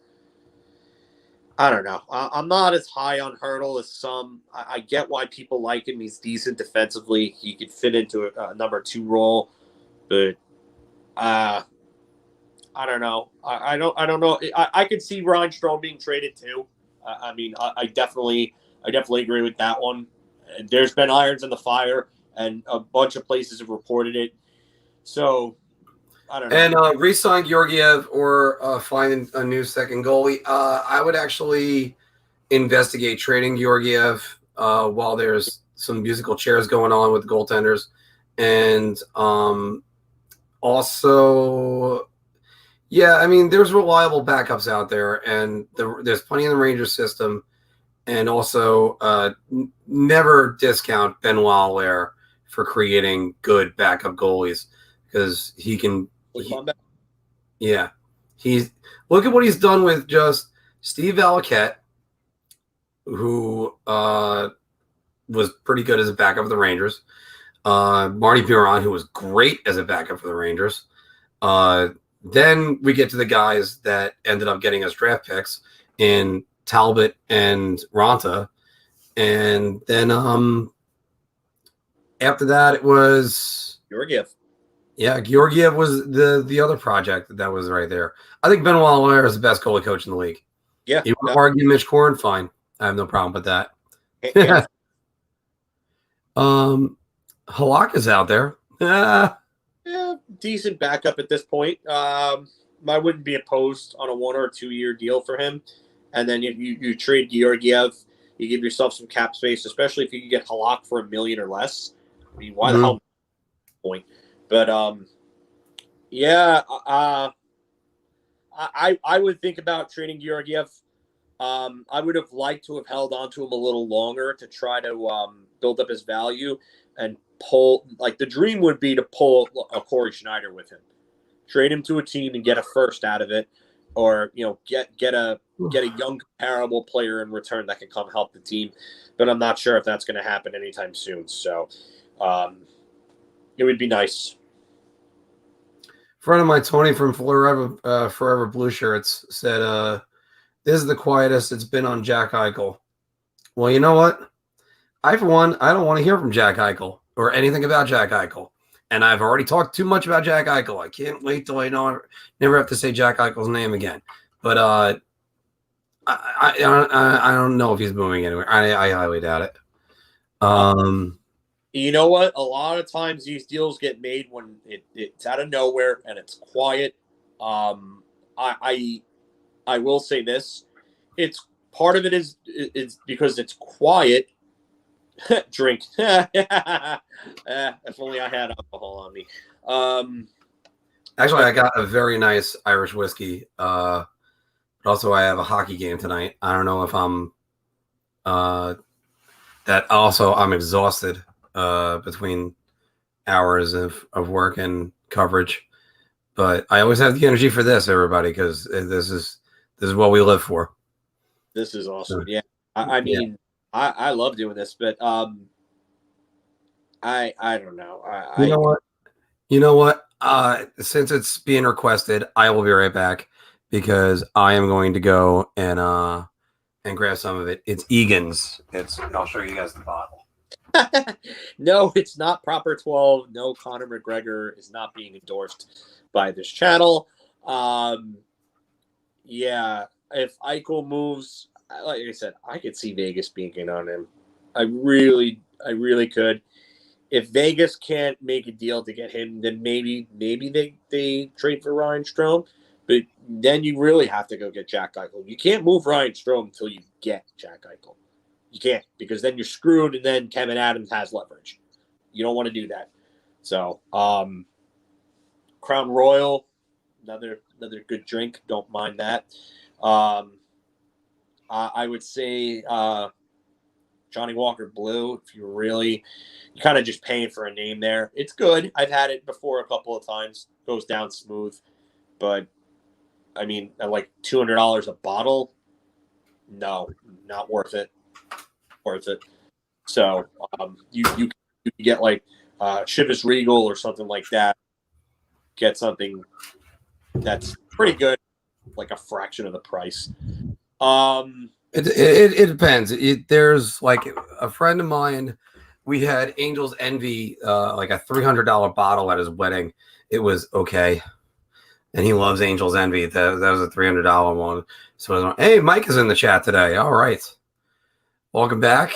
I don't know. I'm not as high on Hertl as some. I get why people like him. He's decent defensively. He could fit into a number 2 role, but I don't know. I don't know. I could see Ryan Strome being traded too. I mean, I definitely agree with that one. There's been irons in the fire, and a bunch of places have reported it. So I don't know. And re-sign Georgiev or find a new second goalie. I would actually investigate trading Georgiev while there's some musical chairs going on with goaltenders. And also, yeah, I mean, there's reliable backups out there, and there's plenty in the Rangers system. And also, never discount Benoit Allaire for creating good backup goalies because he can. Yeah, look at what he's done with just Steve Valiquette, who was pretty good as a backup for the Rangers. Marty Biron, who was great as a backup for the Rangers. Then we get to the guys that ended up getting us draft picks in Talbot and Ronta. And then after that, it was Georgiev. Yeah, Georgiev was the other project that was right there. I think Benoit Allaire is the best goalie coach in the league. Yeah. You want to argue Mitch Korn? Fine. I have no problem with that. Halak is out there. Yeah, decent backup at this point. I wouldn't be opposed on a 1 or 2 year deal for him. And then you trade Georgiev, you give yourself some cap space, especially if you can get Halak for $1 million or less. I mean, why the hell? Point. But yeah, I would think about trading Georgiev. I would have liked to have held on to him a little longer to try to build up his value and pull. Like the dream would be to pull a Corey Schneider with him, trade him to a team and get a first out of it, or get a young comparable player in return that can come help the team. But I'm not sure if that's going to happen anytime soon. So it would be nice. Friend of mine, Tony from Forever Blue Shirts, said, "This is the quietest it's been on Jack Eichel." Well, you know what? For one, I don't want to hear from Jack Eichel or anything about Jack Eichel. And I've already talked too much about Jack Eichel. I can't wait till I never have to say Jack Eichel's name again. But I don't know if he's moving anywhere. I highly doubt it. You know what? A lot of times these deals get made when it's out of nowhere and it's quiet. I will say this: it's part of it is because it's quiet. Drink. If only I had alcohol on me. Actually, I got a very nice Irish whiskey. But also, I have a hockey game tonight. I don't know if I'm. That also, I'm exhausted between hours of work and coverage. But I always have the energy for this, everybody, because this is what we live for. This is awesome. Yeah, I mean. Yeah. I love doing this, but I don't know. You know what? Since it's being requested, I will be right back because I am going to go and grab some of it. It's Egan's. I'll show you guys the bottle. No, it's not Proper 12. No, Conor McGregor is not being endorsed by this channel. Yeah, if Eichel moves. Like I said, I could see Vegas being in on him. I really could. If Vegas can't make a deal to get him, then maybe they trade for Ryan Strome. But then you really have to go get Jack Eichel. You can't move Ryan Strome until you get Jack Eichel. You can't, because then you're screwed, and then Kevin Adams has leverage. You don't want to do that. So, Crown Royal, another good drink. Don't mind that. I would say Johnny Walker Blue, if you're kind of just paying for a name there. It's good. I've had it before a couple of times. Goes down smooth. But, I mean, at like $200 a bottle, no, not worth it. So you can get like Chivas Regal or something like that. Get something that's pretty good, like a fraction of the price. It depends. There's like a friend of mine. We had Angel's Envy, like a $300 bottle at his wedding. It was okay, and he loves Angel's Envy. That was a $300 one. So I was like, hey, Mike is in the chat today. All right, welcome back,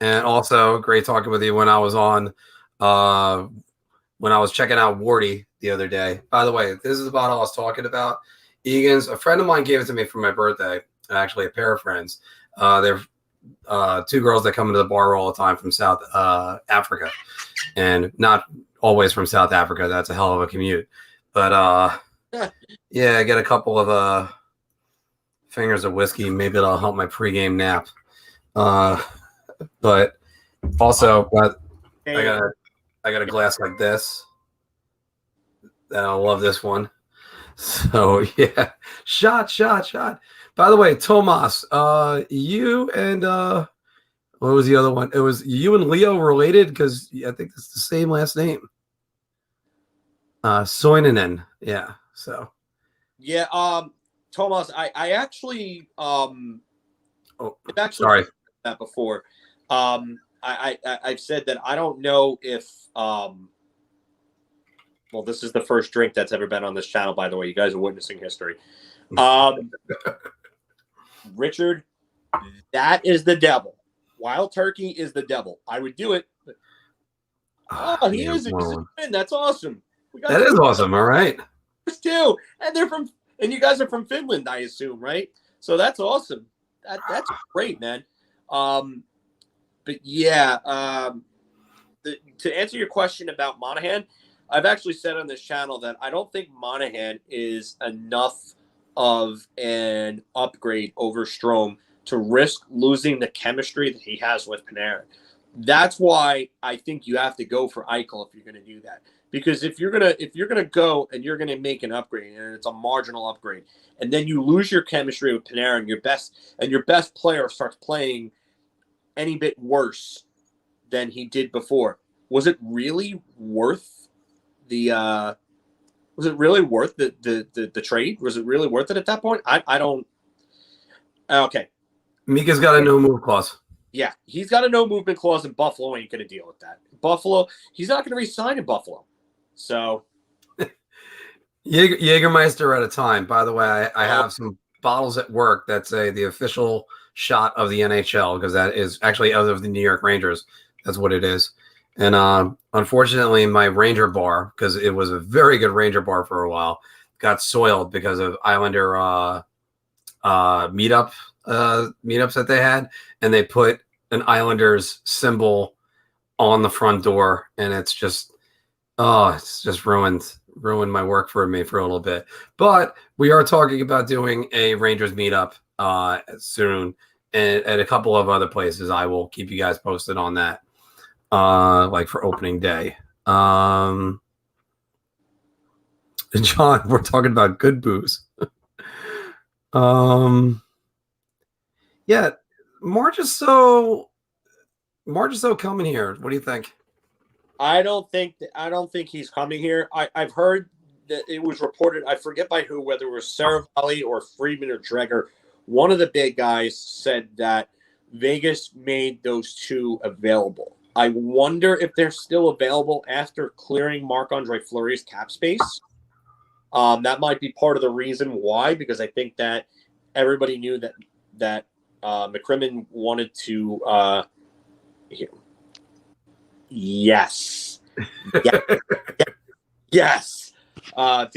and also great talking with you when I was on when I was checking out Wardy the other day. By the way, this is the bottle I was talking about. Egan's. A friend of mine gave it to me for my birthday. Actually, a pair of friends. They're two girls that come into the bar all the time from South Africa, and not always from South Africa. That's a hell of a commute. But yeah, I get a couple of fingers of whiskey. Maybe it'll help my pregame nap. But also, I got a glass like this. I love this one. So yeah, shot. By the way, Tomas, you and what was the other one? It was you and Leo related because I think it's the same last name. Soininen, yeah. So yeah, Tomas, I actually I've actually sorry that before. I've said that I don't know if well, this is the first drink that's ever been on this channel, by the way. You guys are witnessing history. Richard, that is the devil. Wild turkey is the devil. I would do it. But... Oh, he is. That's awesome. That is awesome. All right. Too. And they're from, and you guys are from Finland, I assume, right? So that's awesome. That's great, man. But yeah, to answer your question about Monahan, I've actually said on this channel that I don't think Monahan is enough of an upgrade over Strome to risk losing the chemistry that he has with Panarin. That's why I think you have to go for Eichel if you're going to do that. Because if you're gonna go and you're gonna make an upgrade and it's a marginal upgrade, and then you lose your chemistry with Panarin, your best player starts playing any bit worse than he did before. Was it really worth the trade? Was it really worth it at that point? I don't. Okay. Mika's got a no move clause. Yeah, he's got a no movement clause, and Buffalo ain't going to deal with that. Buffalo, he's not going to re-sign in Buffalo. So, Jägermeister at a time. By the way, I have some bottles at work that say the official shot of the NHL because that is actually out of the New York Rangers. That's what it is. And unfortunately, my Ranger bar, because it was a very good Ranger bar for a while, got soiled because of Islander meetups that they had, and they put an Islanders symbol on the front door, and it's just ruined my work for me for a little bit. But we are talking about doing a Rangers meetup soon, and at a couple of other places. I will keep you guys posted on that, like for opening day. John, we're talking about good booze. Yeah, March is so coming here. What do you think? I don't think he's coming here. I've heard that it was reported, I forget by who, whether it was Saravalli or Friedman or Dreger. One of the big guys said that Vegas made those two available. I wonder if they're still available after clearing Marc-Andre Fleury's cap space. That might be part of the reason why, because I think that everybody knew that McCrimmon wanted to Yes. To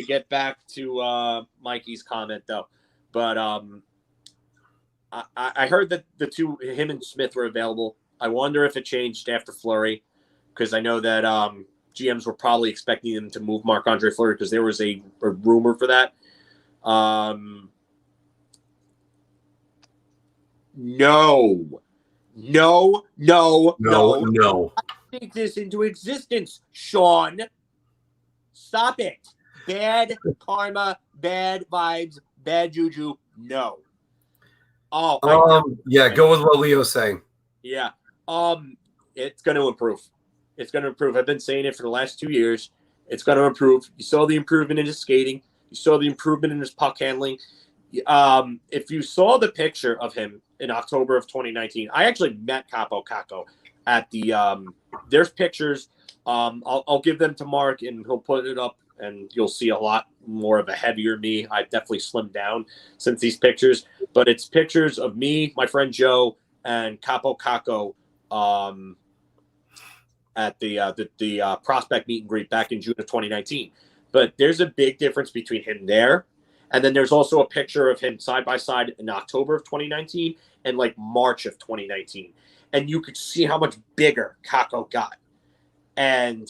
get back to Mikey's comment, though, but I heard that the two, him and Smith, were available. I wonder if it changed after Fleury, because I know that GMs were probably expecting them to move Marc-Andre Fleury because there was a rumor for that. No. Take this into existence, Sean. Stop it. Bad karma, bad vibes, bad juju. No. Yeah, go with what Leo's saying. Yeah. It's going to improve. It's going to improve. I've been saying it for the last 2 years. It's going to improve. You saw the improvement in his skating. You saw the improvement in his puck handling. If you saw the picture of him in October of 2019, I actually met Kakko at the there's pictures. I'll give them to Mark and he'll put it up and you'll see a lot more of a heavier me. I've definitely slimmed down since these pictures, but it's pictures of me, my friend Joe, and Kakko at the prospect meet and greet back in June of 2019. But there's a big difference between him there, and then there's also a picture of him side by side in October of 2019 and like March of 2019, and you could see how much bigger Kakko got. And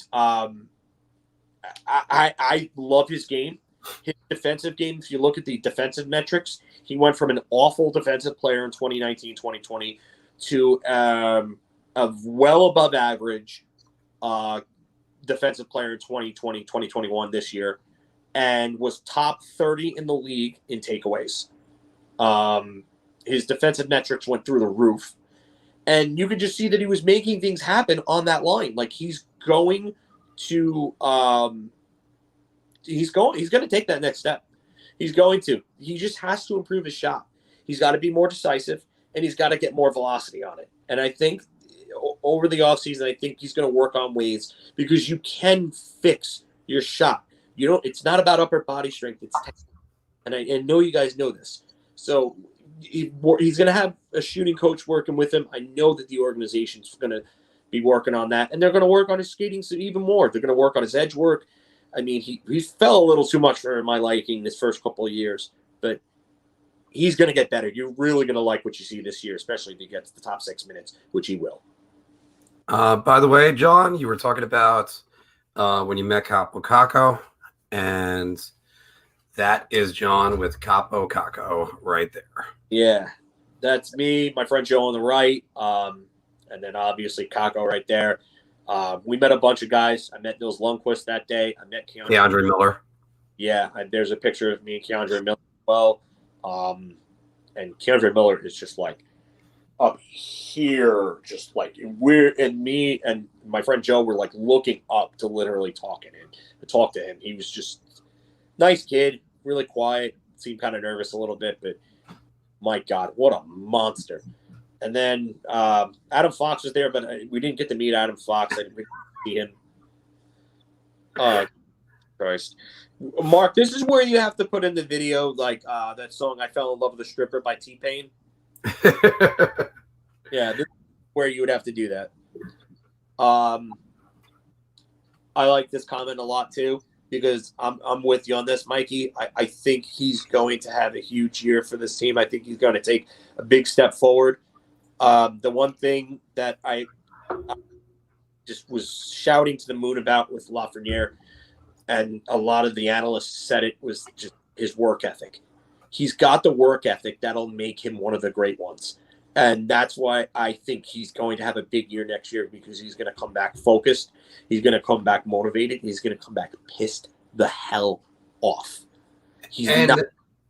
I love his game. His defensive game, if you look at the defensive metrics, he went from an awful defensive player in 2019, 2020 to a well above average defensive player in 2020, 2021 this year, and was top 30 in the league in takeaways. His defensive metrics went through the roof. And you could just see that he was making things happen on that line. Like he's going to he's going to take that next step. He's going to. He just has to improve his shot. He's got to be more decisive, and he's got to get more velocity on it. And I think over the offseason, I think he's going to work on ways, because you can fix your shot. You know, it's not about upper body strength. It's technique. And I know you guys know this. So he's going to have a shooting coach working with him. I know that the organization's going to be working on that, and they're going to work on his skating even more. They're going to work on his edge work. I mean, he fell a little too much for my liking this first couple of years, but he's going to get better. You're really going to like what you see this year, especially if he gets the top 6 minutes, which he will. By the way, John, you were talking about when you met Kakko, and that is John with Kakko right there. Yeah, that's me, my friend Joe on the right, and then obviously Kakko right there. We met a bunch of guys. I met Nils Lundqvist that day. I met Keandre Miller. Yeah, there's a picture of me and Keandre Miller as well. And Keandre Miller is just like up here, just like me and my friend Joe were like looking up to literally talk to him. He was just nice kid, really quiet, seemed kind of nervous a little bit, but my God, what a monster. And then Adam Fox was there, but we didn't get to meet Adam Fox. I didn't see him. Christ. Mark, this is where you have to put in the video, like that song I Fell in Love with a Stripper by T-Pain. Yeah, this is where you would have to do that. I like this comment a lot too, because I'm with you on this, Mikey. I think he's going to have a huge year for this team. I think he's going to take a big step forward. The one thing that I just was shouting to the moon about with Lafreniere, and a lot of the analysts said it, was just his work ethic. He's got the work ethic that'll make him one of the great ones. And that's why I think he's going to have a big year next year, because he's going to come back focused. He's going to come back motivated. He's going to come back pissed the hell off. He's not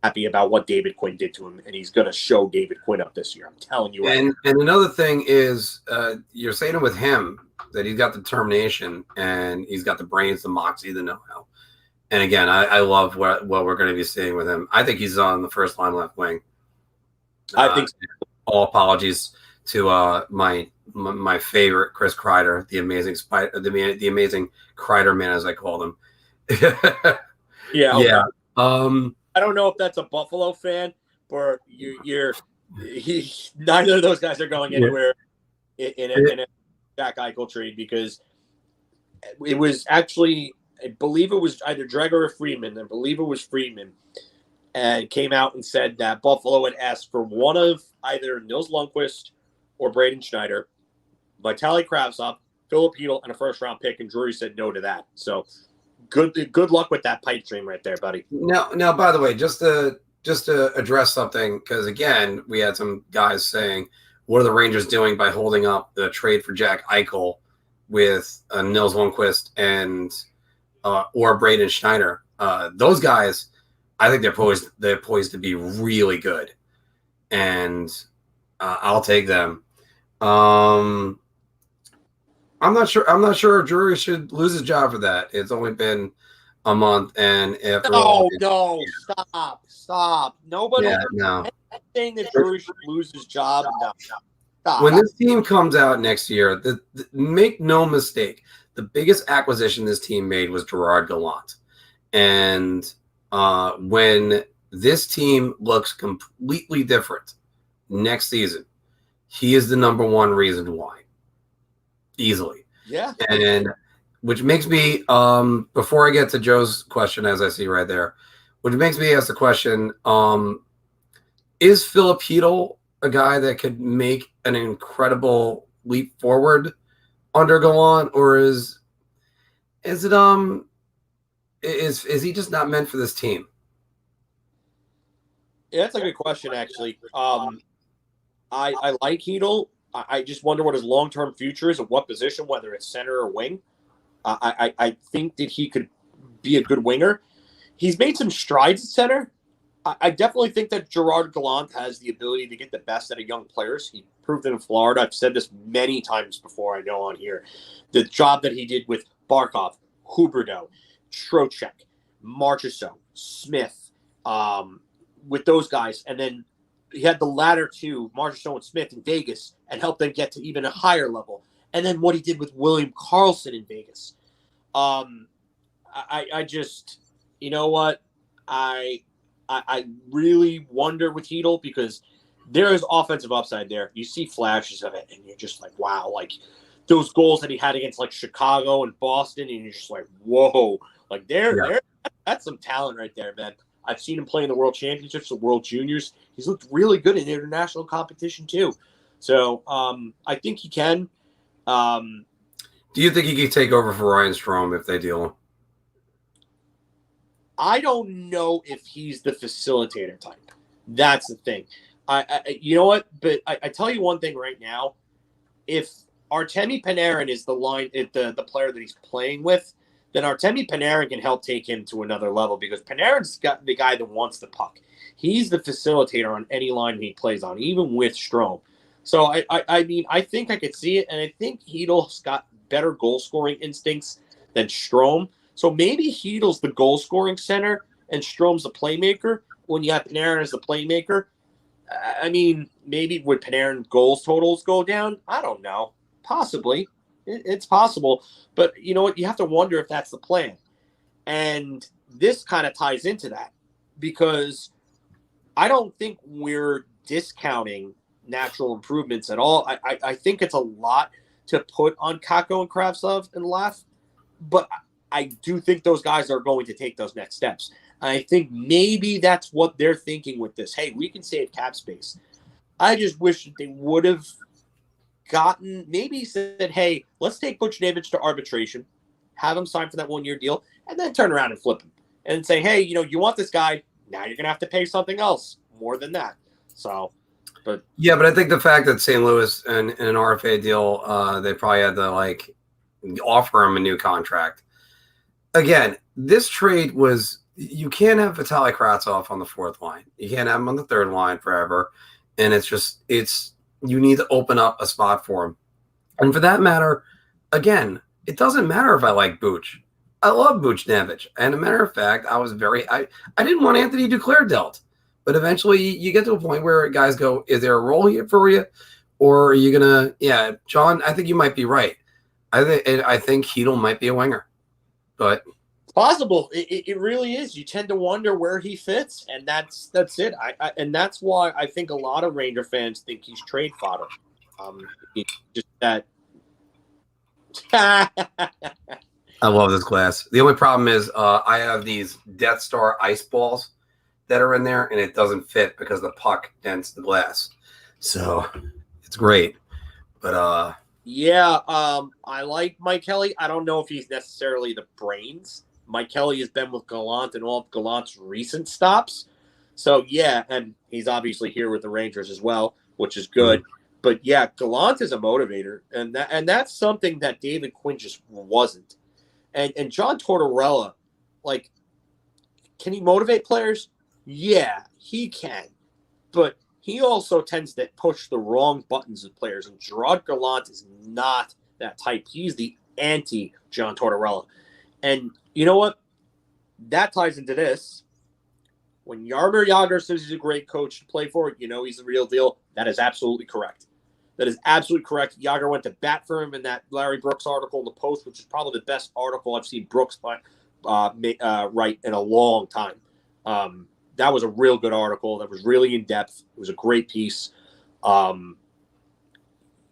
happy about what David Quinn did to him, and he's going to show David Quinn up this year. I'm telling you. And another thing is, you're saying with him that he's got the determination and he's got the brains, the moxie, the know-how. And again, I love what we're going to be seeing with him. I think he's on the first line left wing. I think so. All apologies to my favorite Chris Kreider, the amazing the amazing Kreider man, as I call him. Yeah. Okay. Yeah. I don't know if that's a Buffalo fan, or neither of those guys are going anywhere in a Jack Eichel trade, because it was actually, I believe it was either Dreger or Freeman. I believe it was Freeman, and came out and said that Buffalo had asked for one of either Nils Lundqvist or Braden Schneider, Vitaly Kravtsov, Filip Chytil, and a first-round pick, and Drury said no to that. So good luck with that pipe dream right there, buddy. Now, by the way, just to address something, because again, we had some guys saying, what are the Rangers doing by holding up the trade for Jack Eichel with Nils Lundqvist and or Braden Schneider? Those guys, I think they're poised to be really good, and I'll take them. I'm not sure if Drury should lose his job for that. It's only been a month, and after stop. Nobody saying that Drury should lose his job. No. Stop. When this team comes out next year, make no mistake, the biggest acquisition this team made was Gerard Gallant. And when this team looks completely different next season, he is the number one reason why. Easily. Yeah. And which makes me, before I get to Joe's question, as I see right there, which makes me ask the question, is FIlip Chytil a guy that could make an incredible leap forward under Gallant, or is he just not meant for this team? Yeah, that's a good question, actually. I like Chytil. I just wonder what his long-term future is, at what position, whether it's center or wing. I think that he could be a good winger. He's made some strides at center. I definitely think that Gerard Gallant has the ability to get the best out of young players. He proved it in Florida. I've said this many times before, I know on here. The job that he did with Barkov, Huberdeau, Trocheck, Marchessault, Smith, with those guys. And then he had the latter two, Marchessault and Smith, in Vegas, and helped them get to even a higher level. And then what he did with William Karlsson in Vegas. I just, you know what? I really wonder with Chytil, because there is offensive upside there. You see flashes of it, and you're just like, wow. Like those goals that he had against like Chicago and Boston, and you're just like, whoa. Like that's some talent right there, man. I've seen him play in the World Championships, the World Juniors. He's looked really good in international competition too. So I think he can. Do you think he could take over for Ryan Strome if they deal him? I don't know if he's the facilitator type. That's the thing. You know what? But I tell you one thing right now. If Artemi Panarin is the player that he's playing with, then Artemi Panarin can help take him to another level, because Panarin's got the guy that wants the puck. He's the facilitator on any line he plays on, even with Strome. So I mean, I think I could see it, and I think Chytil's got better goal-scoring instincts than Strome. So maybe Chytil's the goal-scoring center and Strome's the playmaker when you have Panarin as the playmaker. I mean, maybe would Panarin goals totals go down? I don't know. Possibly. It's possible. But you know what? You have to wonder if that's the plan. And this kind of ties into that, because I don't think we're discounting natural improvements at all. I think it's a lot to put on Kakko and Kravtsov and Laf, but I do think those guys are going to take those next steps. I think maybe that's what they're thinking with this. Hey, we can save cap space. I just wish that they would have maybe said, hey, let's take Buchnevich to arbitration, have him sign for that 1-year deal, and then turn around and flip him and say, hey, you want this guy, now you're going to have to pay something else more than that. So, but I think the fact that St. Louis in an RFA deal, they probably had to offer him a new contract. Again, this trade was, you can't have Vitaly Kravtsov on the fourth line. You can't have him on the third line forever. And you need to open up a spot for him. And for that matter, again, it doesn't matter if I like Buch. I love Buchnevich. And a matter of fact, I didn't want Anthony Duclair dealt. But eventually you get to a point where guys go, is there a role here for you? Or are you going to, John, I think you might be right. I think Chytil might be a winger. But it's possible. It really is. You tend to wonder where he fits, and that's it. And that's why I think a lot of Ranger fans think he's trade fodder. Just that. I love this glass. The only problem is I have these Death Star ice balls that are in there, and it doesn't fit because the puck dents the glass. So it's great, but I like Mike Kelly. I don't know if he's necessarily the brains. Mike Kelly has been with Gallant in all of Gallant's recent stops. So, and he's obviously here with the Rangers as well, which is good. But, Gallant is a motivator, and that's something that David Quinn just wasn't. And John Tortorella, can he motivate players? Yeah, he can. But he also tends to push the wrong buttons with players, and Gerard Gallant is not that type. He's the anti-John Tortorella. And you know what? That ties into this. When Jaromir Jagr says he's a great coach to play for, he's the real deal. That is absolutely correct. That is absolutely correct. Jagr went to bat for him in that Larry Brooks article in the Post, which is probably the best article I've seen Brooks write in a long time. That was a real good article. That was really in-depth. It was a great piece. Jagr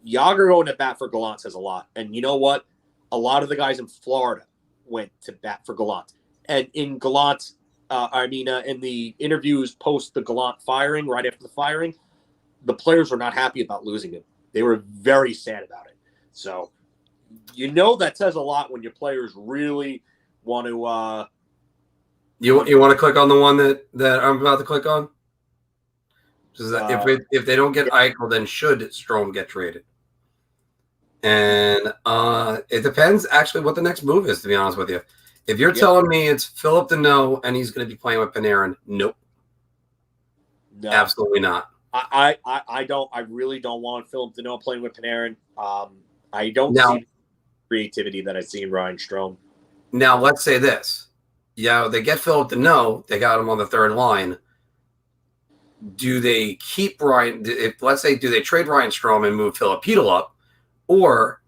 going to bat for Gallant says a lot. And you know what? a lot of the guys in Florida went to bat for Gallant. And in Gallant, in the interviews post the Gallant firing, right after the firing, the players were not happy about losing him. They were very sad about it. So, that says a lot when your players really want to. You want to click on the one that I'm about to click on? If they don't get Eichel, then should Strome get traded? And it depends actually what the next move is, to be honest with you. If you're telling me it's FIlip Deneau and he's going to be playing with Panarin, nope. No. Absolutely not. I really don't want FIlip Deneau playing with Panarin. I don't see the creativity that I see in Ryan Strome. Now, let's say this. Yeah, they get FIlip Deneau. They got him on the third line. Do they keep Ryan? Do they trade Ryan Strome and move Filipino up, or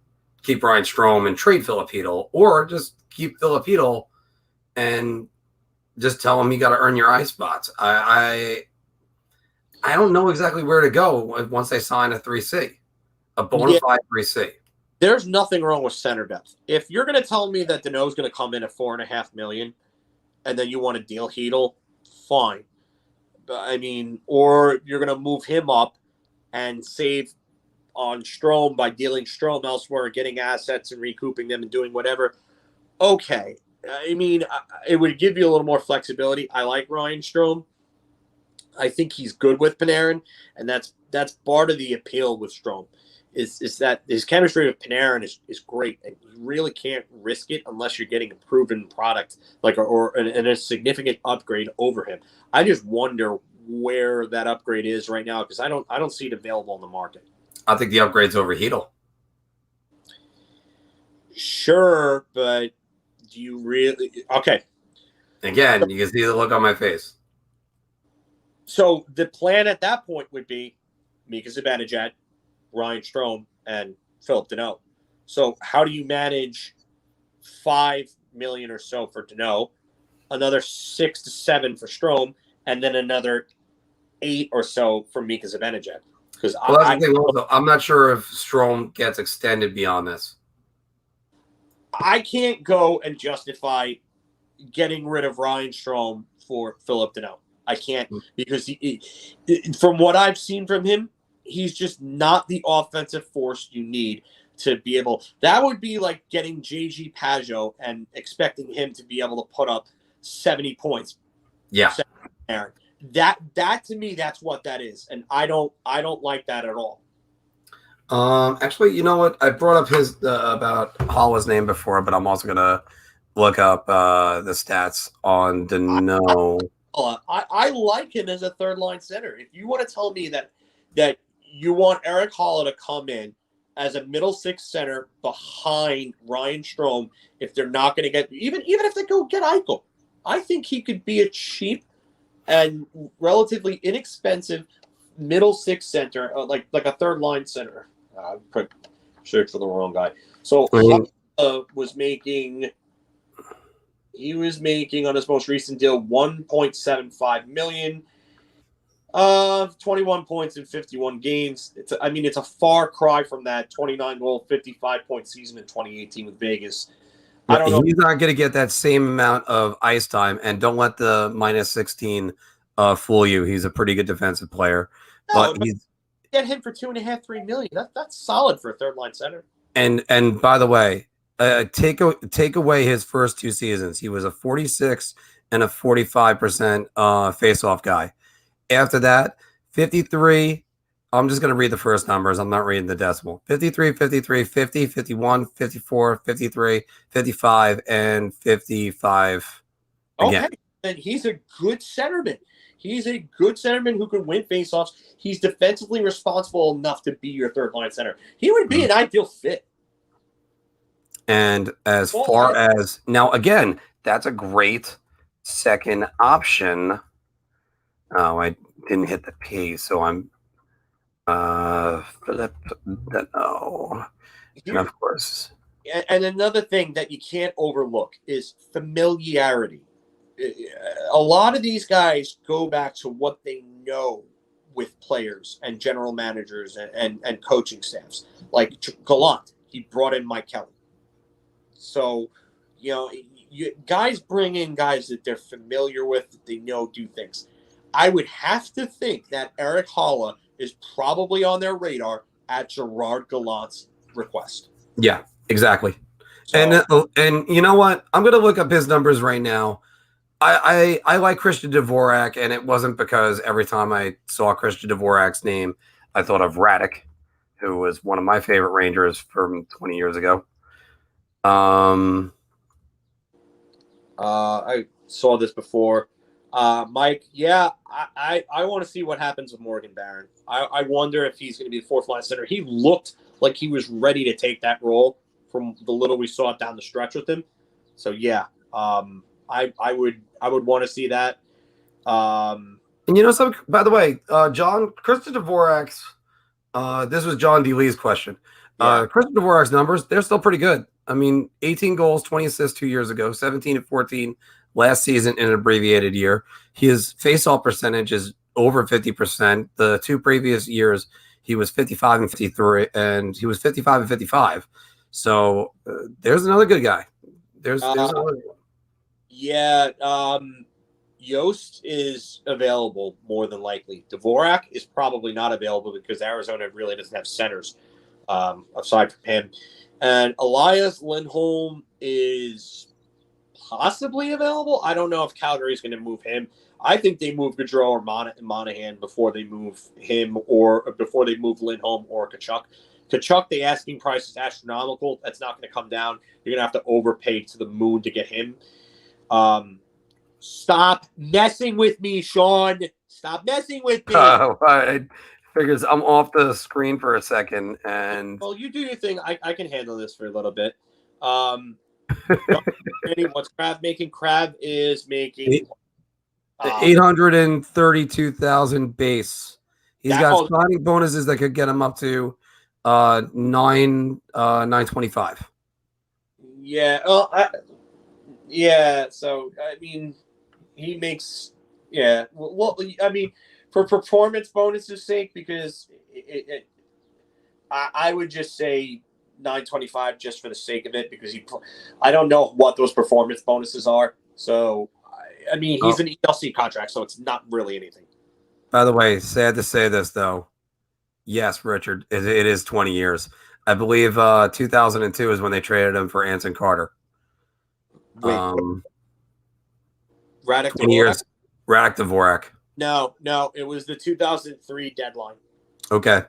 keep Ryan Strome and trade Filipino, or just keep Filipino and just tell him you got to earn your ice spots? I don't know exactly where to go once they sign a 3C, a bona fide 3C. There's nothing wrong with center depth. If you're going to tell me that Deneau's going to come in at $4.5 million, and then you want to deal Chytil, fine. Or you're going to move him up and save on Strome by dealing Strome elsewhere and getting assets and recouping them and doing whatever. Okay. It would give you a little more flexibility. I like Ryan Strome. I think he's good with Panarin, and that's part of the appeal with Strome. Is that his chemistry with Panarin is great, and you really can't risk it unless you're getting a proven product or a significant upgrade over him. I just wonder where that upgrade is right now because I don't see it available on the market. I think the upgrade's over Chytil. Sure, but do you really? Okay. Again, you can see the look on my face. So the plan at that point would be Mika Zibanejad, Ryan Strome, and FIlip Deneau. So how do you manage $5 million or so for Deneau, another 6 to 7 for Strome, and then another 8 or so for Mika Zibanejad? Because I'm not sure if Strome gets extended beyond this. I can't go and justify getting rid of Ryan Strome for FIlip Deneau. I can't because he, from what I've seen from him, he's just not the offensive force you need to be able. That would be like getting JG Pajot and expecting him to be able to put up 70 points. Yeah, that to me, that's what that is, and I don't like that at all. Actually, you know what? I brought up his about Holla's name before, but I'm also gonna look up the stats on Deneau. I like him as a third line center. If you want to tell me that you want Erik Haula to come in as a middle six center behind Ryan Strome, if they're not going to get even if they go get Eichel, I think he could be a cheap and relatively inexpensive middle six center, like a third line center. Search for the wrong guy. So was making. He was making on his most recent deal $1.75 million, 21 points in 51 games. It's a far cry from that 29-goal, 55-point season in 2018 with Vegas. I don't know. He's not going to get that same amount of ice time, and don't let the minus 16 fool you. He's a pretty good defensive player, but get him for $2.5-3 million. That's solid for a third line center. And by the way. Take away his first 2 seasons. He was a 46 and a 45% face-off guy. After that, 53. I'm just going to read the first numbers. I'm not reading the decimal. 53, 53, 50, 51, 54, 53, 55, and 55 again. Okay, and he's a good centerman. He's a good centerman who can win face-offs. He's defensively responsible enough to be your third-line center. He would be an ideal fit. And as far as now, again, that's a great second option. Oh, I didn't hit the P, so I'm FIlip Deneau. And of course. And another thing that you can't overlook is familiarity. A lot of these guys go back to what they know with players and general managers and coaching staffs. Like Gallant, he brought in Mike Kelly. So, guys bring in guys that they're familiar with, that they know do things. I would have to think that Eric Haula is probably on their radar at Gerard Gallant's request. Yeah, exactly. So, And you know what? I'm going to look up his numbers right now. I like Christian Dvorak, and it wasn't because every time I saw Christian Dvorak's name, I thought of Radek, who was one of my favorite Rangers from 20 years ago. I saw this before. Mike, yeah, I want to see what happens with Morgan Barron. I wonder if he's going to be the fourth line center. He looked like he was ready to take that role from the little we saw down the stretch with him. So yeah, I would want to see that. And by the way, Christian Dvorak's, this was John D. Lee's question. Yeah. Christian Dvorak's numbers, they're still pretty good. I mean, 18 goals, 20 assists 2 years ago, 17 and 14 last season in an abbreviated year. His face-off percentage is over 50%. The 2 previous years, he was 55 and 53, and he was 55 and 55. So there's another good guy. There's another one. Yeah, Yost is available more than likely. Dvorak is probably not available because Arizona really doesn't have centers aside from him. And Elias Lindholm is possibly available. I don't know if Calgary is going to move him. I think they move Gaudreau or Monahan before they move him, or before they move Lindholm or Tkachuk. Tkachuk, the asking price is astronomical. That's not going to come down. You're going to have to overpay to the moon to get him. Stop messing with me, Sean. Stop messing with me. I figures I'm off the screen for a second, and Well, you do your thing. I can handle this for a little bit. What's Crab making? Crab is making 832,000 base. He's got signing bonuses that could get him up to 925. Yeah. Well, yeah. So I mean, he makes. Yeah. Well, I mean, for performance bonuses' sake, because I would just say 925 just for the sake of it, because I don't know what those performance bonuses are. So I mean, he's an ELC contract, so it's not really anything. By the way, sad to say this though. Yes, Richard, it is 20 years. I believe 2002 is when they traded him for Anson Carter. Wait, Radek 20 years. Radek Dvorak. No, it was the 2003 deadline. Okay.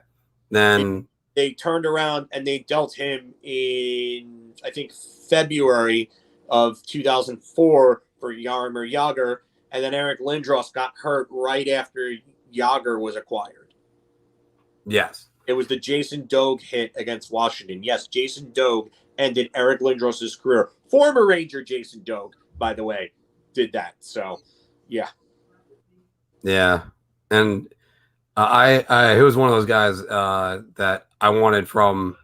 Then they turned around and they dealt him in, I think, February of 2004 for Jaromir Jagr, and then Eric Lindros got hurt right after Jagr was acquired. Yes. It was the Jason Doeg hit against Washington. Yes, Jason Doeg ended Eric Lindros' career. Former Ranger Jason Doeg, by the way, did that. So, yeah. Yeah. And he was one of those guys that I wanted from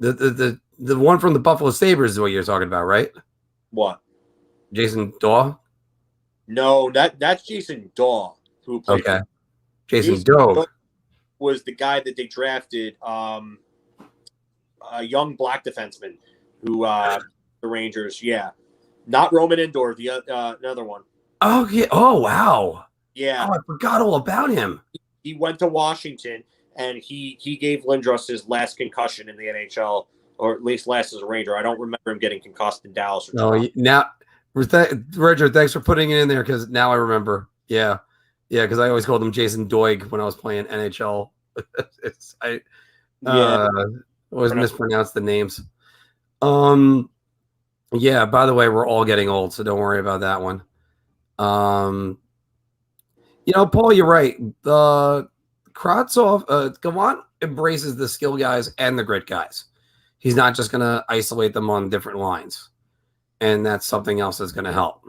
the one from the Buffalo Sabres is what you're talking about, right? What? Jason Daw? No, that's Jason Daw who played. Okay. Jason Doeg was the guy that they drafted, a young black defenseman who the Rangers, not Roman Indoor, the another one. Oh yeah! Oh wow! Yeah, I forgot all about him. He went to Washington, and he gave Lindros his last concussion in the NHL, or at least last as a Ranger. I don't remember him getting concussed in Dallas. Or now, Richard, thanks for putting it in there, because now I remember. Yeah, because I always called him Jason Doig when I was playing NHL. I always mispronounced the names. Yeah. By the way, we're all getting old, so don't worry about that one. Paul, you're right. The Kravtsov, Gallant embraces the skill guys and the grit guys. He's not just going to isolate them on different lines, and that's something else that's going to help.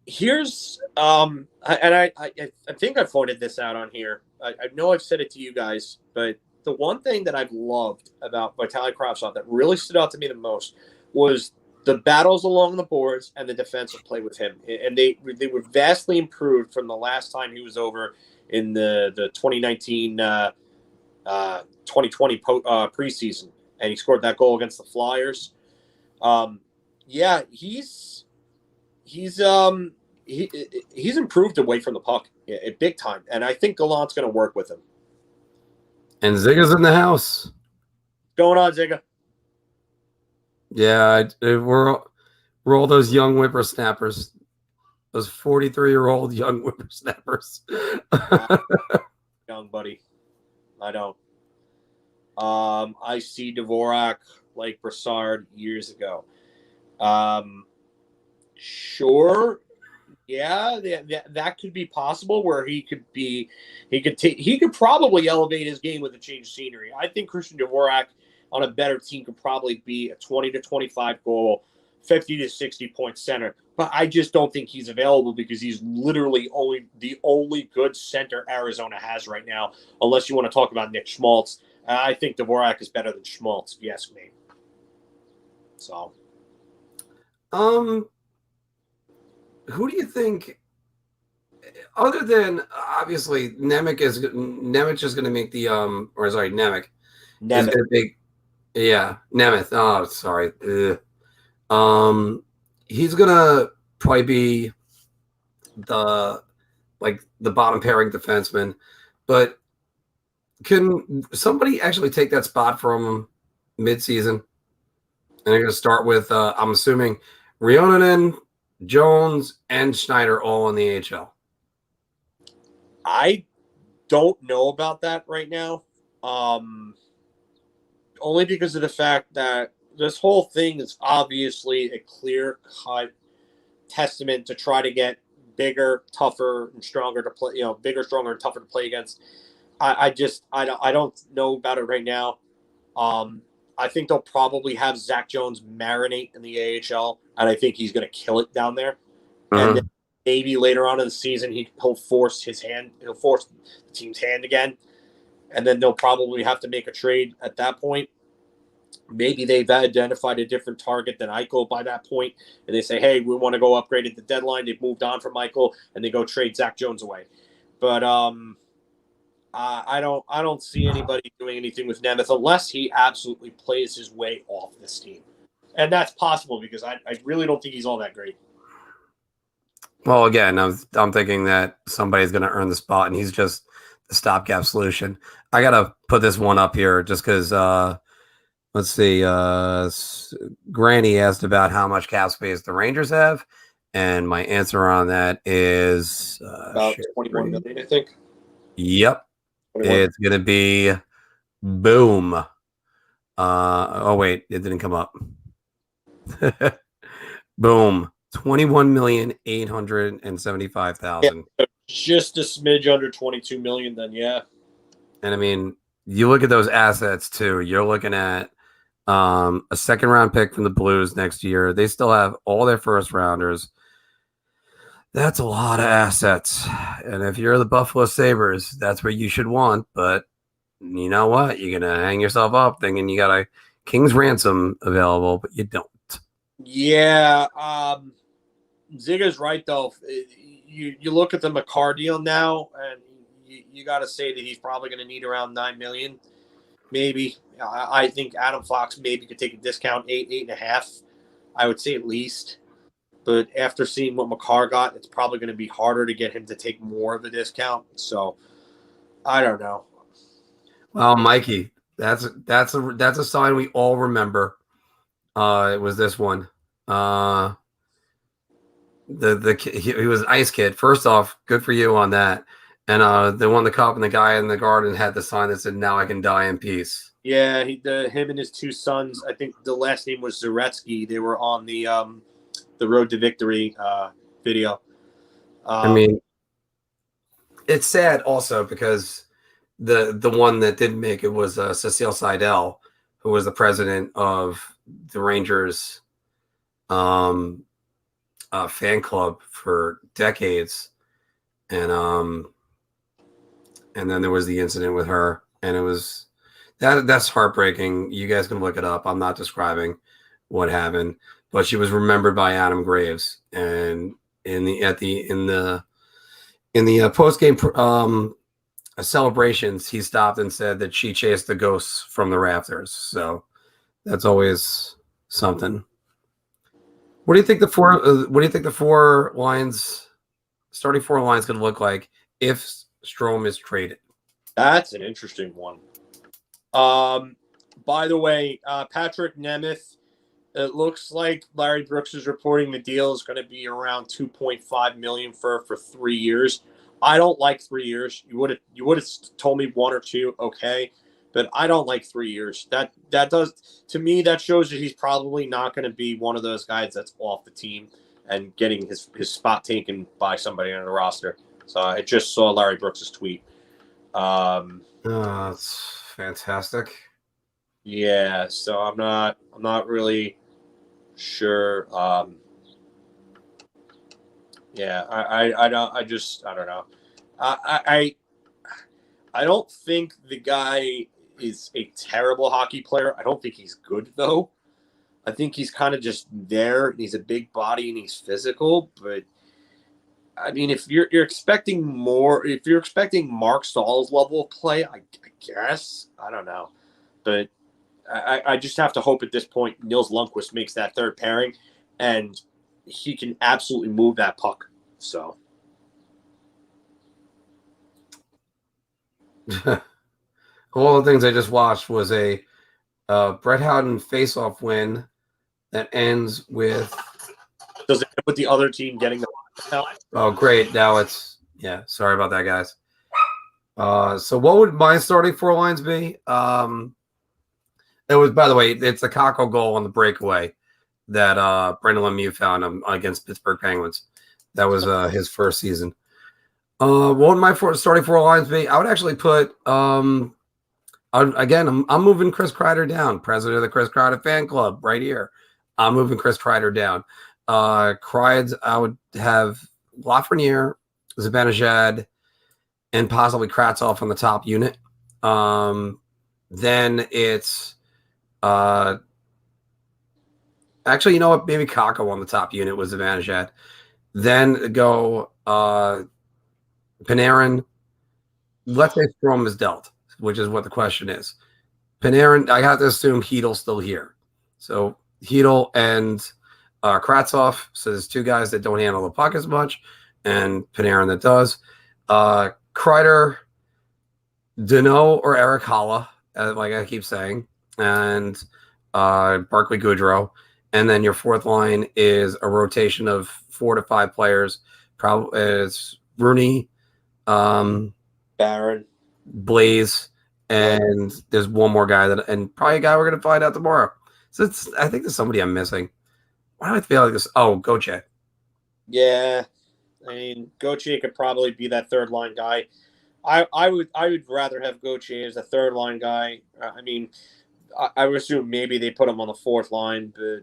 Here's I think I pointed this out on here. I know I've said it to you guys, but the one thing that I've loved about Vitaly Kravtsov that really stood out to me the most was the battles along the boards and the defensive play with him. And they were vastly improved from the last time he was over in the 2019 2020 preseason, and he scored that goal against the Flyers. Yeah, he's improved away from the puck, big time, and I think Gallant's going to work with him. And Zigga's in the house. What's going on, Zigga? Yeah, we're all those young whippersnappers, those 43-year-old young whippersnappers. Young buddy, I don't. I see Dvorak like Brassard years ago. Sure, yeah, that could be possible. Where he could probably elevate his game with a change of scenery. I think Christian Dvorak on a better team could probably be a 20 to 25 goal, 50 to 60 point center. But I just don't think he's available because he's literally the only good center Arizona has right now, unless you want to talk about Nick Schmaltz. I think Dvorak is better than Schmaltz, if you ask me. So, who do you think, other than obviously Nemec is going to make the Nemec is going to make, yeah, Nemeth. Oh, sorry. He's going to probably be the bottom pairing defenseman, but can somebody actually take that spot from him mid-season? And they're going to start with, I'm assuming, Rionanen, Jones, and Schneider all in the AHL. I don't know about that right now. Only because of the fact that this whole thing is obviously a clear-cut testament to try to get bigger, tougher, and stronger to play. Bigger, stronger, and tougher to play against. I don't know about it right now. I think they'll probably have Zach Jones marinate in the AHL, and I think he's going to kill it down there. And then maybe later on in the season, he'll force the team's hand again, and then they'll probably have to make a trade at that point. Maybe they've identified a different target than Eichel by that point, and they say, hey, we want to go upgrade at the deadline. They've moved on from Eichel, and they go trade Zach Jones away. But I don't see anybody doing anything with Nemeth unless he absolutely plays his way off this team. And that's possible because I really don't think he's all that great. Well, again, I'm thinking that somebody's going to earn the spot, and he's just the stopgap solution. I got to put this one up here just because, let's see, Granny asked about how much cap space the Rangers have, and my answer on that is about 21 million, I think. Yep. 21. It's going to be boom. Oh, wait, it didn't come up. Boom. 21,875,000. Yeah, just a smidge under 22 million, then yeah. And I mean, you look at those assets too. You're looking at a second round pick from the Blues next year. They still have all their first rounders. That's a lot of assets. And if you're the Buffalo Sabres, that's what you should want. But you know what? You're going to hang yourself up thinking you got a king's ransom available, but you don't. Yeah. Zigga's right, though. You look at the McCarr deal now, and you got to say that he's probably going to need around $9 million, maybe. I think Adam Fox maybe could take a discount, 8.5. I would say at least. But after seeing what McCarr got, it's probably going to be harder to get him to take more of a discount. So I don't know. Well, Mikey, that's a sign we all remember. It was this one. He was an ice kid. First off, good for you on that. And they won the cup, and the guy in the garden had the sign that said, "Now I can die in peace." Yeah, him and his two sons. I think the last name was Zaretsky. They were on the Road to Victory video. I mean, it's sad also because the one that didn't make it was Cecile Seidel, who was the president of the Rangers fan club for decades, and then there was the incident with her, and it was that's heartbreaking. You guys can look it up. I'm not describing what happened, but she was remembered by Adam Graves, and in the post game celebrations, he stopped and said that she chased the ghosts from the rafters. So that's always something. What do you think the four lines, starting four lines, going to look like if Strome is traded? That's an interesting one. By the way, Patrick Nemeth, it looks like Larry Brooks is reporting the deal is going to be around $2.5 million for 3 years. I don't like 3 years. You would have told me 1 or 2, okay, but I don't like 3 years. That does, to me, that shows that he's probably not going to be one of those guys that's off the team and getting his spot taken by somebody on the roster. So I just saw Larry Brooks' tweet. That's fantastic. Yeah, so I'm not really sure. Yeah, I don't know. I don't think the guy is a terrible hockey player. I don't think he's good though. I think he's kind of just there. He's a big body and he's physical, but I mean, if you're expecting more, if you're expecting Mark Stahl's level of play, I guess I don't know, but I just have to hope at this point Nils Lundkvist makes that third pairing, and he can absolutely move that puck. So, all the things I just watched was a Brett Howden face-off win that ends with. Does it end with the other team getting the puck? Oh, great! Now it's Sorry about that, guys. So what would my starting four lines be? It was, by the way, it's the Kakko goal on the breakaway that Brendan Lemieux found against Pittsburgh Penguins. That was his first season. What would my starting four lines be? I would actually put I'm moving Chris Kreider down, president of the Chris Kreider fan club right here. I'm moving Chris Kreider down. Kreider, I would have Lafreniere, Zibanejad, and possibly Kravtsov on the top unit. Then it's actually, you know what? Maybe Kakko on the top unit was Zibanejad. Then go Panarin. Let's say Strome is dealt, which is what the question is. Panarin, I have to assume Chytil's still here. So Chytil and Kravtsov. So there's two guys that don't handle the puck as much, and Panarin that does. Kreider, Deneau, or Eric Haula, like I keep saying, and Barclay Goodrow. And then your fourth line is a rotation of 4 to 5 players. Probably it's Rooney, Barron, Blaze, and there's one more guy and probably a guy we're going to find out tomorrow. So I think there's somebody I'm missing. Why do I feel like this? Oh, Gauthier. Yeah, I mean Gauthier could probably be that third line guy. I would rather have Gauthier as a third line guy. I mean, I would assume maybe they put him on the fourth line, but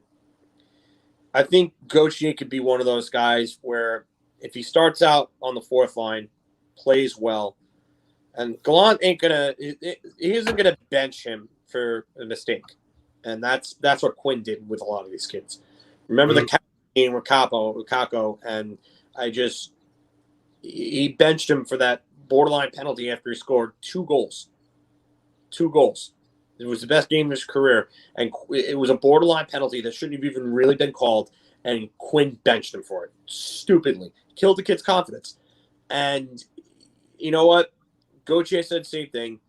I think Gauthier could be one of those guys where if he starts out on the fourth line, plays well, and Gallant he isn't gonna bench him for a mistake, and that's what Quinn did with a lot of these kids. Remember the game with Kakko, and he benched him for that borderline penalty after he scored 2 goals. 2 goals. It was the best game of his career, and it was a borderline penalty that shouldn't have even really been called, and Quinn benched him for it. Stupidly. Killed the kid's confidence. And you know what? Gauthier said the same thing.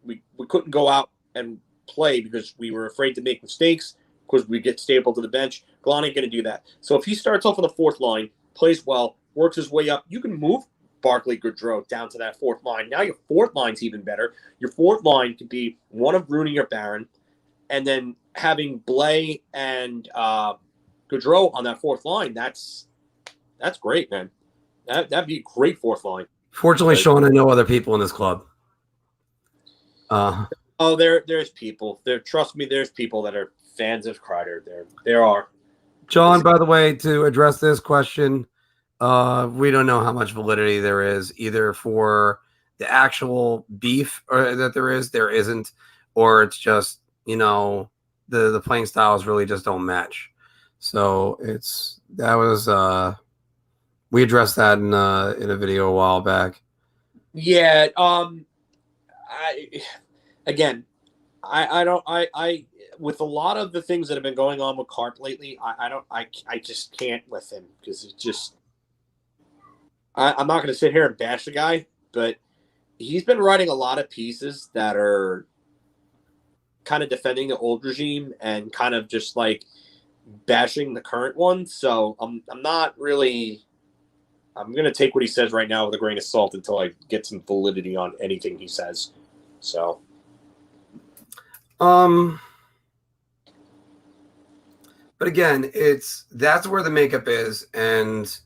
We couldn't go out and play because we were afraid to make mistakes because we get stapled to the bench. Gallant ain't going to do that. So if he starts off on the fourth line, plays well, works his way up, you can move Barclay Goodrow down to that fourth line. Now your fourth line's even better. Your fourth line could be one of Rooney or Barron, and then having Blais and Goodrow on that fourth line. That's great, man. That'd be a great fourth line. Fortunately, Sean, I know other people in this club. There's people. Trust me, there's people that are fans of Kreider. There are. John, by the way, to address this question, we don't know how much validity there is either for the actual beef that there isn't, or it's just, the playing styles really just don't match. So we addressed that in a video a while back. Yeah. I with a lot of the things that have been going on with Carp lately, I just can't with him because it's just. I'm not going to sit here and bash the guy, but he's been writing a lot of pieces that are kind of defending the old regime and kind of just like bashing the current one. So I'm not really. I'm going to take what he says right now with a grain of salt until I get some validity on anything he says. So. But again, that's where the makeup is, and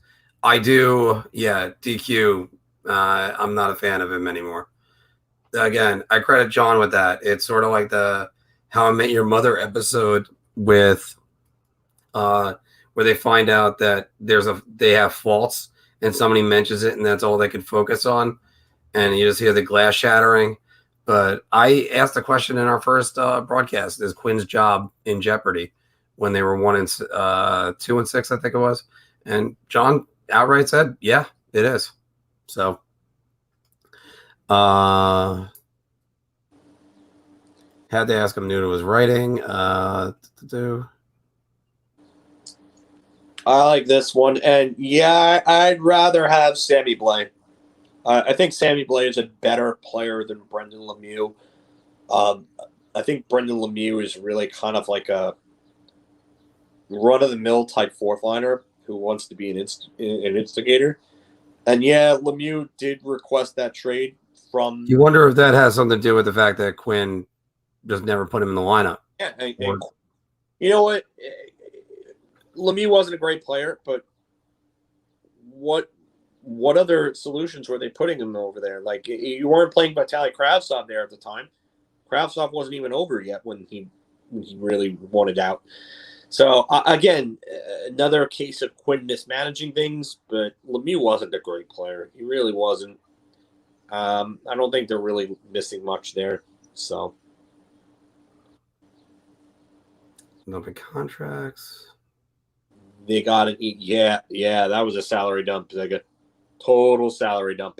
I do, DQ. I'm not a fan of him anymore. Again, I credit John with that. It's sort of like the How I Met Your Mother episode with, where they find out that they have faults, and somebody mentions it, and that's all they can focus on, and you just hear the glass shattering. But I asked the question in our first broadcast: is Quinn's job in jeopardy? When they were 2-6, I think it was, and John outright said, "Yeah, it is." So, had to ask him new to his writing. I like this one, and yeah, I'd rather have Sammy Blais. I think Sammy Blais is a better player than Brendan Lemieux. I think Brendan Lemieux is really kind of like a run-of-the-mill type fourth liner who wants to be an instigator. And yeah, Lemieux did request that trade from. You wonder if that has something to do with the fact that Quinn just never put him in the lineup. Yeah, and you know what? Lemieux wasn't a great player, but what other solutions were they putting him over there? Like, you weren't playing Vitaly Kravtsov there at the time. Kravtsov wasn't even over yet when he really wanted out. So, again, another case of Quinn mismanaging things, but Lemieux wasn't a great player. He really wasn't. I don't think they're really missing much there. So, no big contracts. They got it. Yeah, that was a salary dump. Like a total salary dump.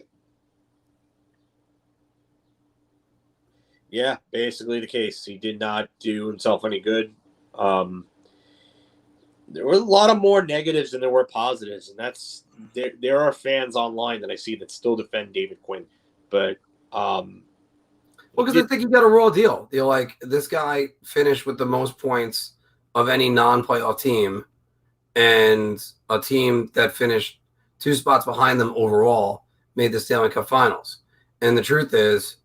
Yeah, basically the case. He did not do himself any good. There were a lot of more negatives than there were positives, and that's there are fans online that I see that still defend David Quinn, but because I think you got a raw deal. You're like, this guy finished with the most points of any non-playoff team, and a team that finished 2 spots behind them overall made the Stanley Cup Finals. And the truth is,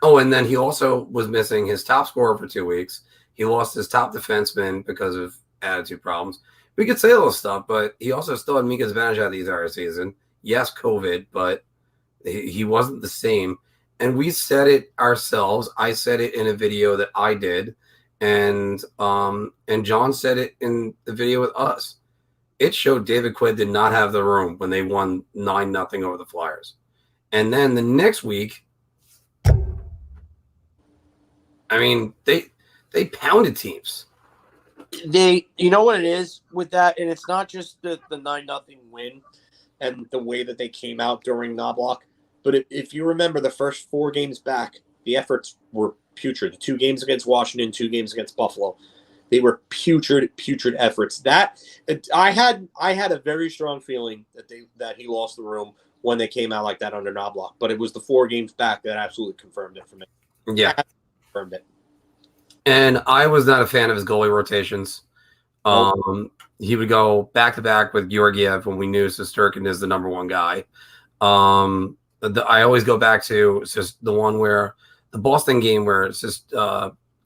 and then he also was missing his top scorer for 2 weeks. He lost his top defenseman because of attitude problems. We could say all this stuff, but he also still had Mika Zibanejad the entire season. Yes, COVID, but he wasn't the same. And we said it ourselves. I said it in a video that I did, and John said it in the video with us. It showed David Quinn did not have the room when they won 9-0 over the Flyers. And then the next week, I mean, they pounded teams. You know what it is with that, and it's not just the 9-0 win and the way that they came out during Knobloch, but if you remember the first 4 games back, the efforts were putrid. The 2 games against Washington, 2 games against Buffalo, they were putrid efforts. That I had a very strong feeling that he lost the room when they came out like that under Knobloch, but it was the 4 games back that absolutely confirmed it for me. Yeah, confirmed it. And I was not a fan of his goalie rotations. He would go back-to-back with Georgiev when we knew Shesterkin is the number 1 guy. I always go back to it's just the one where the Boston game where it's just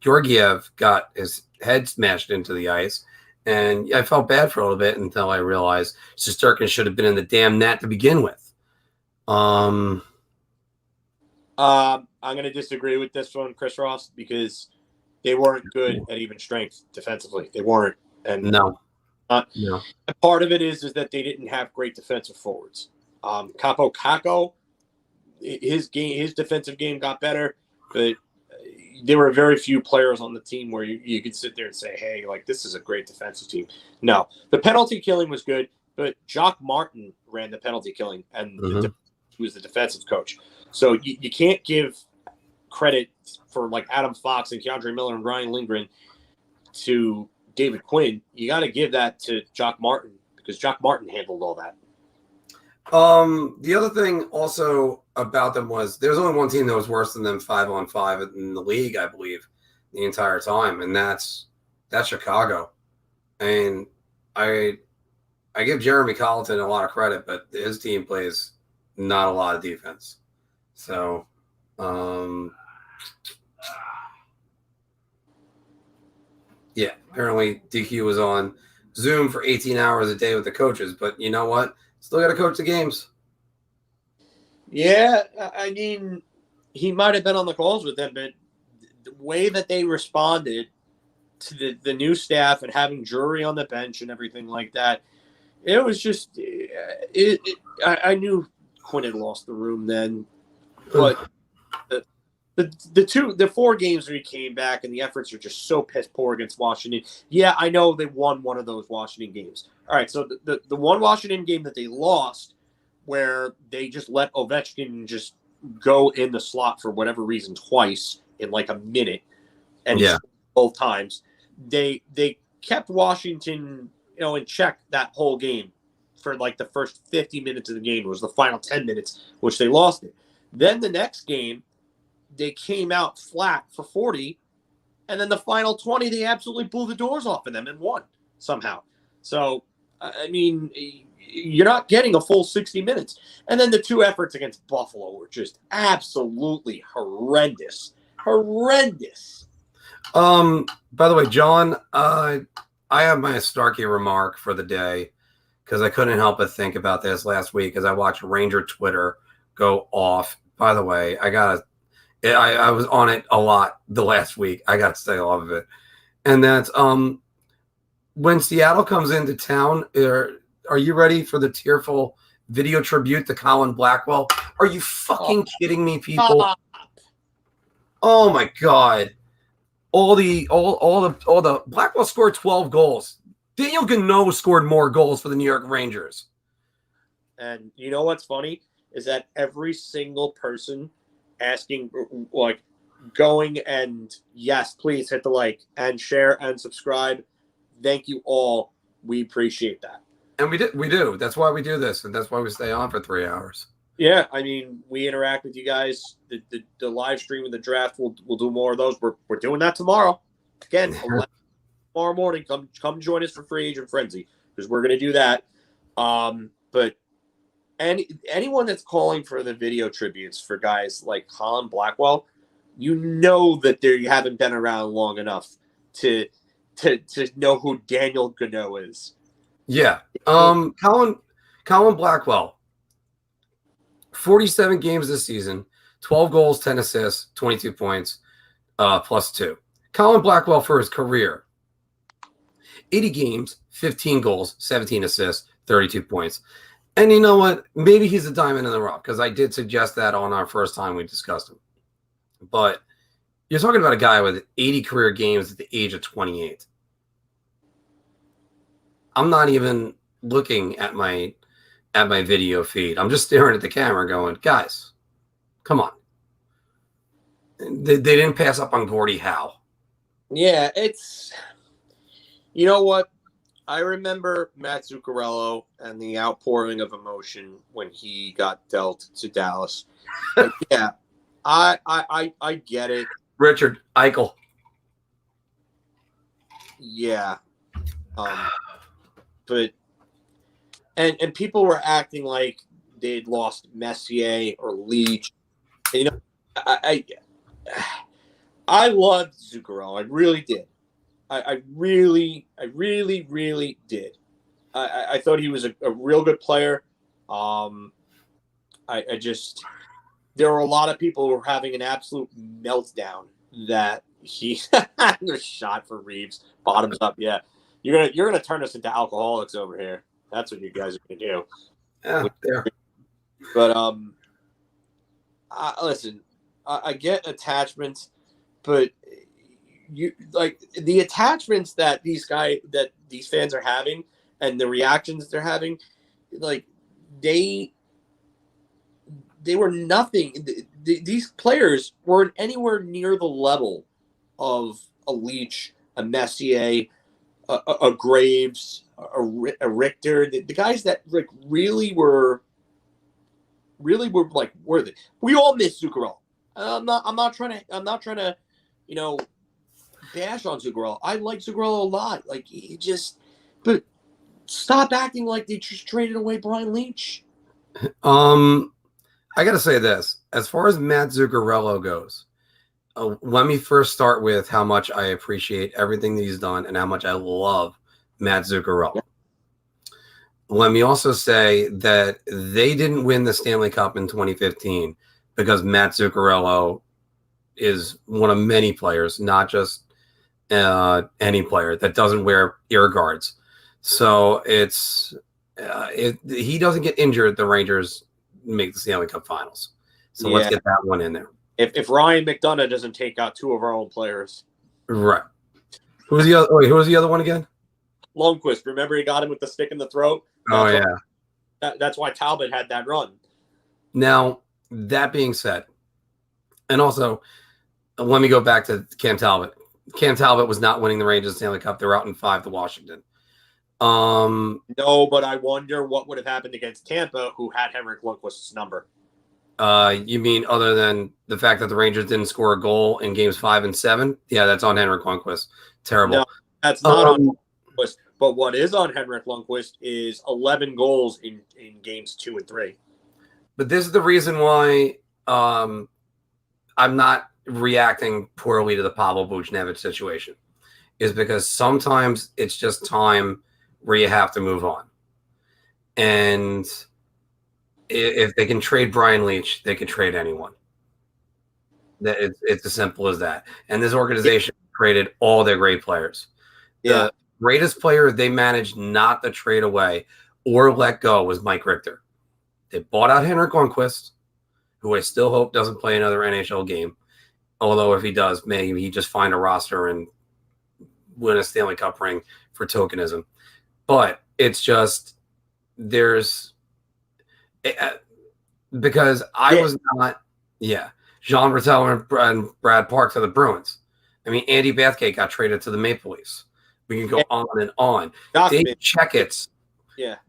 Georgiev got his head smashed into the ice. And I felt bad for a little bit until I realized Shesterkin should have been in the damn net to begin with. I'm going to disagree with this one, Chris Ross, because they weren't good at even strength defensively. They weren't. And no. Part of it is that they didn't have great defensive forwards. Kakko, his defensive game got better, but there were very few players on the team where you could sit there and say, hey, like, this is a great defensive team. No. The penalty killing was good, but Jacques Martin ran the penalty killing, and he was the defensive coach. So you can't give credit for, like, Adam Fox and Keandre Miller and Ryan Lindgren to David Quinn, you got to give that to Jock Martin because Jock Martin handled all that. The other thing also about them was there's only one team that was worse than them 5-on-5 in the league, I believe, the entire time, and that's Chicago. And I give Jeremy Colleton a lot of credit, but his team plays not a lot of defense. So, yeah, apparently DQ was on Zoom for 18 hours a day with the coaches, but you know what? Still got to coach the games. Yeah, I mean, he might have been on the calls with them, but the way that they responded to the new staff and having Drury on the bench and everything like that, it was just I knew Quinn had lost the room then, but the 4 games where he came back and the efforts are just so piss poor against Washington. Yeah, I know they won one of those Washington games. All right, so the one Washington game that they lost, where they just let Ovechkin just go in the slot for whatever reason twice in like a minute, and both times they kept Washington, in check that whole game for like the first 50 minutes of the game. It was the final 10 minutes, which they lost it. Then the next game, they came out flat for 40, and then the final 20, they absolutely blew the doors off of them and won somehow. So, I mean, you're not getting a full 60 minutes. And then the 2 efforts against Buffalo were just absolutely horrendous. Horrendous. By the way, John, I have my Starkey remark for the day because I couldn't help but think about this last week as I watched Ranger Twitter go off. By the way, I was on it a lot the last week. I got to stay off of it. And that's when Seattle comes into town, are you ready for the tearful video tribute to Colin Blackwell? Are you fucking kidding me, people? Oh my God. All the Blackwell scored 12 goals. Daniel Gano scored more goals for the New York Rangers. And you know what's funny is that every single person asking, like, going and yes, please hit the like and share and subscribe. Thank you all. We appreciate that. And we do. That's why we do this, and that's why we stay on for 3 hours. Yeah, I mean, we interact with you guys. The live stream of the draft, we'll do more of those. We're doing that tomorrow. Again, 11 tomorrow morning. Come join us for Free Agent Frenzy because we're going to do that. But anyone that's calling for the video tributes for guys like Colin Blackwell, you know that you haven't been around long enough to know who Daniel Gano is. Yeah. Colin Blackwell, 47 games this season, 12 goals, 10 assists, 22 points, +2. Colin Blackwell for his career, 80 games, 15 goals, 17 assists, 32 points. And you know what? Maybe he's a diamond in the rough because I did suggest that on our first time we discussed him. But you're talking about a guy with 80 career games at the age of 28. I'm not even looking at my video feed. I'm just staring at the camera going, guys, come on. They didn't pass up on Gordie Howe. Yeah, you know what? I remember Matt Zuccarello and the outpouring of emotion when he got dealt to Dallas. But yeah, I get it. Richard Eichel. Yeah. But and people were acting like they'd lost Messier or Leach. And, you know, I loved Zuccarello. I really did. I really did. I thought he was a real good player. I just there were a lot of people who were having an absolute meltdown that he the shot for Reeves bottoms up. Yeah, you're gonna turn us into alcoholics over here. That's what you guys are gonna do. Yeah, there. But listen, I get attachments, but you like the attachments that these fans are having and the reactions they're having, like they were nothing. These players weren't anywhere near the level of a Leach, a Messier, a Graves, a Richter, the guys that like really were like worthy. We all miss Zuccarello. I'm not trying to, bash on Zuccarello. I like Zuccarello a lot. Like but stop acting like they just traded away Brian Leach. I got to say this. As far as Matt Zuccarello goes, let me first start with how much I appreciate everything that he's done and how much I love Matt Zuccarello. Yeah. Let me also say that they didn't win the Stanley Cup in 2015 because Matt Zuccarello is one of many players, not just any player that doesn't wear ear guards. So if he doesn't get injured, the Rangers make the Stanley Cup Finals. So let's get that one in there. If Ryan McDonough doesn't take out two of our own players, right? Who was the other? Wait, who was the other one again? Lundqvist. Remember, he got him with the stick in the throat. That's why Talbot had that run. Now, that being said, and also let me go back to Cam Talbot. Cam Talbot was not winning the Rangers Stanley Cup. They were out in 5 to Washington. No, but I wonder what would have happened against Tampa, who had Henrik Lundqvist's number. You mean other than the fact that the Rangers didn't score a goal in games 5 and 7? Yeah, that's on Henrik Lundqvist. Terrible. No, that's not on Lundqvist. But what is on Henrik Lundqvist is 11 goals in games 2 and 3. But this is the reason why I'm not reacting poorly to the Pavel Buchnevich situation, is because sometimes it's just time where you have to move on. And if they can trade Brian Leach, they can trade anyone. It's as simple as that. And this organization traded all their great players. The greatest player they managed not to trade away or let go was Mike Richter. They bought out Henrik Lundqvist, who I still hope doesn't play another NHL game. Although if he does, maybe he just find a roster and win a Stanley Cup ring for tokenism. But it's just because I was not, Jean Bertel and Brad Parks are the Bruins. I mean, Andy Bathgate got traded to the Maple Leafs. We can go on and on. Dave Checketts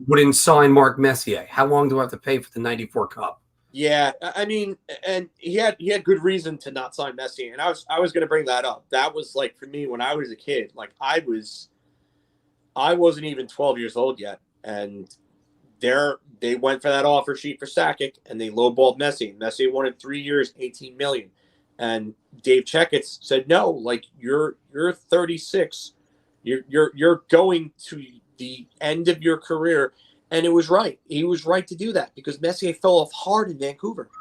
wouldn't sign Mark Messier. How long do I have to pay for the 94 Cup? Yeah, I mean, and he had good reason to not sign Messier, and I was going to bring that up. That was like for me when I was a kid. Like I wasn't even 12 years old yet, and they went for that offer sheet for Sakic, and they lowballed Messier. Messier wanted 3 years, $18 million, and Dave Checketts said no. Like you're 36, you're going to the end of your career. And it was right. He was right to do that because Messier fell off hard in Vancouver.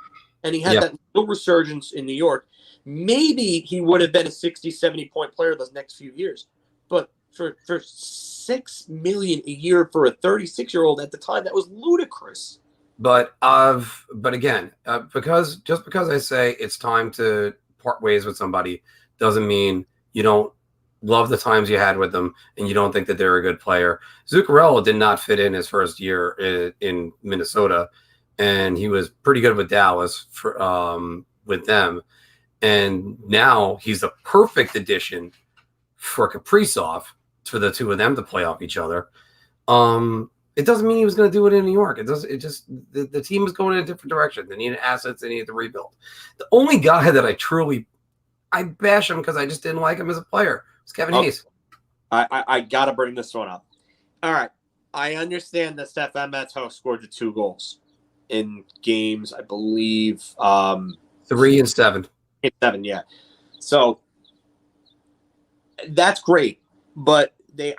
And he had that little resurgence in New York. Maybe he would have been a 60, 70-point player those next few years. But for $6 million a year for a 36-year-old at the time, that was ludicrous. But again, because I say it's time to part ways with somebody doesn't mean you don't love the times you had with them and you don't think that they're a good player. Zuccarello did not fit in his first year in Minnesota, and he was pretty good with Dallas with them. And now he's a perfect addition for Kaprizov, for the two of them to play off each other. It doesn't mean he was going to do it in New York. The team is going in a different direction. They needed assets. They needed to rebuild. The only guy that I bash him because I just didn't like him as a player. It's Kevin Hayes. I got to bring this one up. All right. I understand that Stefan Matteau scored the 2 goals in games, I believe. 3 and 7. 7, yeah. So that's great. But the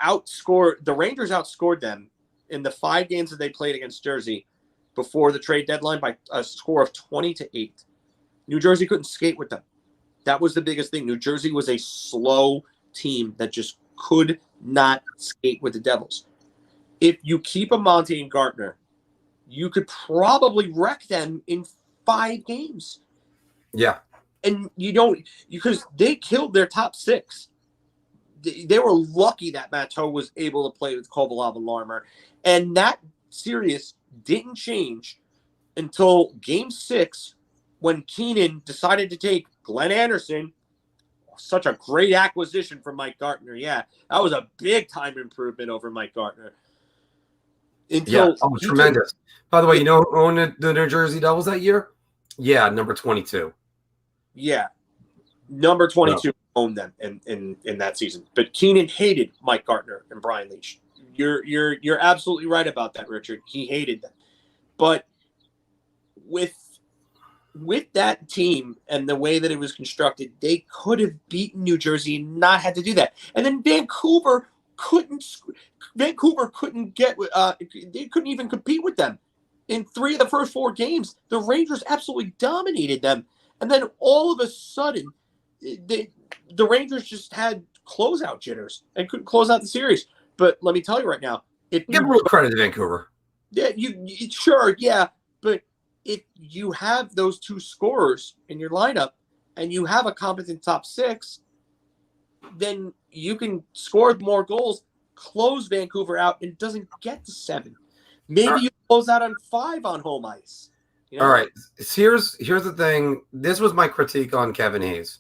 Rangers outscored them in the 5 games that they played against Jersey before the trade deadline by a score of 20-8. New Jersey couldn't skate with them. That was the biggest thing. New Jersey was a slow team that just could not skate with the Devils. If you keep a Monty and Gartner, you could probably wreck them in 5 games. Yeah. And you don't, because they killed their top 6. They were lucky that Matteau was able to play with Kovalov and Larmer. And that series didn't change until game 6 when Keenan decided to take Glenn Anderson, such a great acquisition from Mike Gartner. Yeah, that was a big time improvement over Mike Gartner. Tremendous. By the way, you know who owned the New Jersey Devils that year? Yeah, number 22. Yeah, number 22 owned them in that season. But Keenan hated Mike Gartner and Brian Leetch. You're absolutely right about that, Richard. He hated them. But with that team and the way that it was constructed, they could have beaten New Jersey and not had to do that. And then Vancouver couldn't get they couldn't even compete with them. In 3 of the first 4 games, the Rangers absolutely dominated them. And then all of a sudden, the Rangers just had closeout jitters and couldn't close out the series. But let me tell you right now, give a little credit to Vancouver. Yeah, sure, yeah, but if you have those 2 scorers in your lineup and you have a competent top 6, then you can score more goals, close Vancouver out, and it doesn't get to 7. Maybe you close out on 5 on home ice. You know? All right. Here's the thing. This was my critique on Kevin Hayes.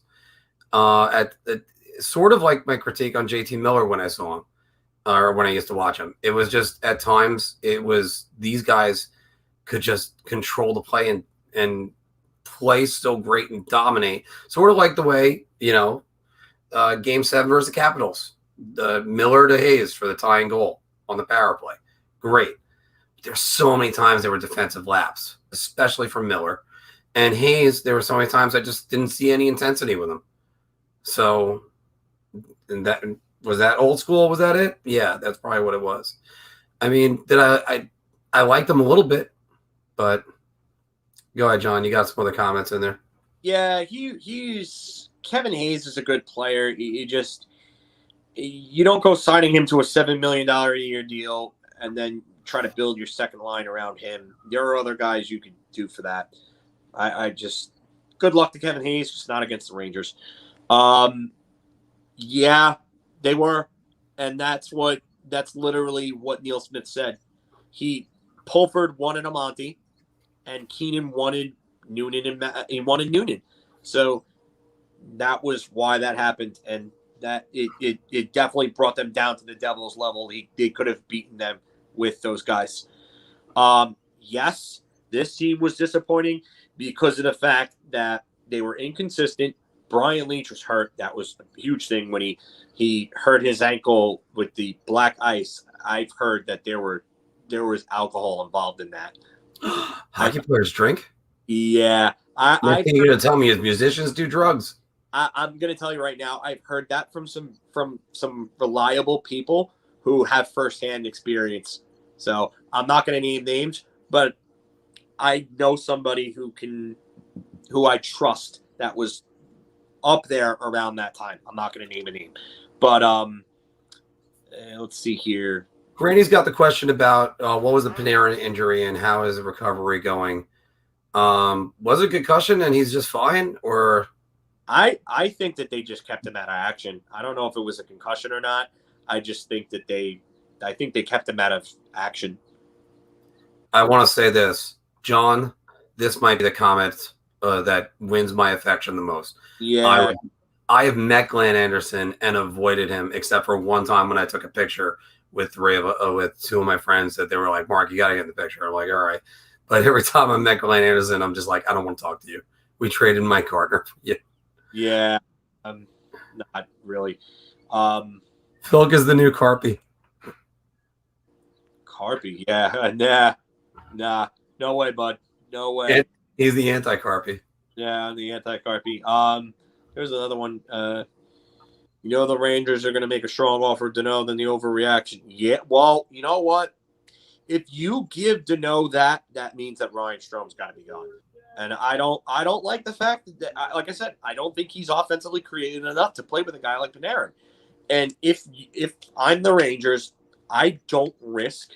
Sort of like my critique on JT Miller when I saw him, or when I used to watch him. It was just at times these guys could just control the play and play so great and dominate. Sort of like the way, Game 7 versus the Capitals. The Miller to Hayes for the tying goal on the power play. Great. There's so many times there were defensive laps, especially from Miller. And Hayes, there were so many times I just didn't see any intensity with him. So, and that was that old school? Was that it? Yeah, that's probably what it was. I mean, I liked him a little bit, but go ahead, John. You got some other comments in there. Yeah, he's Kevin Hayes is a good player. You don't go signing him to a $7 million a year deal and then try to build your second line around him. There are other guys you could do for that. I just good luck to Kevin Hayes, just not against the Rangers. Yeah, they were, and that's literally what Neil Smith said. Pulford wanted Amonte, and Keenan wanted Noonan, and he wanted Noonan. So that was why that happened, and that it definitely brought them down to the Devils level. They could have beaten them with those guys. Yes, this team was disappointing because of the fact that they were inconsistent. Brian Leetch was hurt. That was a huge thing when he hurt his ankle with the black ice. I've heard that there was alcohol involved in that. Hockey players drink? Yeah. You're going to tell me as musicians do drugs. I'm going to tell you right now, I've heard that from some reliable people who have firsthand experience. So I'm not going to name names, but I know somebody who I trust that was up there around that time. I'm not going to name a name, but let's see here. Granny's got the question about what was the Panarin injury and how is the recovery going? Was it a concussion and he's just fine, or? I think that they just kept him out of action. I don't know if it was a concussion or not. I just think that they kept him out of action. I want to say this, John. This might be the comment that wins my affection the most. Yeah, I have met Glenn Anderson and avoided him, except for one time when I took a picture with with 2 of my friends that they were like, "Mark, you got to get in the picture." I'm like, "All right," but every time I met Glenn Anderson, I'm just like, "I don't want to talk to you." We traded Mike Gardner. Yeah, not really. Filk is the new Carpy. Carpy, yeah, nah, no way, bud, no way. He's the anti-Carpy. Yeah, the anti-Carpy. There's another one. The Rangers are going to make a strong offer to Danault than the overreaction. Yeah, well, you know what? If you give Danault that means that Ryan Strom's got to be gone. And I don't like the fact that, like I said, I don't think he's offensively creative enough to play with a guy like Panarin. And if I'm the Rangers, I don't risk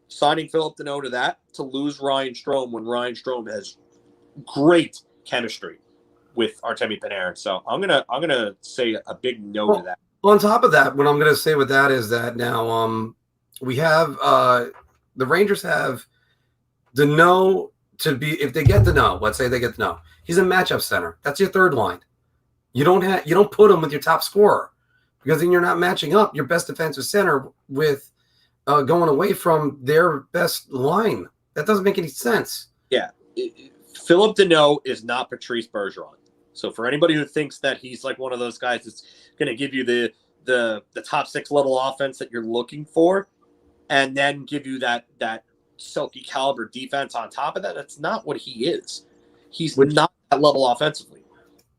signing Philip Danault to lose Ryan Strome when Ryan Strome has great chemistry with Artemi Panarin. So I'm gonna say a big no to that. On top of that, what I'm gonna say with that is that now we have the Rangers have Danault to be, if they get Danault, let's say they get Danault, he's a matchup center. That's your third line. You don't put him with your top scorer because then you're not matching up your best defensive center with going away from their best line. That doesn't make any sense. Yeah. Philip Deneau is not Patrice Bergeron. So for anybody who thinks that he's like one of those guys that's going to give you the top 6 level offense that you're looking for, and then give you that Selke caliber defense on top of that, that's not what he is. He's not that level offensively.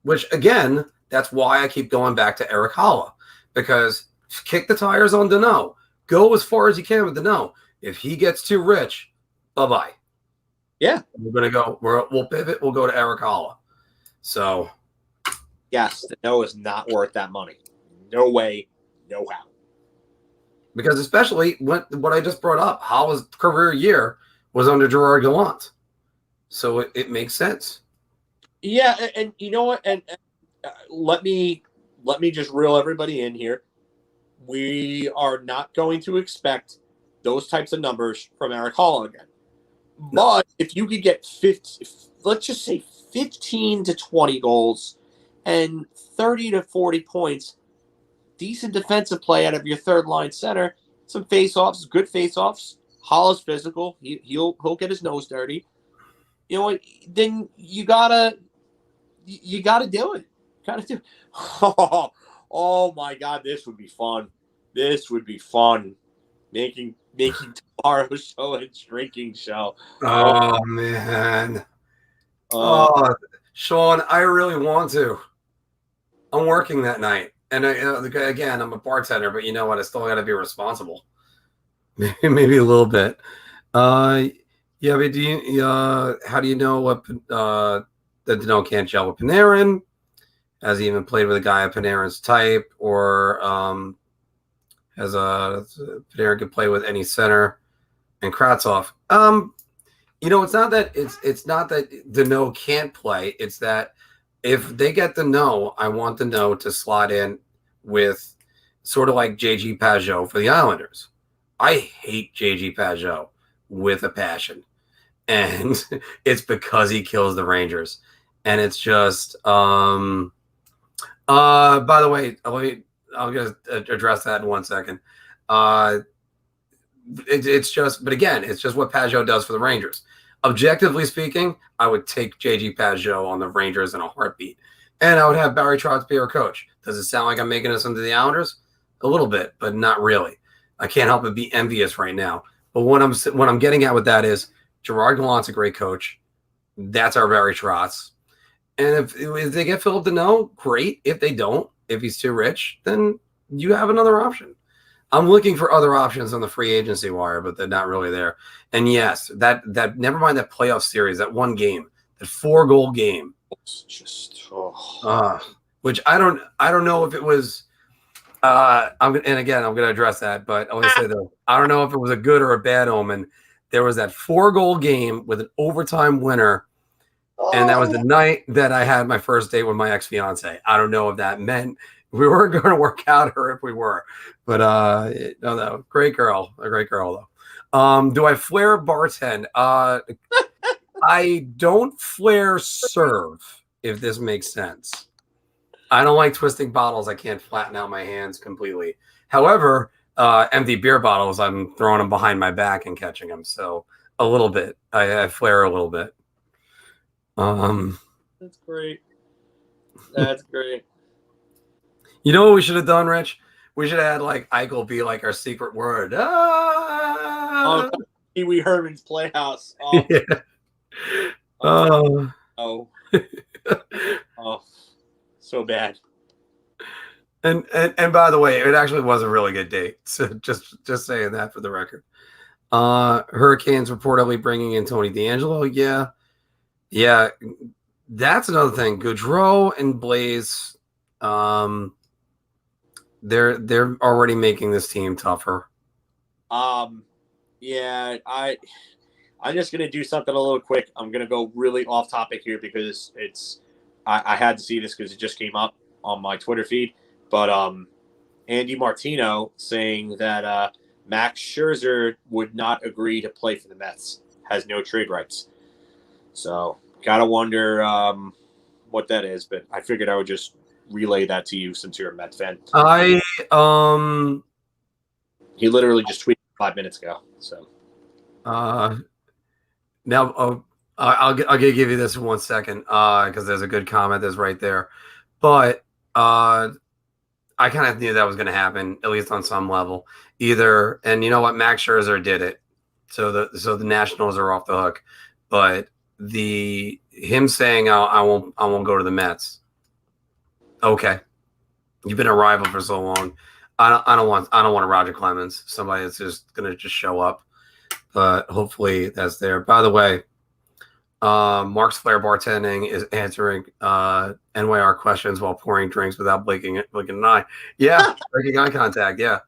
Which, again, that's why I keep going back to Eric Holla, because kick the tires on Deneau. Go as far as you can with Deneau. If he gets too rich, bye-bye. Yeah. We're going to go. We'll pivot. We'll go to Eric Holla. So. Yes, Deneau is not worth that money. No way, no how. Because especially what I just brought up, Holla's career year was under Gerard Gallant. So it makes sense. Yeah, and you know what? And let me just reel everybody in here. We are not going to expect those types of numbers from Eric Holla again. But if you could get let's just say 15 to 20 goals and 30 to 40 points, decent defensive play out of your third line center, some faceoffs, good faceoffs. Holla's physical. He'll get his nose dirty. You know what? Then you gotta do it. Gotta do it. Oh my God, this would be fun. This would be fun. Making tomorrow's show a drinking show. Oh man. Sean, I really want to. I'm working that night. And again, I'm a bartender, but you know what? I still got to be responsible. Maybe a little bit. Yeah, but how do you know what that Deneau can't gel with Panarin? Has he even played with a guy of Panarin's type, or Panarin could play with any center? And Kratzov. It's not that Deneau can't play. It's that if they get Deneau, I want Deneau to slot in with sort of like JG Pageau for the Islanders. I hate JG Pageau with a passion. And it's because he kills the Rangers. And it's just by the way, I'll just address that in 1 second. It's just what Pageau does for the Rangers. Objectively speaking, I would take JG Pageau on the Rangers in a heartbeat. And I would have Barry Trotz be our coach. Does it sound like I'm making us into the Islanders? A little bit, but not really. I can't help but be envious right now. But what I'm getting at with that is Gerard Gallant's a great coach. That's our Barry Trotz. And if they get Philip Deneau, great. If they don't, if he's too rich, then you have another option. I'm looking for other options on the free agency wire, but they're not really there. And yes, that never mind that playoff series, that one game, that 4-goal game. Which I don't know if it was I'm going to address that, but I want to say though, I don't know if it was a good or a bad omen. There was that 4-goal game with an overtime winner. And that was the night that I had my first date with my ex-fiance. I don't know if that meant we weren't going to work out or if we were. But no, great girl. A great girl, though. Do I flare bartend? I don't flare serve, if this makes sense. I don't like twisting bottles. I can't flatten out my hands completely. However, empty beer bottles, I'm throwing them behind my back and catching them. So a little bit. I flare a little bit. That's great. That's great. You know what we should have done, Rich? We should have had like Eichel be like our secret word. Oh, Pee Wee Herman's Playhouse. Oh. Yeah. Oh. Oh. So bad. And by the way, it actually was a really good date. So just saying that for the record. Hurricanes reportedly bringing in Tony DeAngelo. Yeah, that's another thing. Gaudreau and Blaze, they're already making this team tougher. Yeah, I'm just gonna do something a little quick. I'm gonna go really off topic here because I had to see this because it just came up on my Twitter feed. But Andy Martino saying that Max Scherzer would not agree to play for the Mets, has no trade rights. So gotta wonder what that is. But I figured I would just relay that to you since you're a Mets fan. He literally just tweeted 5 minutes ago. So now I'll give you this in 1 second because there's a good comment that's right there, but I kind of knew that was going to happen at least on some level. Either, and you know what, Max Scherzer did it, so the Nationals are off the hook, but him saying I won't go to the Mets. Okay, you've been a rival for so long. I don't want a Roger Clemens, somebody that's just gonna just show up. But hopefully that's there. By the way, Mark's Flair Bartending is answering NYR questions while pouring drinks without blinking an eye. Yeah, breaking eye contact. Yeah,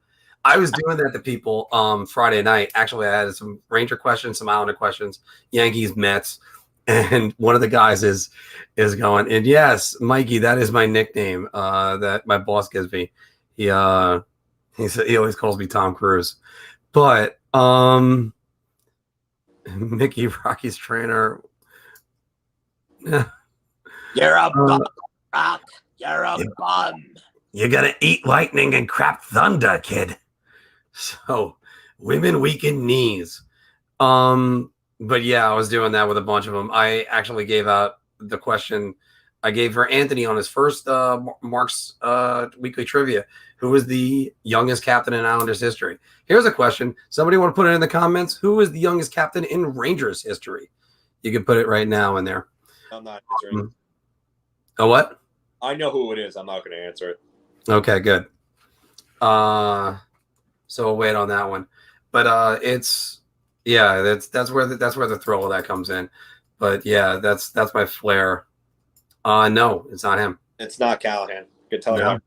I was doing that to people Friday night. Actually, I had some Ranger questions, some Islander questions, Yankees, Mets. And one of the guys is going, and yes, Mikey, that is my nickname that my boss gives me. He always calls me Tom Cruise. But Mickey, Rocky's trainer. You're a bum, Rock. You're a bum. You gotta eat lightning and crap thunder, kid. So women weaken knees. But yeah, I was doing that with a bunch of them. I actually gave out the question I gave for Anthony on his first Mark's weekly trivia. Who was the youngest captain in Islanders history? Here's a question. Somebody want to put it in the comments? Who is the youngest captain in Rangers history? You can put it right now in there. I'm not answering. Oh, what? I know who it is. I'm not going to answer it. Okay, good. So we'll wait on that one. But that's where the thrill of that comes in. But yeah, that's my flair. No, it's not him. It's not Callahan. Good tell you.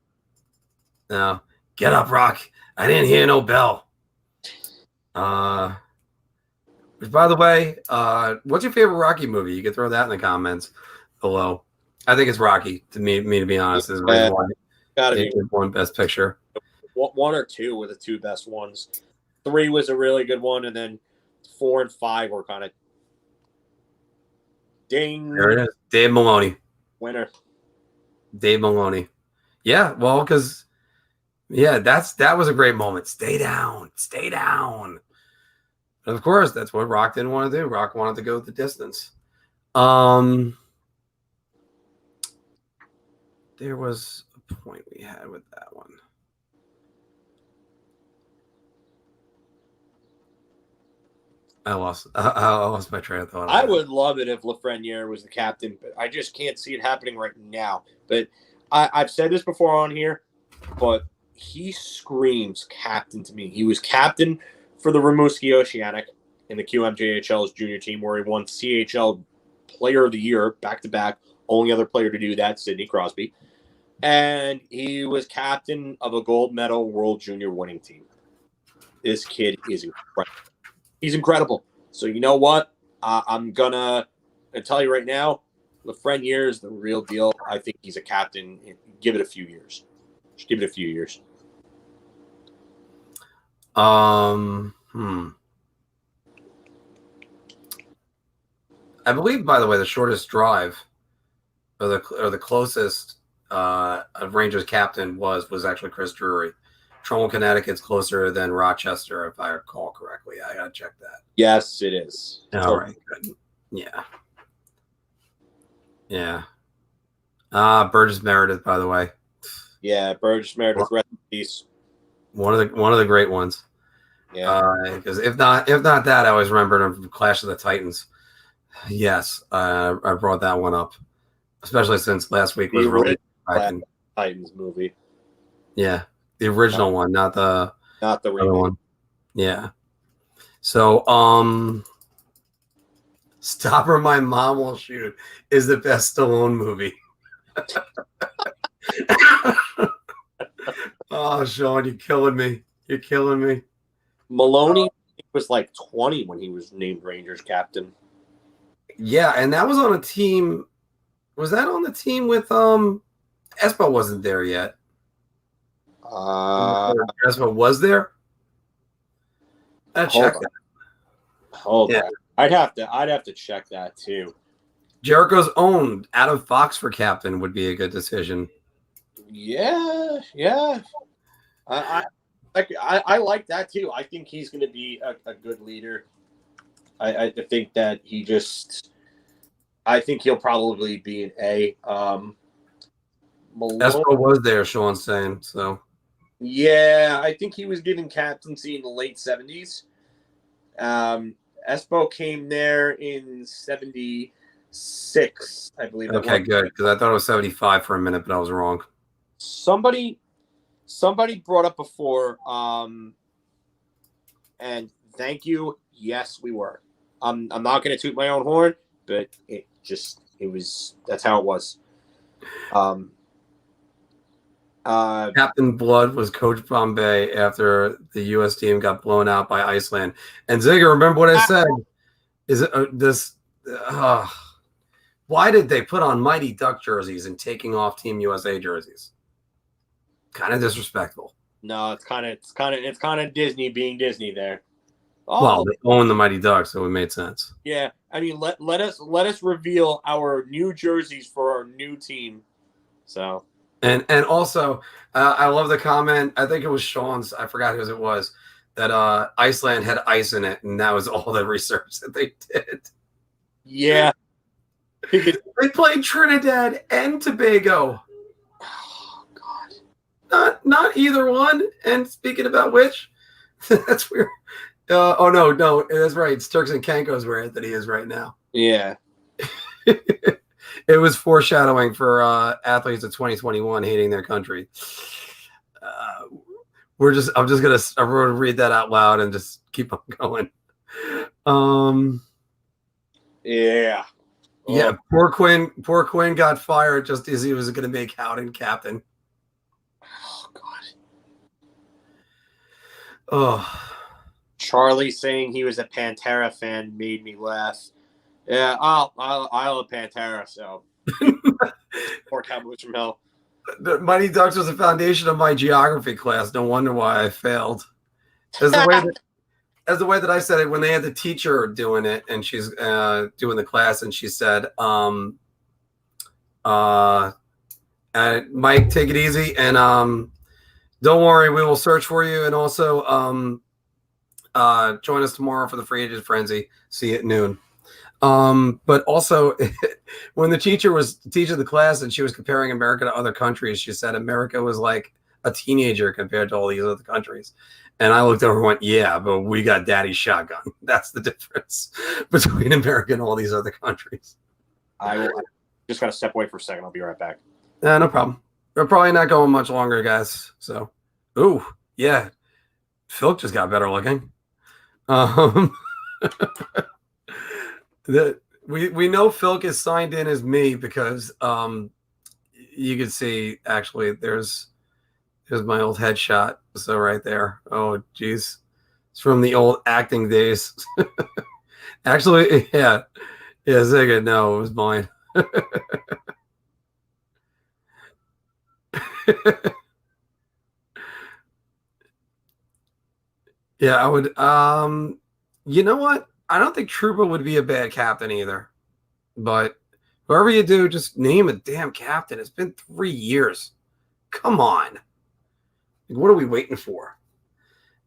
No. Get up, Rock. I didn't hear no bell. Which, by the way, what's your favorite Rocky movie? You can throw that in the comments below. I think it's Rocky. To be honest, is gotta be one best picture. One or two were the two best ones. 3 was a really good one, and then 4 and 5 were kind of ding. There it is, Dave Maloney. Winner. Dave Maloney. Yeah, well, because that was a great moment. Stay down. But of course, that's what Rock didn't want to do. Rock wanted to go the distance. There was a point we had with that one. I lost my train of thought. I would love it if Lafreniere was the captain, but I just can't see it happening right now. But I've said this before on here, but he screams captain to me. He was captain for the Rimouski Oceanic in the QMJHL's junior team, where he won CHL Player of the Year back-to-back. Only other player to do that, Sidney Crosby. And he was captain of a gold medal World Junior winning team. This kid is incredible. He's incredible. So you know what? I'm going to tell you right now, Lafreniere is the real deal. I think he's a captain. Give it a few years. Just give it a few years. I believe, by the way, the shortest drive or the closest of Rangers captain was actually Chris Drury. Trumbull, Connecticut's closer than Rochester, if I recall correctly. I gotta check that. Yes, it is. All right, good. Yeah. Burgess Meredith, by the way. Yeah, Burgess Meredith, rest in peace. One of the great ones. Yeah. Because if not that, I always remember him from Clash of the Titans. Yes, I brought that one up, especially since last week was really Titans movie. Yeah, the original one, not the remake one. Yeah. So, Stop or My Mom Will Shoot is the best Stallone movie. Oh, Sean, you're killing me. Maloney was like 20 when he was named Rangers captain. Yeah, and that was on a team. Was that on the team with Espo wasn't there yet? Espo was there? Check that. Hold on. I'd have to check that too. Jericho's own Adam Fox for captain would be a good decision. Yeah. I like that too. I think he's going to be a good leader. I think that I think he'll probably be an A. Malone, Espo was there, Sean's saying. So yeah, I think he was given captaincy in the late 70s. Espo came there in 76, I believe. okay, good, because I thought it was 75 for a minute, but I was wrong. Somebody brought up before, and thank you. Yes, we were. I'm not going to toot my own horn, but that's how it was. Captain Blood was Coach Bombay after the U.S. team got blown out by Iceland. And Ziger, remember what I said? Is it this? Why did they put on Mighty Duck jerseys and taking off Team USA jerseys? Kind of disrespectful. No, it's kind of Disney being Disney there. Oh, well, they own the Mighty Ducks, so it made sense. Yeah, I mean, let us reveal our new jerseys for our new team. So. And also, I love the comment. I think it was Sean's. I forgot whose it was. That Iceland had ice in it, and that was all the research that they did. Yeah. They played Trinidad and Tobago. Oh God. Not either one. And speaking about which, that's weird. No, that's right. It's Turks and Caicos where Anthony is right now. Yeah. It was foreshadowing for athletes of 2021 hating their country. I'm just gonna read that out loud and just keep on going. Yeah. Yeah. Poor Quinn got fired just as he was gonna make Howden captain. Oh God. Oh. Charlie saying he was a Pantera fan made me laugh. Yeah, I'll a Pantera, so poor Cowboys from hell. The Mighty Ducks was the foundation of my geography class. No wonder why I failed. As the way that I said it when they had the teacher doing it, and she's doing the class, and she said, Mike, take it easy, and don't worry, we will search for you, and also join us tomorrow for the Free Agent Frenzy. See you at noon. But also when the teacher was teaching the class and she was comparing America to other countries, she said America was like a teenager compared to all these other countries. And I looked over and went, yeah, but we got daddy's shotgun. That's the difference between America and all these other countries. I just got to step away for a second. I'll be right back. No problem. We're probably not going much longer, guys. So, ooh, yeah. Filk just got better looking. We know Filk is signed in as me because you can see actually there's my old headshot. So right there. Oh geez. It's from the old acting days. Actually, yeah. Yeah, Ziga, no, it was mine. Yeah, I would you know what? I don't think Trouba would be a bad captain either. But whoever you do, just name a damn captain. It's been 3 years. Come on. Like, what are we waiting for?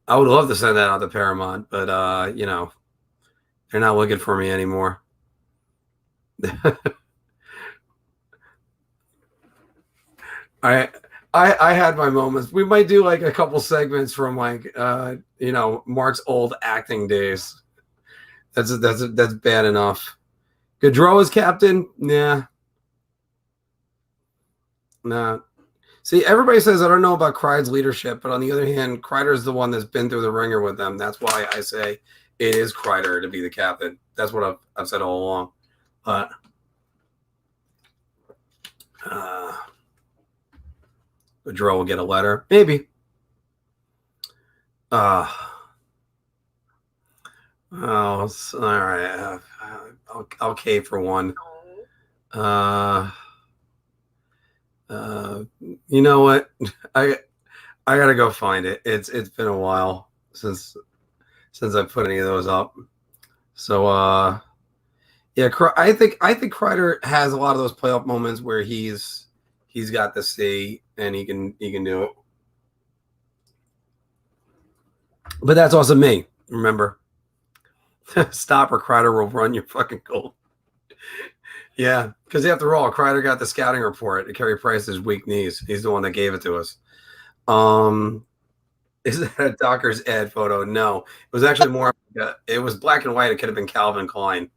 I would love to send that out to Paramount, but they're not looking for me anymore. I had my moments. We might do like a couple segments from like Mark's old acting days. That's bad enough. Gaudreau as captain? Nah. See, everybody says I don't know about Kreider's leadership, but on the other hand, Kreider's the one that's been through the ringer with them. That's why I say it is Kreider to be the captain. That's what I've said all along. But Gaudreau will get a letter, maybe. Oh, all right. I'll cave for one. You know what? I gotta go find it. It's been a while since I put any of those up. So yeah, I think Kreider has a lot of those playoff moments where he's he's got the C and he can do it. But that's also me. Remember, stop or Kreider will run your fucking goal. Yeah, because after all, Kreider got the scouting report to Carey Price's weak knees. He's the one that gave it to us. Is that a Docker's Ed photo? No, it was actually more. It was black and white. It could have been Calvin Klein.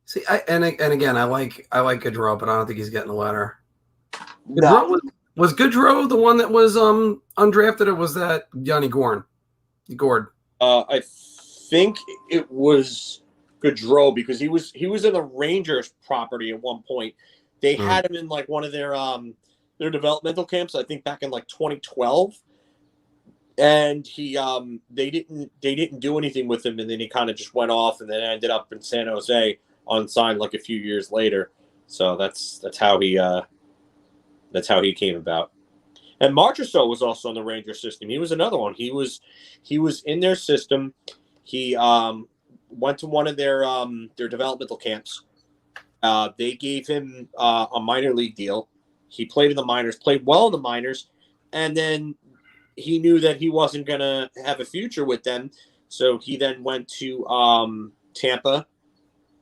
See, and again, I like Gaudreau, but I don't think he's getting a letter. No. Was Gaudreau the one that was undrafted, or was that Yanni Gord? I think it was Gaudreau because he was in the Rangers property at one point. They had him in like one of their developmental camps, I think back in like 2012. And he they didn't do anything with him, and then he kind of just went off and then ended up in San Jose unsigned like a few years later. So that's how he came about. And Marchessault was also in the Ranger system. He was another one. He was in their system. He went to one of their developmental camps. They gave him a minor league deal. He played in the minors, played well in the minors, and then he knew that he wasn't going to have a future with them. So he then went to Tampa,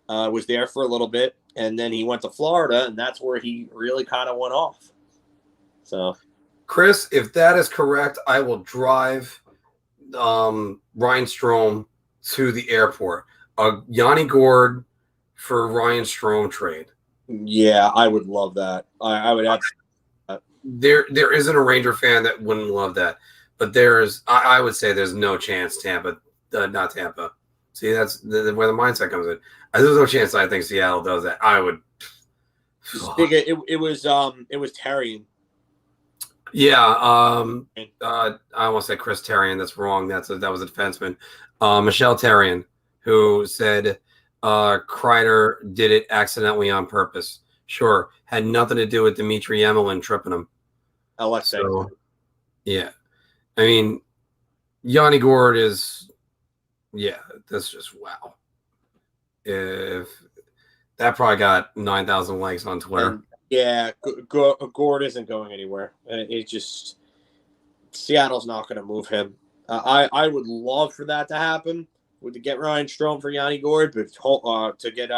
was there for a little bit, and then he went to Florida, and that's where he really kind of went off. So, Chris, if that is correct, I will drive Ryan Strome to the airport. Yanni Gord for Ryan Strome trade. Yeah, I would love that. I would absolutely. There isn't a Ranger fan that wouldn't love that, but I would say there's no chance Tampa, not Tampa. See, that's where the mindset comes in. There's no chance I think Seattle does that. I would. It was Therrien. Yeah, I almost said Chris Therrien. That's wrong. That was a defenseman, Michelle Therrien, who said Kreider did it accidentally on purpose. Sure, had nothing to do with Dmitry Emelin tripping him. Alexis. So, yeah, I mean, Yanni Gord is, that's just wow. If that probably got 9,000 likes on Twitter. Yeah, Gord isn't going anywhere. It just Seattle's not going to move him. I would love for that to happen. To get Ryan Strome for Yanni Gord, but to get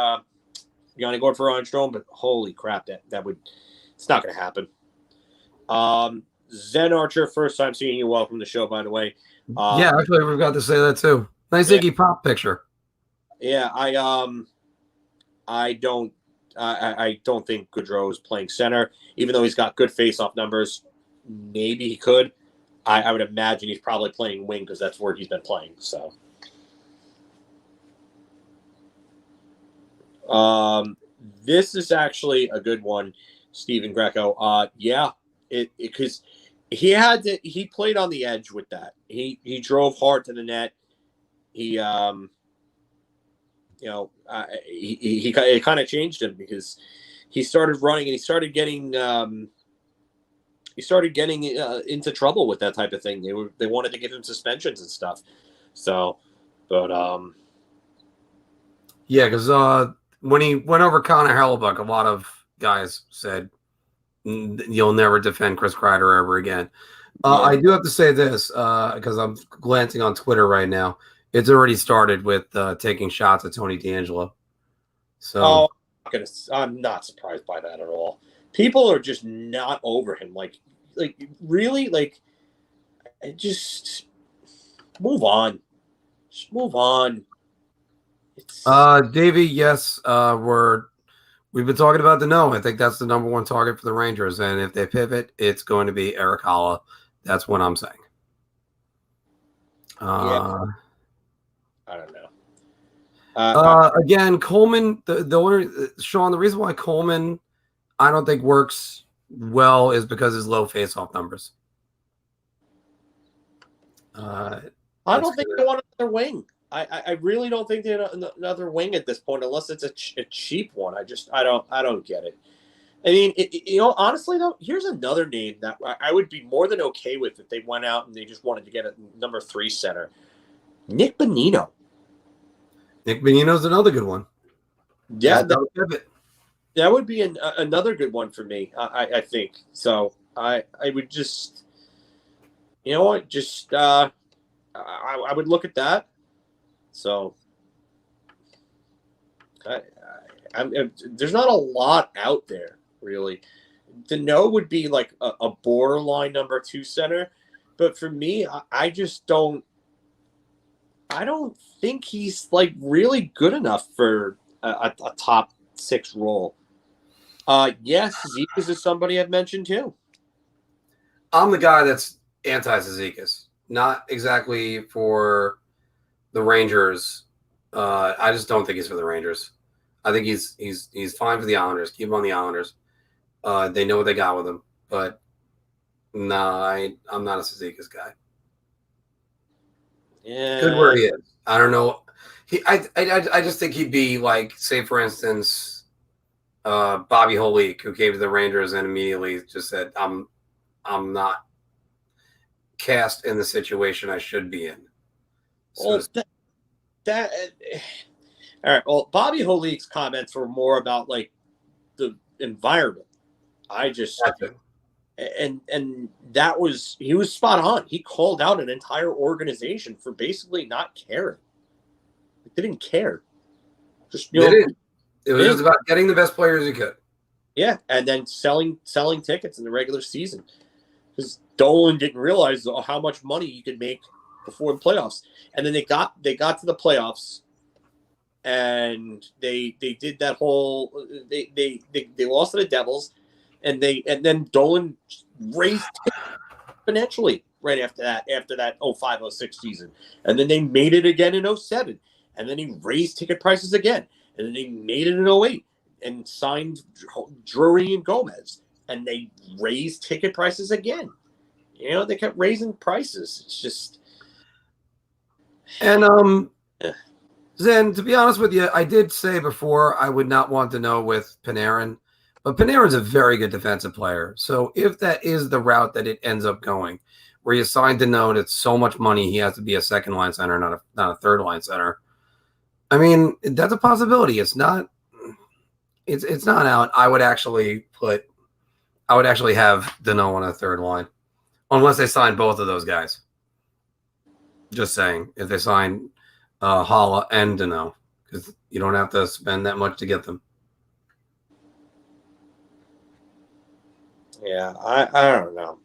Yanni Gord for Ryan Strome, but holy crap, that would it's not going to happen. Zen Archer, first time seeing you. Welcome to the show, by the way. Yeah, actually, we forgot to say that too. Nice Iggy Pop picture. Yeah, I don't think Gaudreau is playing center, even though he's got good face-off numbers. Maybe he could. I would imagine he's probably playing wing because that's where he's been playing. So, this is actually a good one, Stephen Greco. Because he played on the edge with that. He drove hard to the net. He it kind of changed him because he started running and he started getting into trouble with that type of thing. They wanted to give him suspensions and stuff. So, but yeah, because when he went over Connor Hellebuck, a lot of guys said you'll never defend Chris Kreider ever again. I do have to say this because I'm glancing on Twitter right now. It's already started with taking shots at Tony D'Angelo. So I'm not surprised by that at all. People are just not over him. Like really, just move on. Just move on. Davey, yes, we've been talking about the no. I think that's the number one target for the Rangers, and if they pivot, it's going to be Erik Haula. That's what I'm saying. I don't know. Again, Coleman. The only Sean. The reason why Coleman, I don't think works well is because his low face-off numbers. I don't think they want another wing. I really don't think they want another wing at this point, unless it's a cheap one. I don't get it. I mean, honestly though, here's another name that I would be more than okay with if they went out and they just wanted to get a number 3 center. Nick Bonino. Nick Bonino's another good one. Yeah, Another pivot. that would be another good one for me. I think so. I would just, you know what, just I would look at that. So there's not a lot out there really. Dano would be like a borderline number 2 center, but for me, I just don't. I don't think he's like really good enough for a top 6 role. Yes, Zizekas is somebody I've mentioned too. I'm the guy that's anti-Zizekas. Not exactly for the Rangers. I just don't think he's for the Rangers. I think he's fine for the Islanders. Keep him on the Islanders. They know what they got with him. But no, I'm not a Zizekas guy. Yeah, Good where he is. I don't know. I just think he'd be like, say for instance, Bobby Holik, who came to the Rangers and immediately just said, I'm not cast in the situation I should be in. So all right. Well, Bobby Holik's comments were more about like the environment. I just and that was, he was spot on. He called out an entire organization for basically not caring. They didn't care. Just It was just about getting the best players he could. Yeah, and then selling tickets in the regular season, because Dolan didn't realize how much money you could make before the playoffs. And then they got to the playoffs, and they did that whole they lost to the Devils, and then Dolan raised exponentially right after that 05-06 season, and then they made it again in 07, and then he raised ticket prices again, and then they made it in 08 and signed Drury and Gomez, and they raised ticket prices again. You know, they kept raising prices. It's just. And Zen, to be honest with you, I did say before I would not want to know with Panarin, but Panarin's a very good defensive player. So if that is the route that it ends up going, where you sign to know it's so much money he has to be a second line center, not a third line center. I mean, that's a possibility. It's not out. I would actually have Dano on a third line, unless they sign both of those guys. Just saying, if they sign Hala and Dano, because you don't have to spend that much to get them. Yeah, I don't know.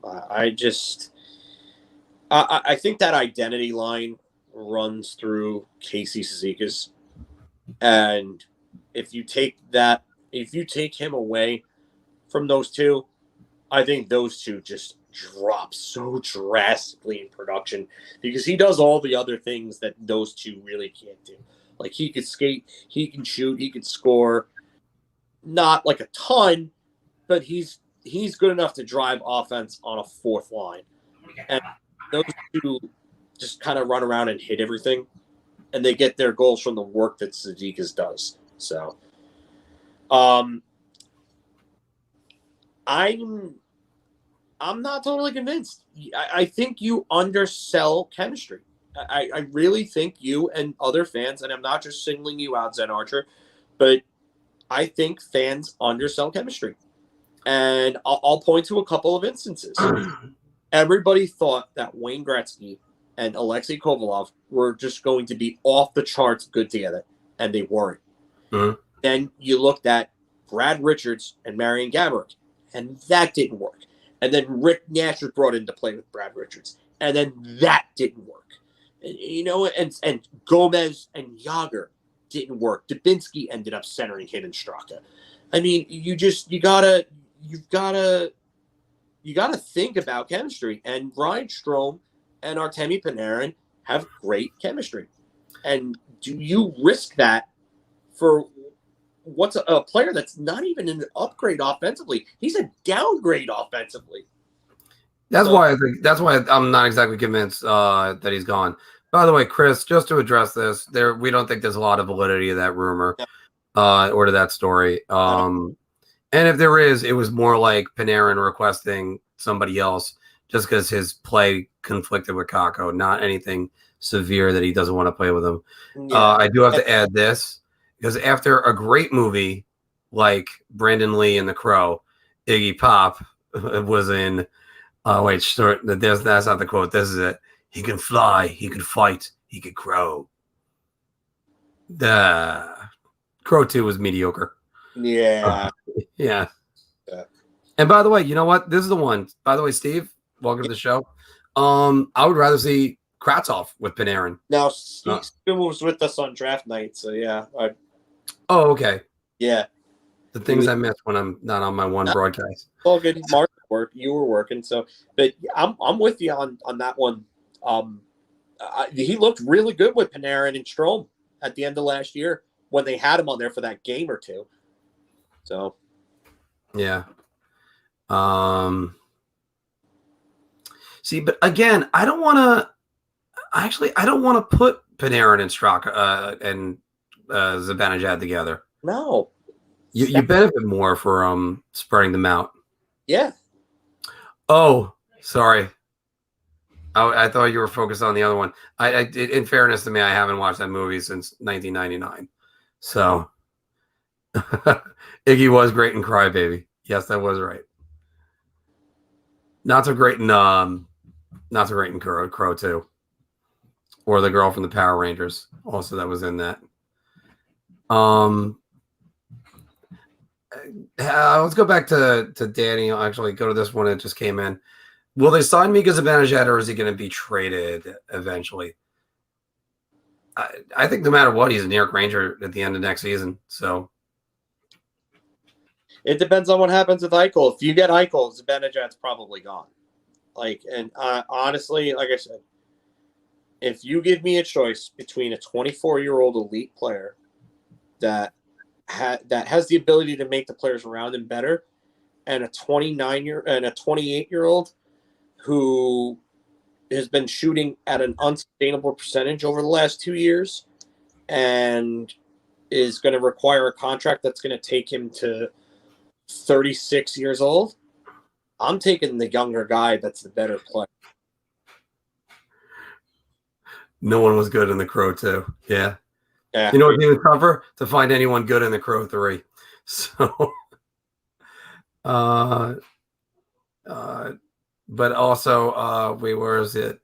I think that identity line runs through Casey Zizekas, and if you take him away from those two, I think those two just drop so drastically in production, because he does all the other things that those two really can't do. Like, he could skate, he can shoot, he could score, not like a ton, but he's good enough to drive offense on a fourth line. And those two just kind of run around and hit everything, and they get their goals from the work that Zizekas does. So, I'm not totally convinced. I think you undersell chemistry. I really think you and other fans, and I'm not just singling you out, Zen Archer, but I think fans undersell chemistry. And I'll point to a couple of instances. Everybody thought that Wayne Gretzky and Alexei Kovalov were just going to be off the charts good together, and they weren't. Mm-hmm. Then you looked at Brad Richards and Marian Gaborik, and that didn't work. And then Rick Nash was brought into play with Brad Richards, and then that didn't work. And, you know, and Gomez and Yager didn't work. Dubinsky ended up centering him and Straka. I mean, you've gotta think about chemistry. And Ryan Strome and Artemi Panarin have great chemistry. And do you risk that for what's a player that's not even an upgrade offensively? He's a downgrade offensively. That's why I'm not exactly convinced that he's gone. By the way, Chris, just to address this, we don't think there's a lot of validity to that rumor or to that story. And if there is, it was more like Panarin requesting somebody else just because his play conflicted with Kakko, not anything severe that he doesn't want to play with him. Yeah. I do have to add this because after a great movie like Brandon Lee and The Crow, Iggy Pop was in. Wait, short. That's not the quote. This is it. He can fly. He can fight. He can crow. The Crow 2 was mediocre. Yeah. Yeah. Yeah. And by the way, you know what? This is the one. By the way, Steve, welcome to the show. I would rather see Kravtsov with Panarin. Now, Steve was with us on draft night, so yeah. Oh, okay. Yeah. The things I miss when I'm not on my one broadcast. All good. Mark work. You were working, so but I'm with you on that one. He looked really good with Panarin and Strome at the end of last year when they had him on there for that game or two. So yeah. See, but again, I don't want to. Actually, I don't want to put Panarin and Straka and Zibanejad together. no. You benefit more for spreading them out. Yeah. Oh, sorry. I thought you were focused on the other one. In fairness to me, I haven't watched that movie since 1999. So Iggy was great in Crybaby. Yes, that was right. Not so great in Crow 2. Or the girl from the Power Rangers. Also, that was in that. Let's go back to Danny. I'll actually go to this one that just came in. Will they sign Mika Zibanejad, or is he going to be traded eventually? I think no matter what, he's a New York Ranger at the end of next season. So It depends on what happens with Eichel. If you get Eichel, Zibanejad's probably gone. Honestly, like I said, if you give me a choice between a 24-year-old elite player that has the ability to make the players around him better, and a 28-year-old who has been shooting at an unsustainable percentage over the last 2 years and is going to require a contract that's going to take him to 36 years old, I'm taking the younger guy that's the better player. no one was good in the Crow 2. Yeah. Yeah. You know what's even tougher? To find anyone good in the Crow 3. So, but also, where is it?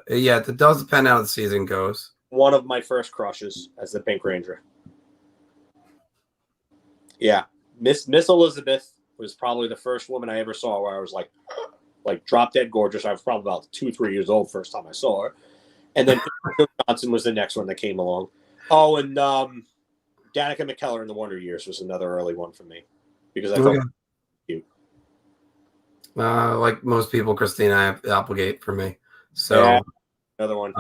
Yeah, it does depend how the season goes. One of my first crushes as the Pink Ranger. Yeah. Miss Elizabeth was probably the first woman I ever saw where I was like drop dead gorgeous. I was probably about 2-3 years old first time I saw her. And then Johnson was the next one that came along. Oh, and Danica McKellar in the Wonder Years was another early one for me because I thought cute. Like most people, Christina Applegate for me. So yeah, another one.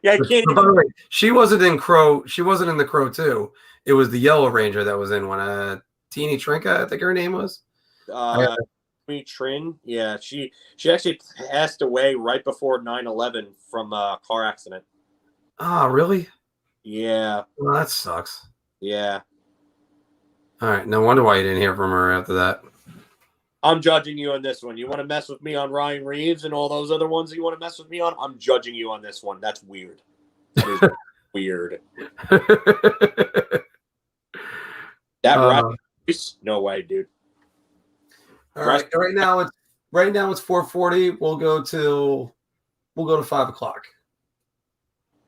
Yeah, I can't. By the way, she wasn't in Crow. She wasn't in the Crow 2. It was the Yellow Ranger that was in one. Teeny Trinka, I think her name was. Trin. Yeah, she actually passed away right before 9/11 from a car accident. Oh, really? Yeah. Well, that sucks. Yeah. All right. No wonder why you didn't hear from her after that. I'm judging you on this one. You want to mess with me on Ryan Reeves and all those other ones that you want to mess with me on? I'm judging you on this one. That's weird. That is weird. That no way, dude. All right. Right now it's 4:40. We'll go to 5:00.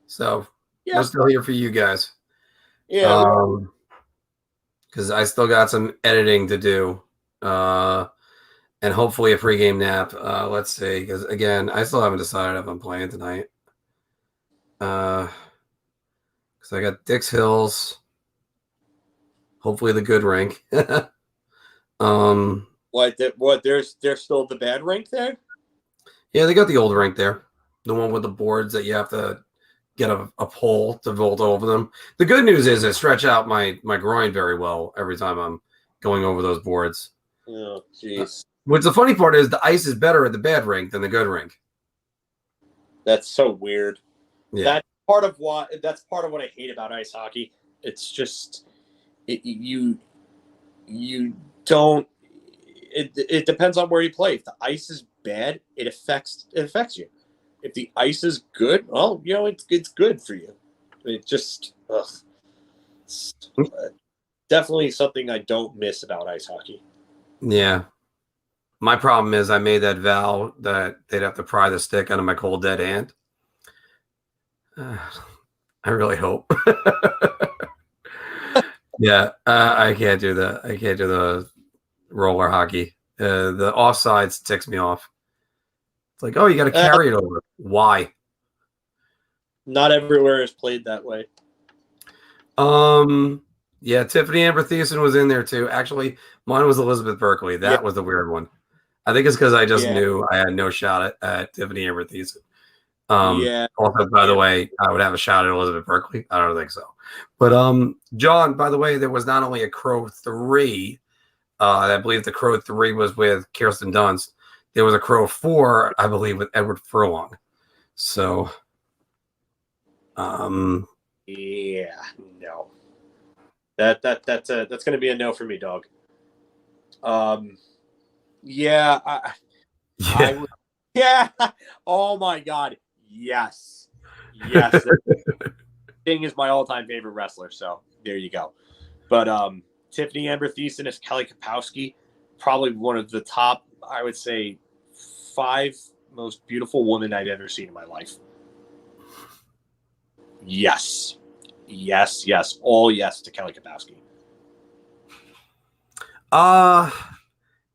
So yeah, we're still here for you guys. Yeah. Because I still got some editing to do. And hopefully a pregame nap. Let's see. Because again, I still haven't decided if I'm playing tonight. Because I got Dix Hills. Hopefully the good rink. What? There's still the bad rink there? Yeah, they got the old rink there. The one with the boards that you have to get a pole to vault over them. The good news is I stretch out my groin very well every time I'm going over those boards. Oh, jeez. Which the funny part is the ice is better at the bad rink than the good rink. That's so weird. Yeah. That's part of what I hate about ice hockey. It's just you don't. It depends on where you play. If the ice is bad, it affects you. If the ice is good, well, it's good for you. It just it's, definitely something I don't miss about ice hockey. Yeah. My problem is I made that vow that they'd have to pry the stick out of my cold dead hand. I really hope. Yeah, I can't do that. I can't do the roller hockey. The offsides ticks me off. It's like, oh, you got to carry it over. Why? Not everywhere is played that way. Yeah, Tiffany Amber Thiessen was in there too. Actually, mine was Elizabeth Berkley. That was the weird one. I think it's because I just knew I had no shot at Tiffany Amber Thiessen. Also, by the way, I would have a shot at Elizabeth Berkley. I don't think so. But John, by the way, there was not only a Crow 3. I believe the Crow 3 was with Kirsten Dunst. There was a Crow 4, I believe, with Edward Furlong. So, no. That's going to be a no for me, dog. Yeah. Oh my God. Yes. Sting is my all-time favorite wrestler, so there you go. But Tiffany Amber Thiessen is Kelly Kapowski, probably one of the top, I would say, 5 most beautiful women I've ever seen in my life. Yes. All yes to Kelly Kapowski.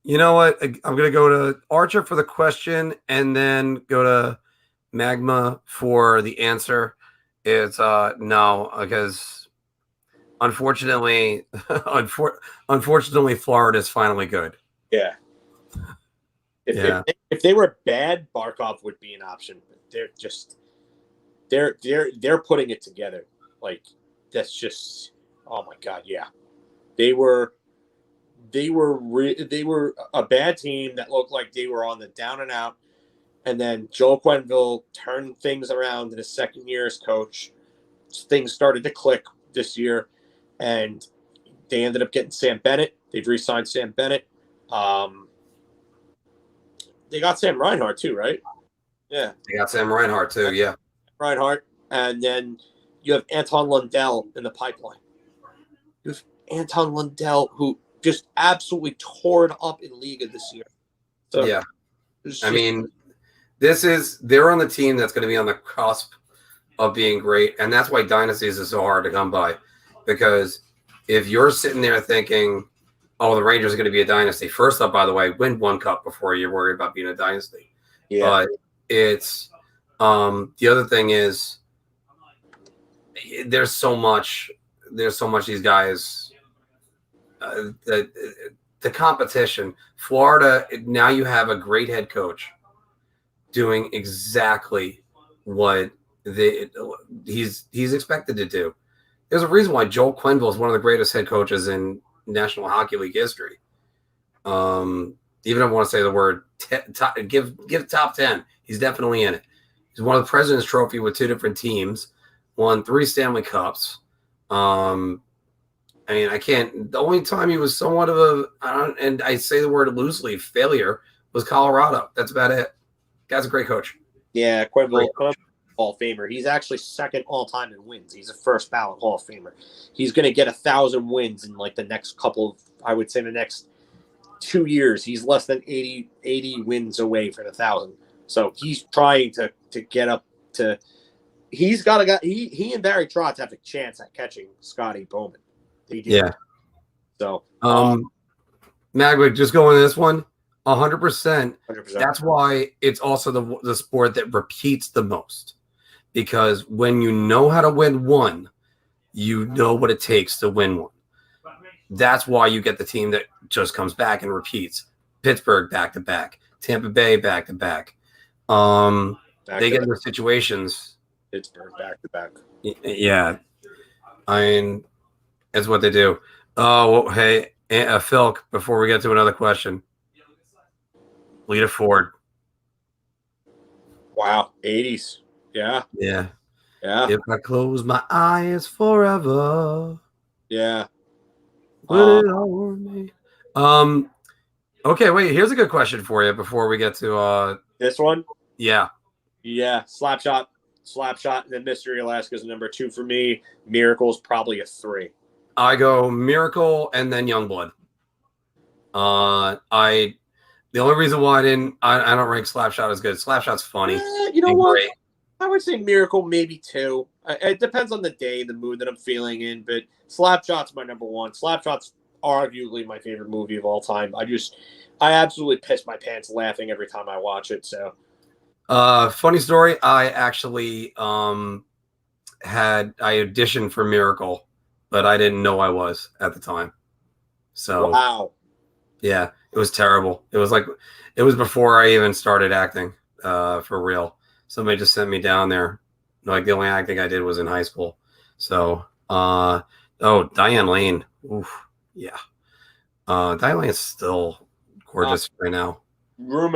You know what? I'm going to go to Archer for the question and then go to Magma for the answer. It's no, because unfortunately, Florida is finally good. Yeah. If they were bad, Barkov would be an option. But they're putting it together. Like, that's just, oh my God, yeah. They were a bad team that looked like they were on the down and out. And then Joel Quenneville turned things around in his second year as coach. Things started to click this year, and they ended up getting Sam Bennett. They've re-signed Sam Bennett. They got Sam Reinhart too, right? Yeah. They got Sam Reinhart too, yeah. Reinhart. And then you have Anton Lundell in the pipeline. You have Anton Lundell, who just absolutely tore it up in Liga this year. So, yeah. I mean, they're on the team that's going to be on the cusp of being great. And that's why dynasties is so hard to come by. Because if you're sitting there thinking, oh, the Rangers are going to be a dynasty. First up, by the way, win 1 cup before you're worried about being a dynasty. Yeah. But it's the other thing is there's so much these guys the competition. Florida, now you have a great head coach doing exactly what he's expected to do. There's a reason why Joel Quenneville is one of the greatest head coaches in National Hockey League history. Even if I want to say the word give top 10, he's definitely in it. He's won the President's Trophy with 2 different teams, won 3 Stanley Cups. I mean, the only time he was somewhat of and I say the word loosely, failure was Colorado. That's about it. Guy's a great coach. Yeah, Quenneville, Hall of Famer. He's actually second all time in wins. He's a first ballot Hall of Famer. He's going to get 1,000 wins in like the next couple of, I would say the next 2 years. He's less than 80 wins away from 1,000. So he's trying to get up to. He's got a guy. He and Barry Trotz have a chance at catching Scotty Bowman. They do. Yeah. So Magwick, just going to this one. 100%. 100%. That's why it's also the sport that repeats the most. Because when you know how to win one, you know what it takes to win one. That's why you get the team that just comes back and repeats. Pittsburgh back-to-back. Tampa Bay back-to-back. They get into situations. Pittsburgh back-to-back. Yeah. I mean, that's what they do. Oh, well, hey, Filk, before we get to another question. Lita Ford. Wow. 80s. Yeah. Yeah. If I close my eyes forever. Yeah. Put it on me. Okay, wait. Here's a good question for you before we get to This one, yeah. yeah, Slapshot, and then Mystery Alaska's number 2 for me. Miracle's probably a 3. I go Miracle and then Youngblood. The only reason why I don't rank Slapshot as good. Slapshot's funny. You know and what? great. I would say Miracle maybe 2. It depends on the day, the mood that I'm feeling in, but Slapshot's my number 1. Slapshot's arguably my favorite movie of all time. I absolutely piss my pants laughing every time I watch it. So, funny story. I actually I auditioned for Miracle, but I didn't know I was at the time. So wow. Yeah, it was terrible. It was before I even started acting for real. Somebody just sent me down there. Like the only acting I did was in high school. So, Diane Lane. Oof, yeah. Diane Lane's still gorgeous right now. New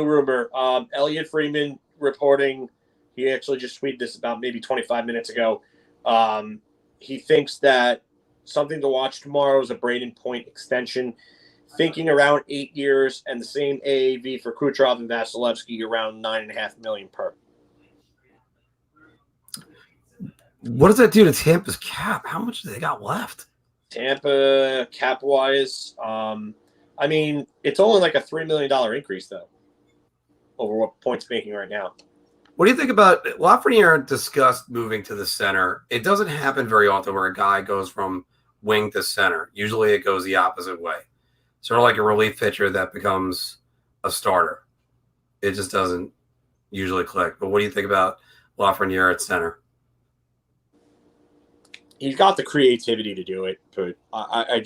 rumor. Elliot Freeman reporting. He actually just tweeted this about maybe 25 minutes ago. He thinks that something to watch tomorrow is a Braden Point extension, thinking around 8 years, and the same AAV for Kucherov and Vasilevsky around $9.5 million per. What does that do to Tampa's cap? How much do they got left? Tampa cap wise, I mean, it's only like a $3 million increase though, over what Point's making right now. What do you think about Lafreniere discussed moving to the center? It doesn't happen very often where a guy goes from wing to center. Usually it goes the opposite way. Sort of like a relief pitcher that becomes a starter. It just doesn't usually click. But what do you think about Lafreniere at center? He's got the creativity to do it, but I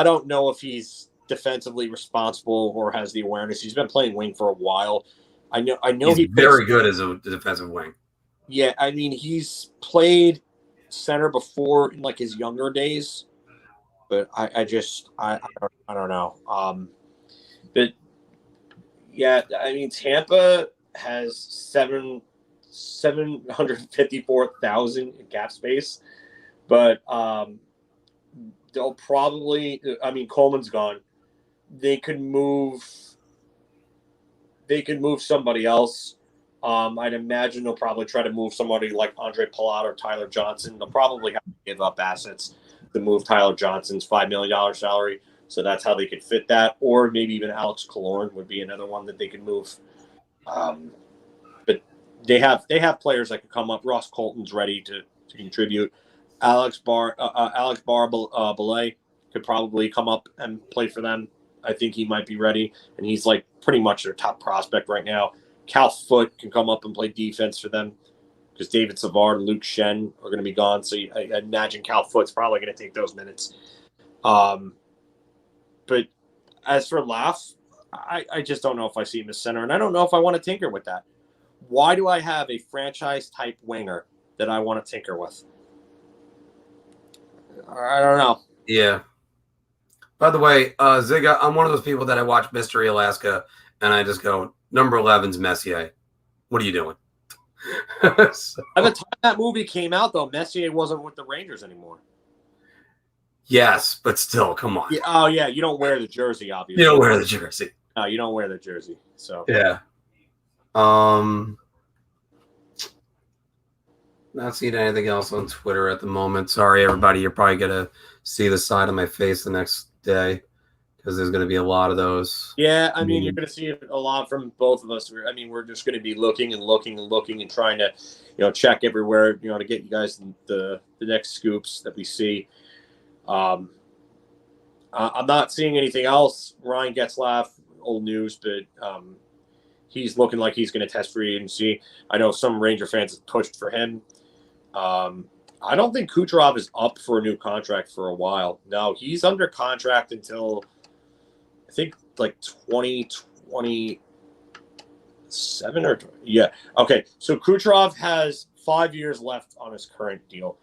don't know if he's defensively responsible or has the awareness. He's been playing wing for a while. I know He's very good as a defensive wing. Yeah, I mean, he's played center before in like his younger days, but I don't know. But yeah, I mean, Tampa has 754,000 in cap space, but they'll probably. I mean, Coleman's gone. They could move somebody else. I'd imagine they'll probably try to move somebody like Andre Palat or Tyler Johnson. They'll probably have to give up assets to move Tyler Johnson's $5 million salary. So that's how they could fit that. Or maybe even Alex Killorn would be another one that they could move. But they have players that could come up. Ross Colton's ready to contribute. Alex Barré could probably come up and play for them. I think he might be ready, and he's like pretty much their top prospect right now. Cal Foote can come up and play defense for them because David Savard and Luke Shen are going to be gone. So I imagine Cal Foote's probably going to take those minutes. But as for Laf, I just don't know if I see him as center, and I don't know if I want to tinker with that. Why do I have a franchise-type winger that I want to tinker with? I don't know. Yeah. By the way, Ziga, I'm one of those people that I watch Mystery Alaska, and I just go, number 11's Messier. What are you doing? So, by the time that movie came out, though, Messier wasn't with the Rangers anymore. Yes, but still, come on. Yeah, oh, yeah, you don't wear the jersey, obviously. You don't wear the jersey. No, you don't wear the jersey. So yeah. Not seeing anything else on Twitter at the moment. Sorry, everybody. You're probably going to see the side of my face the next day because there's going to be a lot of those. Yeah, I mean, you're going to see a lot from both of us. I mean, we're just going to be looking and trying to, check everywhere, to get you guys the next scoops that we see. I'm not seeing anything else. Ryan Getzlaf, old news, but he's looking like he's going to test free agency. I know some Ranger fans have pushed for him. I don't think Kucherov is up for a new contract for a while. No, he's under contract until I think like 2027 or yeah. Okay, so Kucherov has 5 years left on his current deal,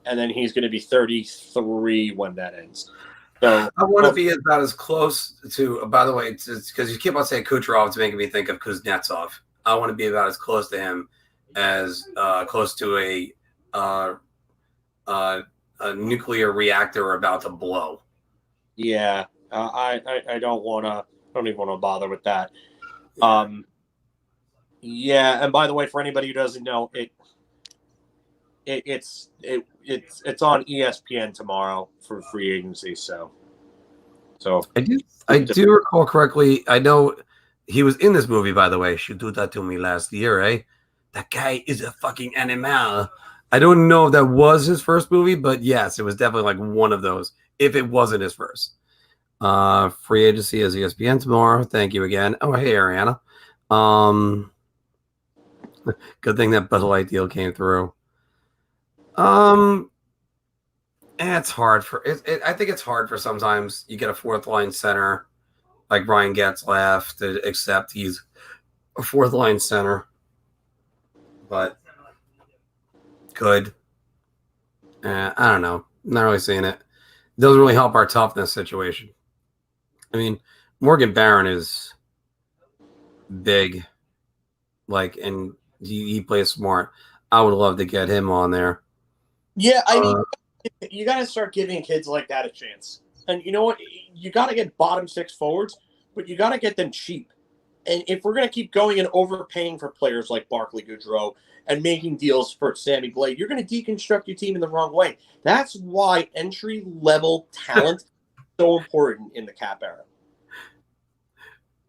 and then he's going to be 33 when that ends. So I want to be about as close to. By the way, because you keep on saying Kucherov, it's making me think of Kuznetsov. I want to be about as close to him as close to a nuclear reactor about to blow. Yeah, I don't want to. Don't even want to bother with that. Yeah, and by the way, for anybody who doesn't know, it's on ESPN tomorrow for free agency. So I do recall correctly. I know he was in this movie, by the way. She did that to me last year, eh? That guy is a fucking animal. I don't know if that was his first movie, but yes, it was definitely like one of those. If it wasn't his first. Free agency is ESPN tomorrow. Thank you again. Oh, hey, Ariana. Good thing that Bud Light deal came through. It's hard for it. I think it's hard for sometimes you get a fourth line center like Ryan Getzlaf to accept he's a fourth line center, but good. I don't know. Not really seeing it. It doesn't really help our toughness situation. I mean, Morgan Barron is big, like, and he plays smart. I would love to get him on there. yeah, I mean, you got to start giving kids like that a chance. And you know what? You got to get bottom six forwards, but you got to get them cheap. And if we're going to keep going and overpaying for players like Barclay Goodrow and making deals for Sammy Blade, you're going to deconstruct your team in the wrong way. That's why entry-level talent is so important in the cap era.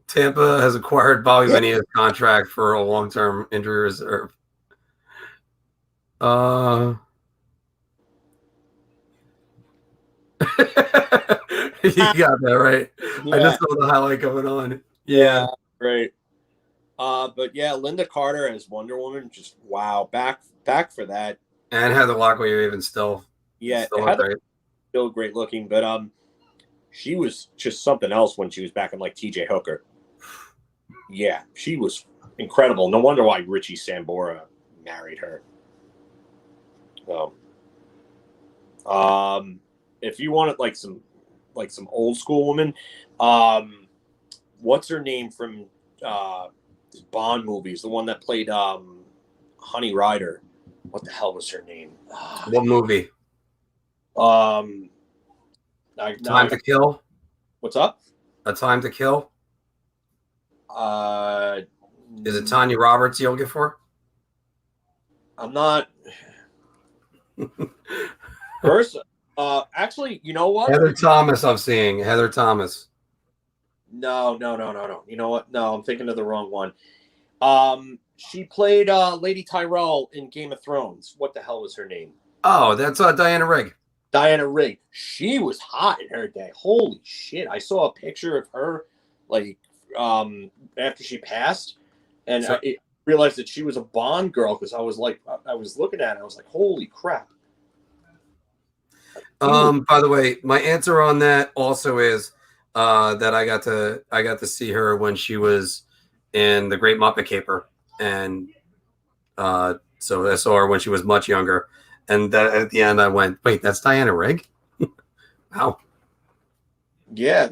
Tampa has acquired Bobby Vania's contract for a long-term injury reserve. You got that right. Yeah. I just saw the highlight going on. Yeah, right. But yeah, Linda Carter as Wonder Woman, just wow, back for that. And Heather Locklear even still. Yeah, still Heather great. still great looking, but she was just something else when she was back in like TJ Hooker. Yeah, she was incredible. No wonder why Richie Sambora married her. If you wanted like some old school woman, what's her name from Bond movies? The one that played Honey Rider. What the hell was her name? What movie? Time to Kill? What's up? A Time to Kill? Is it Tanya Roberts you'll get for? I'm not. First, actually, you know what? Heather Thomas, I'm seeing. Heather Thomas. No. You know what? No, I'm thinking of the wrong one. She played Lady Tyrell in Game of Thrones. What the hell was her name? Oh, that's Diana Rigg. Diana Rigg. She was hot in her day. Holy shit. I saw a picture of her like after she passed, and I realized that she was a Bond girl because I was looking at it. I was like, holy crap. By the way, my answer on that also is that I got to see her when she was in The Great Muppet Caper, and so I saw her when she was much younger. And at the end, I went, "Wait, that's Diana Rigg." Wow. Yeah,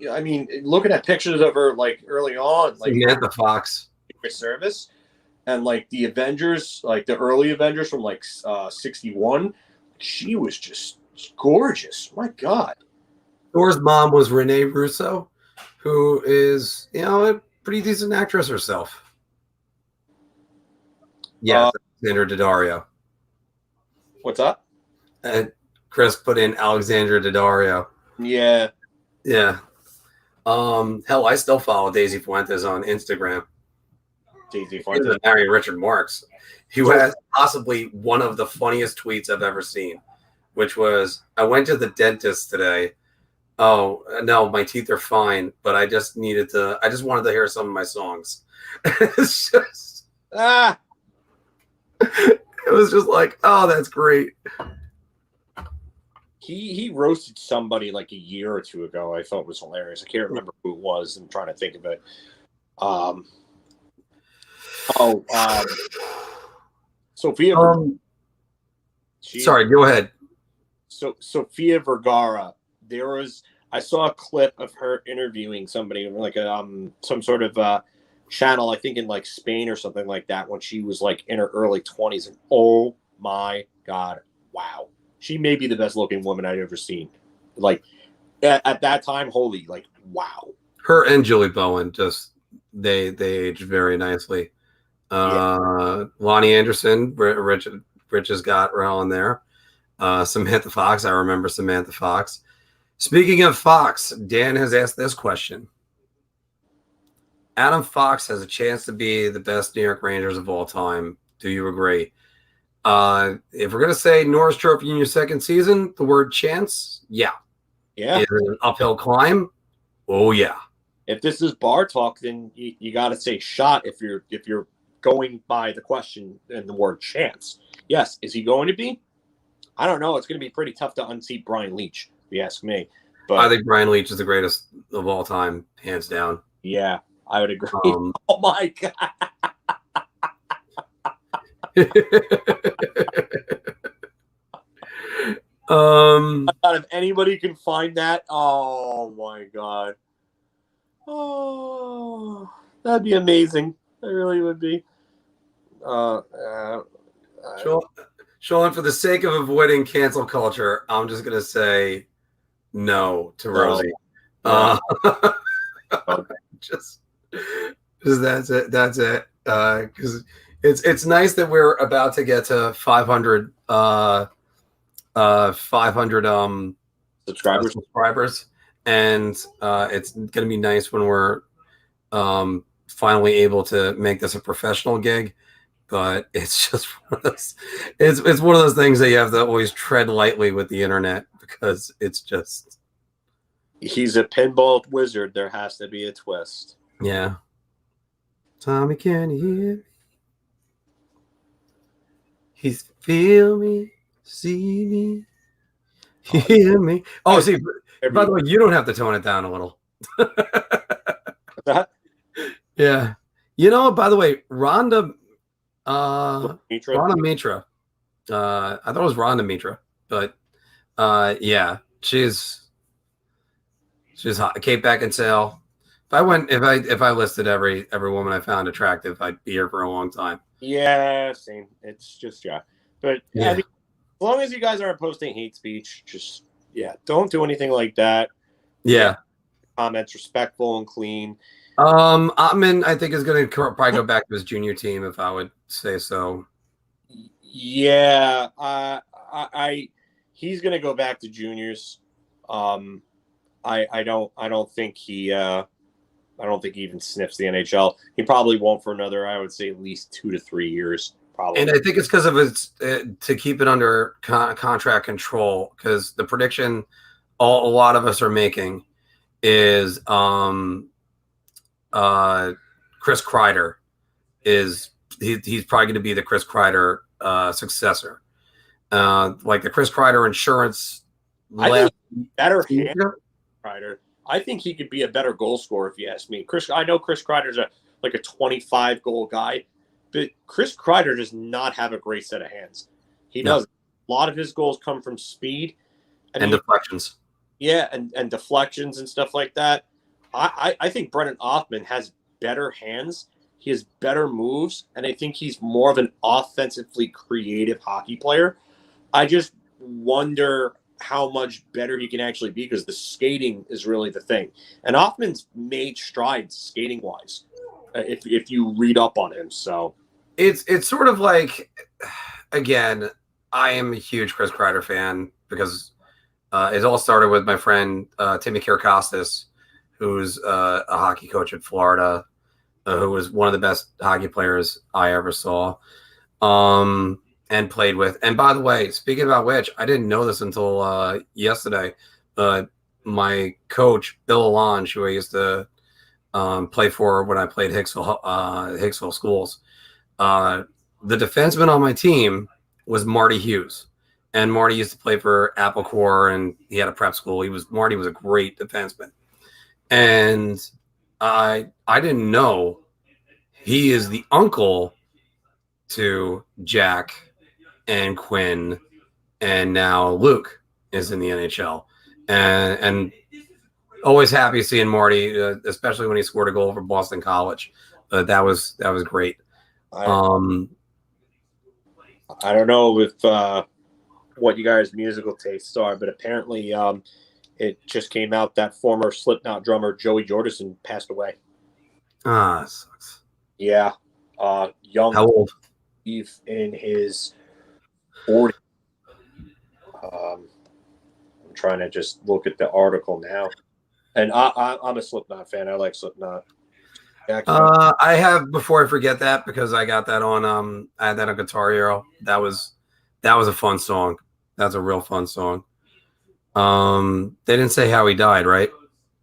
I mean, looking at pictures of her like early on, like Samantha Fox service, and like the Avengers, like the early Avengers from like 61, she was just gorgeous. My God. Thor's mom was Renee Russo, who is, a pretty decent actress herself. Yeah, Alexandra Daddario. What's up? And Chris put in Alexandra Daddario. Yeah. Yeah. Hell, I still follow Daisy Fuentes on Instagram. Daisy Fuentes. She's married Richard Marks, who has possibly one of the funniest tweets I've ever seen, which was, I went to the dentist today. Oh, no, my teeth are fine, but I just wanted to hear some of my songs. It's just, it was just like, oh, that's great. He roasted somebody like a year or two ago. I thought was hilarious. I can't remember who it was. I'm trying to think of it. Sophia. Sorry, go ahead. So Sofia Vergara. I saw a clip of her interviewing somebody like some sort of channel, I think in like Spain or something like that, when she was like in her early 20s, and oh my God, wow. She may be the best looking woman I've ever seen. Like at that time, holy, like, wow. Her and Julie Bowen just they aged very nicely. Lonnie Anderson, Rich has got her on there. Samantha Fox, I remember Samantha Fox. Speaking of Fox, Dan has asked this question. Adam Fox has a chance to be the best New York Rangers of all time. Do you agree? If we're going to say Norris Trophy in your second season, the word chance, yeah. Yeah. Is it an uphill climb? Oh, yeah. If this is bar talk, then you got to say shot if you're going by the question and the word chance. Yes. Is he going to be? I don't know. It's going to be pretty tough to unseat Brian Leetch, if you ask me. But I think Brian Leetch is the greatest of all time, hands down. yeah, I would agree. Oh, my God. If anybody can find that, oh my God. Oh, that'd be amazing. It really would be. Sean, for the sake of avoiding cancel culture, I'm just gonna say no to Rosie. Okay. Just that's it. That's it. Because it's nice that we're about to get to 500 subscribers, and it's gonna be nice when we're finally able to make this a professional gig. But it's just one of those, it's one of those things that you have to always tread lightly with the internet, because it's just, he's a pinball wizard. There has to be a twist. yeah. Tommy, can you hear me? He's feel me, see me, hear me. Oh, see, by the way, you don't have to tone it down a little. That? Yeah. You know, by the way, Rhonda Mitra. I thought it was Rhonda Mitra, but yeah, she's hot. Kate Beckinsale. If I listed every woman I found attractive, I'd be here for a long time. Yeah, same. It's just but yeah. I mean, as long as you guys aren't posting hate speech, just don't do anything like that. Yeah. Comments respectful and clean. Othmann, I think, is going to probably go back to his junior team, if I would say so. Yeah, he's going to go back to juniors. I don't think he even sniffs the NHL. He probably won't for another, I would say, at least 2 to 3 years. Probably. And I think it's because of his to keep it under contract control. Because the prediction a lot of us are making is Chris Kreider he's probably going to be the Chris Kreider successor. Like the Chris Kreider insurance. I think better hand Kreider. I think he could be a better goal scorer, if you ask me. I know Chris Kreider's a 25 goal guy, but Chris Kreider does not have a great set of hands. He does. A lot of his goals come from speed and deflections. Yeah, and deflections and stuff like that. I think Brennan Othmann has better hands. He has better moves, and I think he's more of an offensively creative hockey player. I just wonder how much better he can actually be, because the skating is really the thing. And Othmann's made strides skating-wise, if you read up on him. So it's sort of like, again, I am a huge Chris Kreider fan, because it all started with my friend Timmy Kirkostas, who's a hockey coach at Florida, who was one of the best hockey players I ever saw and played with. And by the way, speaking about which, I didn't know this until yesterday, but my coach, Bill Alonge, who I used to play for when I played Hicksville Schools, the defenseman on my team was Marty Hughes. And Marty used to play for Apple Corps, and he had a prep school. Marty was a great defenseman. And I didn't know he is the uncle to Jack and Quinn, and now Luke is in the NHL. And always happy seeing Marty, especially when he scored a goal for Boston College. That was great. I don't know if what you guys' musical tastes are, but apparently it just came out that former Slipknot drummer Joey Jordison passed away. Ah, sucks. Yeah. Young. How old? In his 40s. I'm trying to just look at the article now. And I'm a Slipknot fan. I like Slipknot. I have, before I forget that, because I got that on I had that on Guitar Hero. That was a fun song. That's a real fun song. They didn't say how he died, right?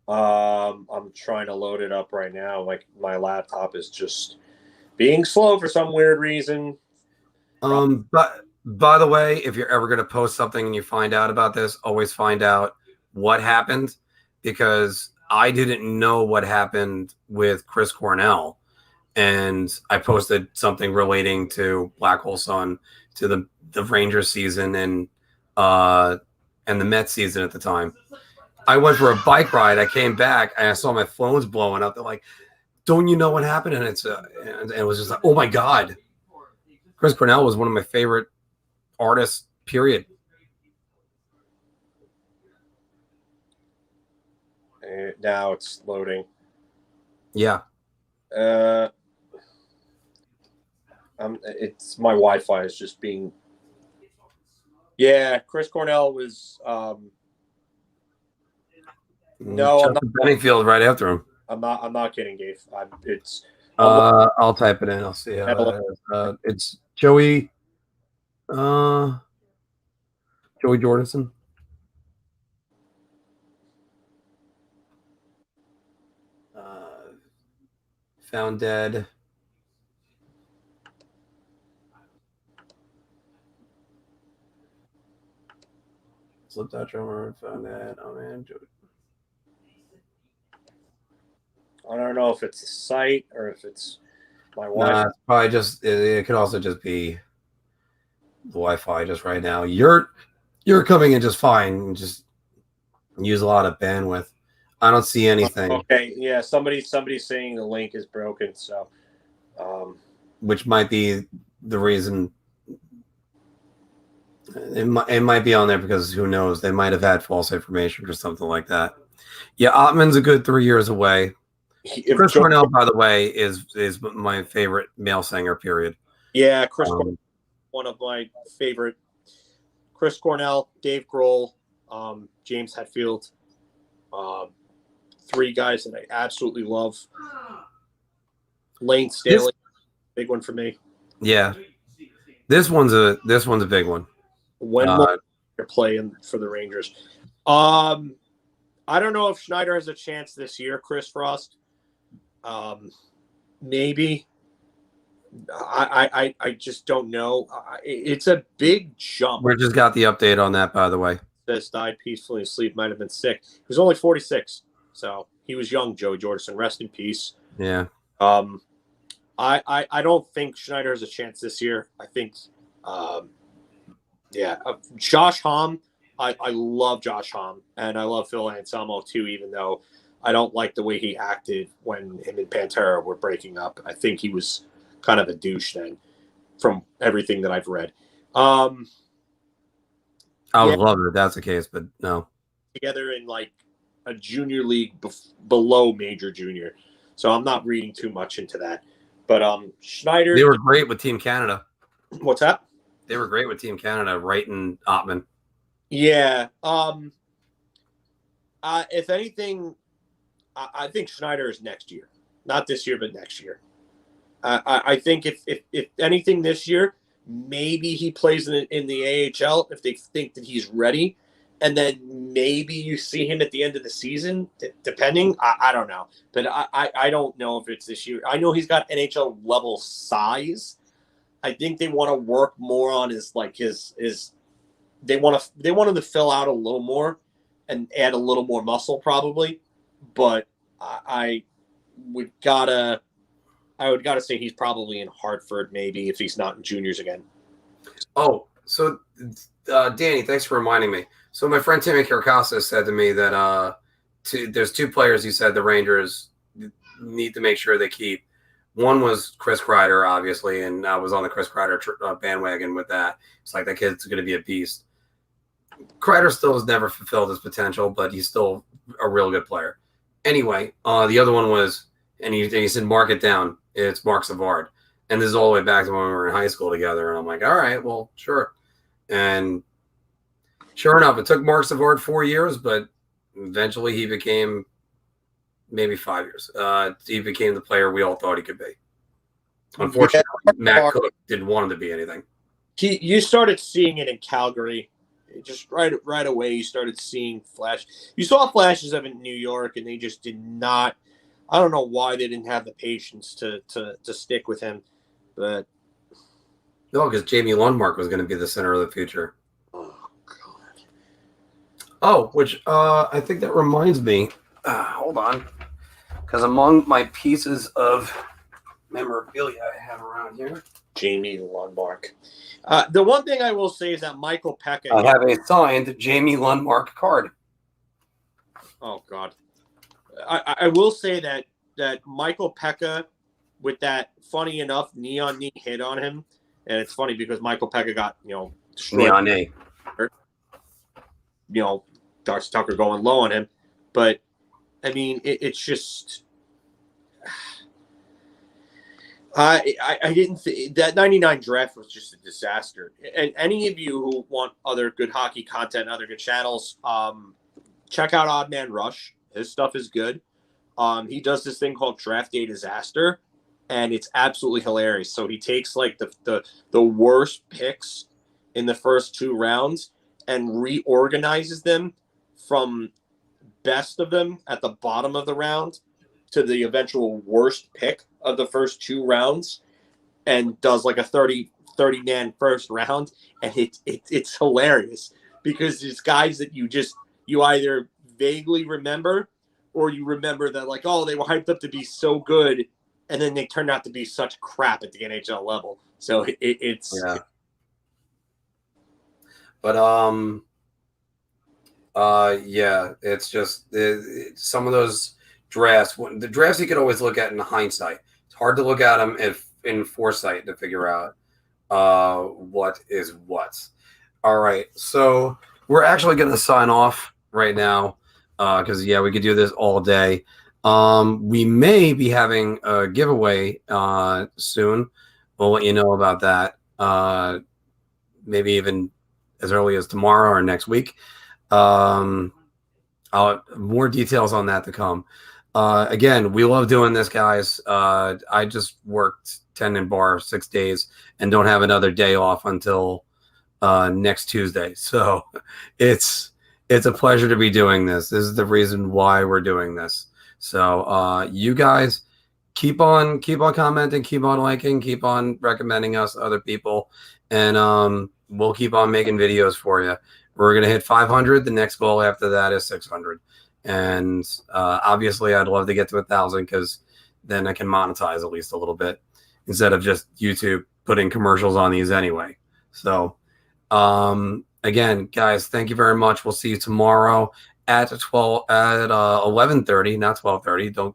I'm trying to load it up right now. Like, my laptop is just being slow for some weird reason. But by the way, if you're ever going to post something and you find out about this, always find out what happened, because I didn't know what happened with Chris Cornell, and I posted something relating to Black Hole Sun, to the Rangers season and the Mets season at the time. I went for a bike ride. I came back and I saw my phones blowing up. They're like, "Don't you know what happened?" And and it was just like, "Oh my God." Chris Cornell was one of my favorite artists, period. Now it's loading. Yeah. It's my Wi-Fi is just being. Yeah, Chris Cornell was. No, I'm not. Benningfield right after him. I'm not kidding, Dave. I'll type it in. I'll see how that is. It's Joey. Joey Jordison. Found dead. Slipped out drummer. Found dead. Oh man, Joey. I don't know if it's the site or if it's my Wi-Fi. Nah, it's probably just. It could also just be the Wi-Fi. Just right now, you're coming in just fine. Just use a lot of bandwidth. I don't see anything. Okay, yeah, somebody's saying the link is broken, so which might be the reason. It might be on there because who knows? They might have had false information or something like that. Yeah, Othmann's a good 3 years away. Chris Cornell, by the way, is my favorite male singer, period. Yeah, Chris Cornell, one of my favorite. Chris Cornell, Dave Grohl, James Hetfield. Three guys that I absolutely love. Lane Staley, big one for me. Yeah, this one's a big one. When they're playing for the Rangers, I don't know if Schneider has a chance this year. Chris Frost, maybe. I just don't know. It's a big jump. We just got the update on that, by the way. This died peacefully in sleep. Might have been sick. He was only 46. So he was young, Joey Jordison. Rest in peace. Yeah. I don't think Schneider has a chance this year. I think, Josh Homme. I love Josh Homme, and I love Phil Anselmo too. Even though I don't like the way he acted when him and Pantera were breaking up. I think he was kind of a douche then, from everything that I've read. I would love it if that's the case, but no. Together in like a junior league below major junior. So I'm not reading too much into that. But Schneider. They were great with Team Canada. What's that? They were great with Team Canada, Wright and Othmann. Yeah. If anything, I think Schneider is next year. Not this year, but next year. I think if anything this year, maybe he plays in the AHL if they think that he's ready. And then maybe you see him at the end of the season, depending. I don't know. But I don't know if it's this year. I know he's got NHL level size. I think they want to work more on his they want him to fill out a little more and add a little more muscle probably. But I would gotta say he's probably in Hartford maybe if he's not in juniors again. Oh, so Danny, thanks for reminding me. So my friend Timmy Kirkasa said to me that there's two players he said the Rangers need to make sure they keep. One was Chris Kreider, obviously, and I was on the Chris Kreider bandwagon with that. It's like that kid's going to be a beast. Kreider still has never fulfilled his potential, but he's still a real good player. Anyway, the other one was, and he said, mark it down. It's Mark Savard. And this is all the way back to when we were in high school together. And I'm like, all right, well, sure. And sure enough, it took Mark Savard 4 years, but eventually he became maybe 5 years. He became the player we all thought he could be. Unfortunately, Matt Cook didn't want him to be anything. You started seeing it in Calgary. Just right away, you started seeing flash. You saw flashes of it in New York, and they just did not. I don't know why they didn't have the patience to stick with him, but no, because Jamie Lundmark was going to be the center of the future. Oh God! Oh, which I think that reminds me. Hold on, because among my pieces of memorabilia I have around here, Jamie Lundmark. The one thing I will say is that Michael Pekka. I have a signed Jamie Lundmark card. Oh God. I will say that Michael Pekka, with that funny enough neon knee hit on him, and it's funny because Michael Pekka got destroyed. Neon knee. Darcy Tucker going low on him, but I mean it's just I didn't that 99 draft was just a disaster. And any of you who want other good hockey content, other good channels, check out Odd Man Rush. His stuff is good. He does this thing called Draft Day Disaster, and it's absolutely hilarious. So he takes like the worst picks in the first 2 rounds and reorganizes them from best of them at the bottom of the round to the eventual worst pick of the first 2 rounds, and does like a 30-man first round, and it's hilarious because it's guys that you either vaguely remember, or you remember that like, oh, they were hyped up to be so good, and then they turned out to be such crap at the NHL level. So it's yeah. But yeah, it's just some of those drafts. The drafts you could always look at in hindsight. It's hard to look at them in foresight to figure out what is what. All right, so we're actually going to sign off right now. Because we could do this all day. We may be having a giveaway soon. We'll let you know about that. Maybe even as early as tomorrow or next week. More details on that to come. Again, we love doing this, guys. I just worked 10 in bar 6 days and don't have another day off until next Tuesday. So it's a pleasure to be doing this. This is the reason why we're doing this. So you guys keep on commenting, keep on liking, keep on recommending us to other people, and we'll keep on making videos for you. We're going to hit 500. The next goal after that is 600. And obviously I'd love to get to 1,000 because then I can monetize at least a little bit instead of just YouTube putting commercials on these anyway. So again, guys, thank you very much. We'll see you tomorrow at 11:30, not 12:30. Don't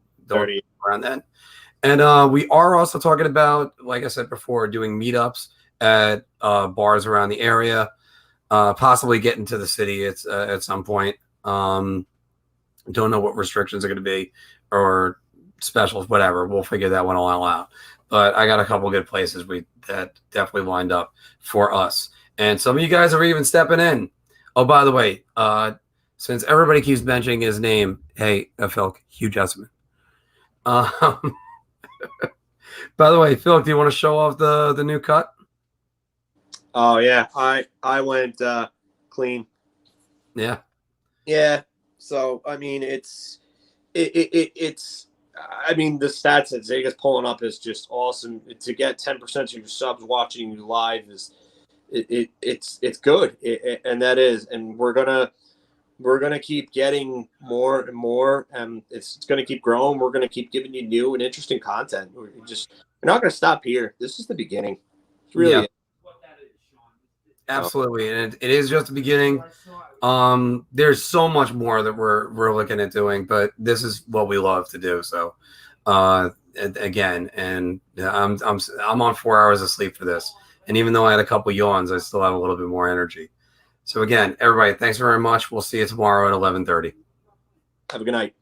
around then. And we are also talking about, like I said before, doing meetups at bars around the area, possibly getting to the city at some point. Don't know what restrictions are going to be or specials, whatever. We'll figure that one all out. But I got a couple good places that definitely lined up for us. And some of you guys are even stepping in. Oh, by the way, since everybody keeps mentioning his name, hey, Filk, huge estimate. By the way, Filk, do you want to show off the new cut? Oh yeah, I went clean. Yeah. Yeah. So I mean, it's I mean, the stats that Zega's pulling up is just awesome. To get 10% of your subs watching you live is it's good, and that is, and we're gonna keep getting more and more, and it's gonna keep growing. We're gonna keep giving you new and interesting content. We're not gonna stop here. This is the beginning. It's really absolutely, and it is just the beginning. There's so much more that we're looking at doing, but this is what we love to do. So again, and I'm on 4 hours of sleep for this, and even though I had a couple yawns, I still have a little bit more energy. So again, everybody, thanks very much. We'll see you tomorrow at 11:30. Have a good night.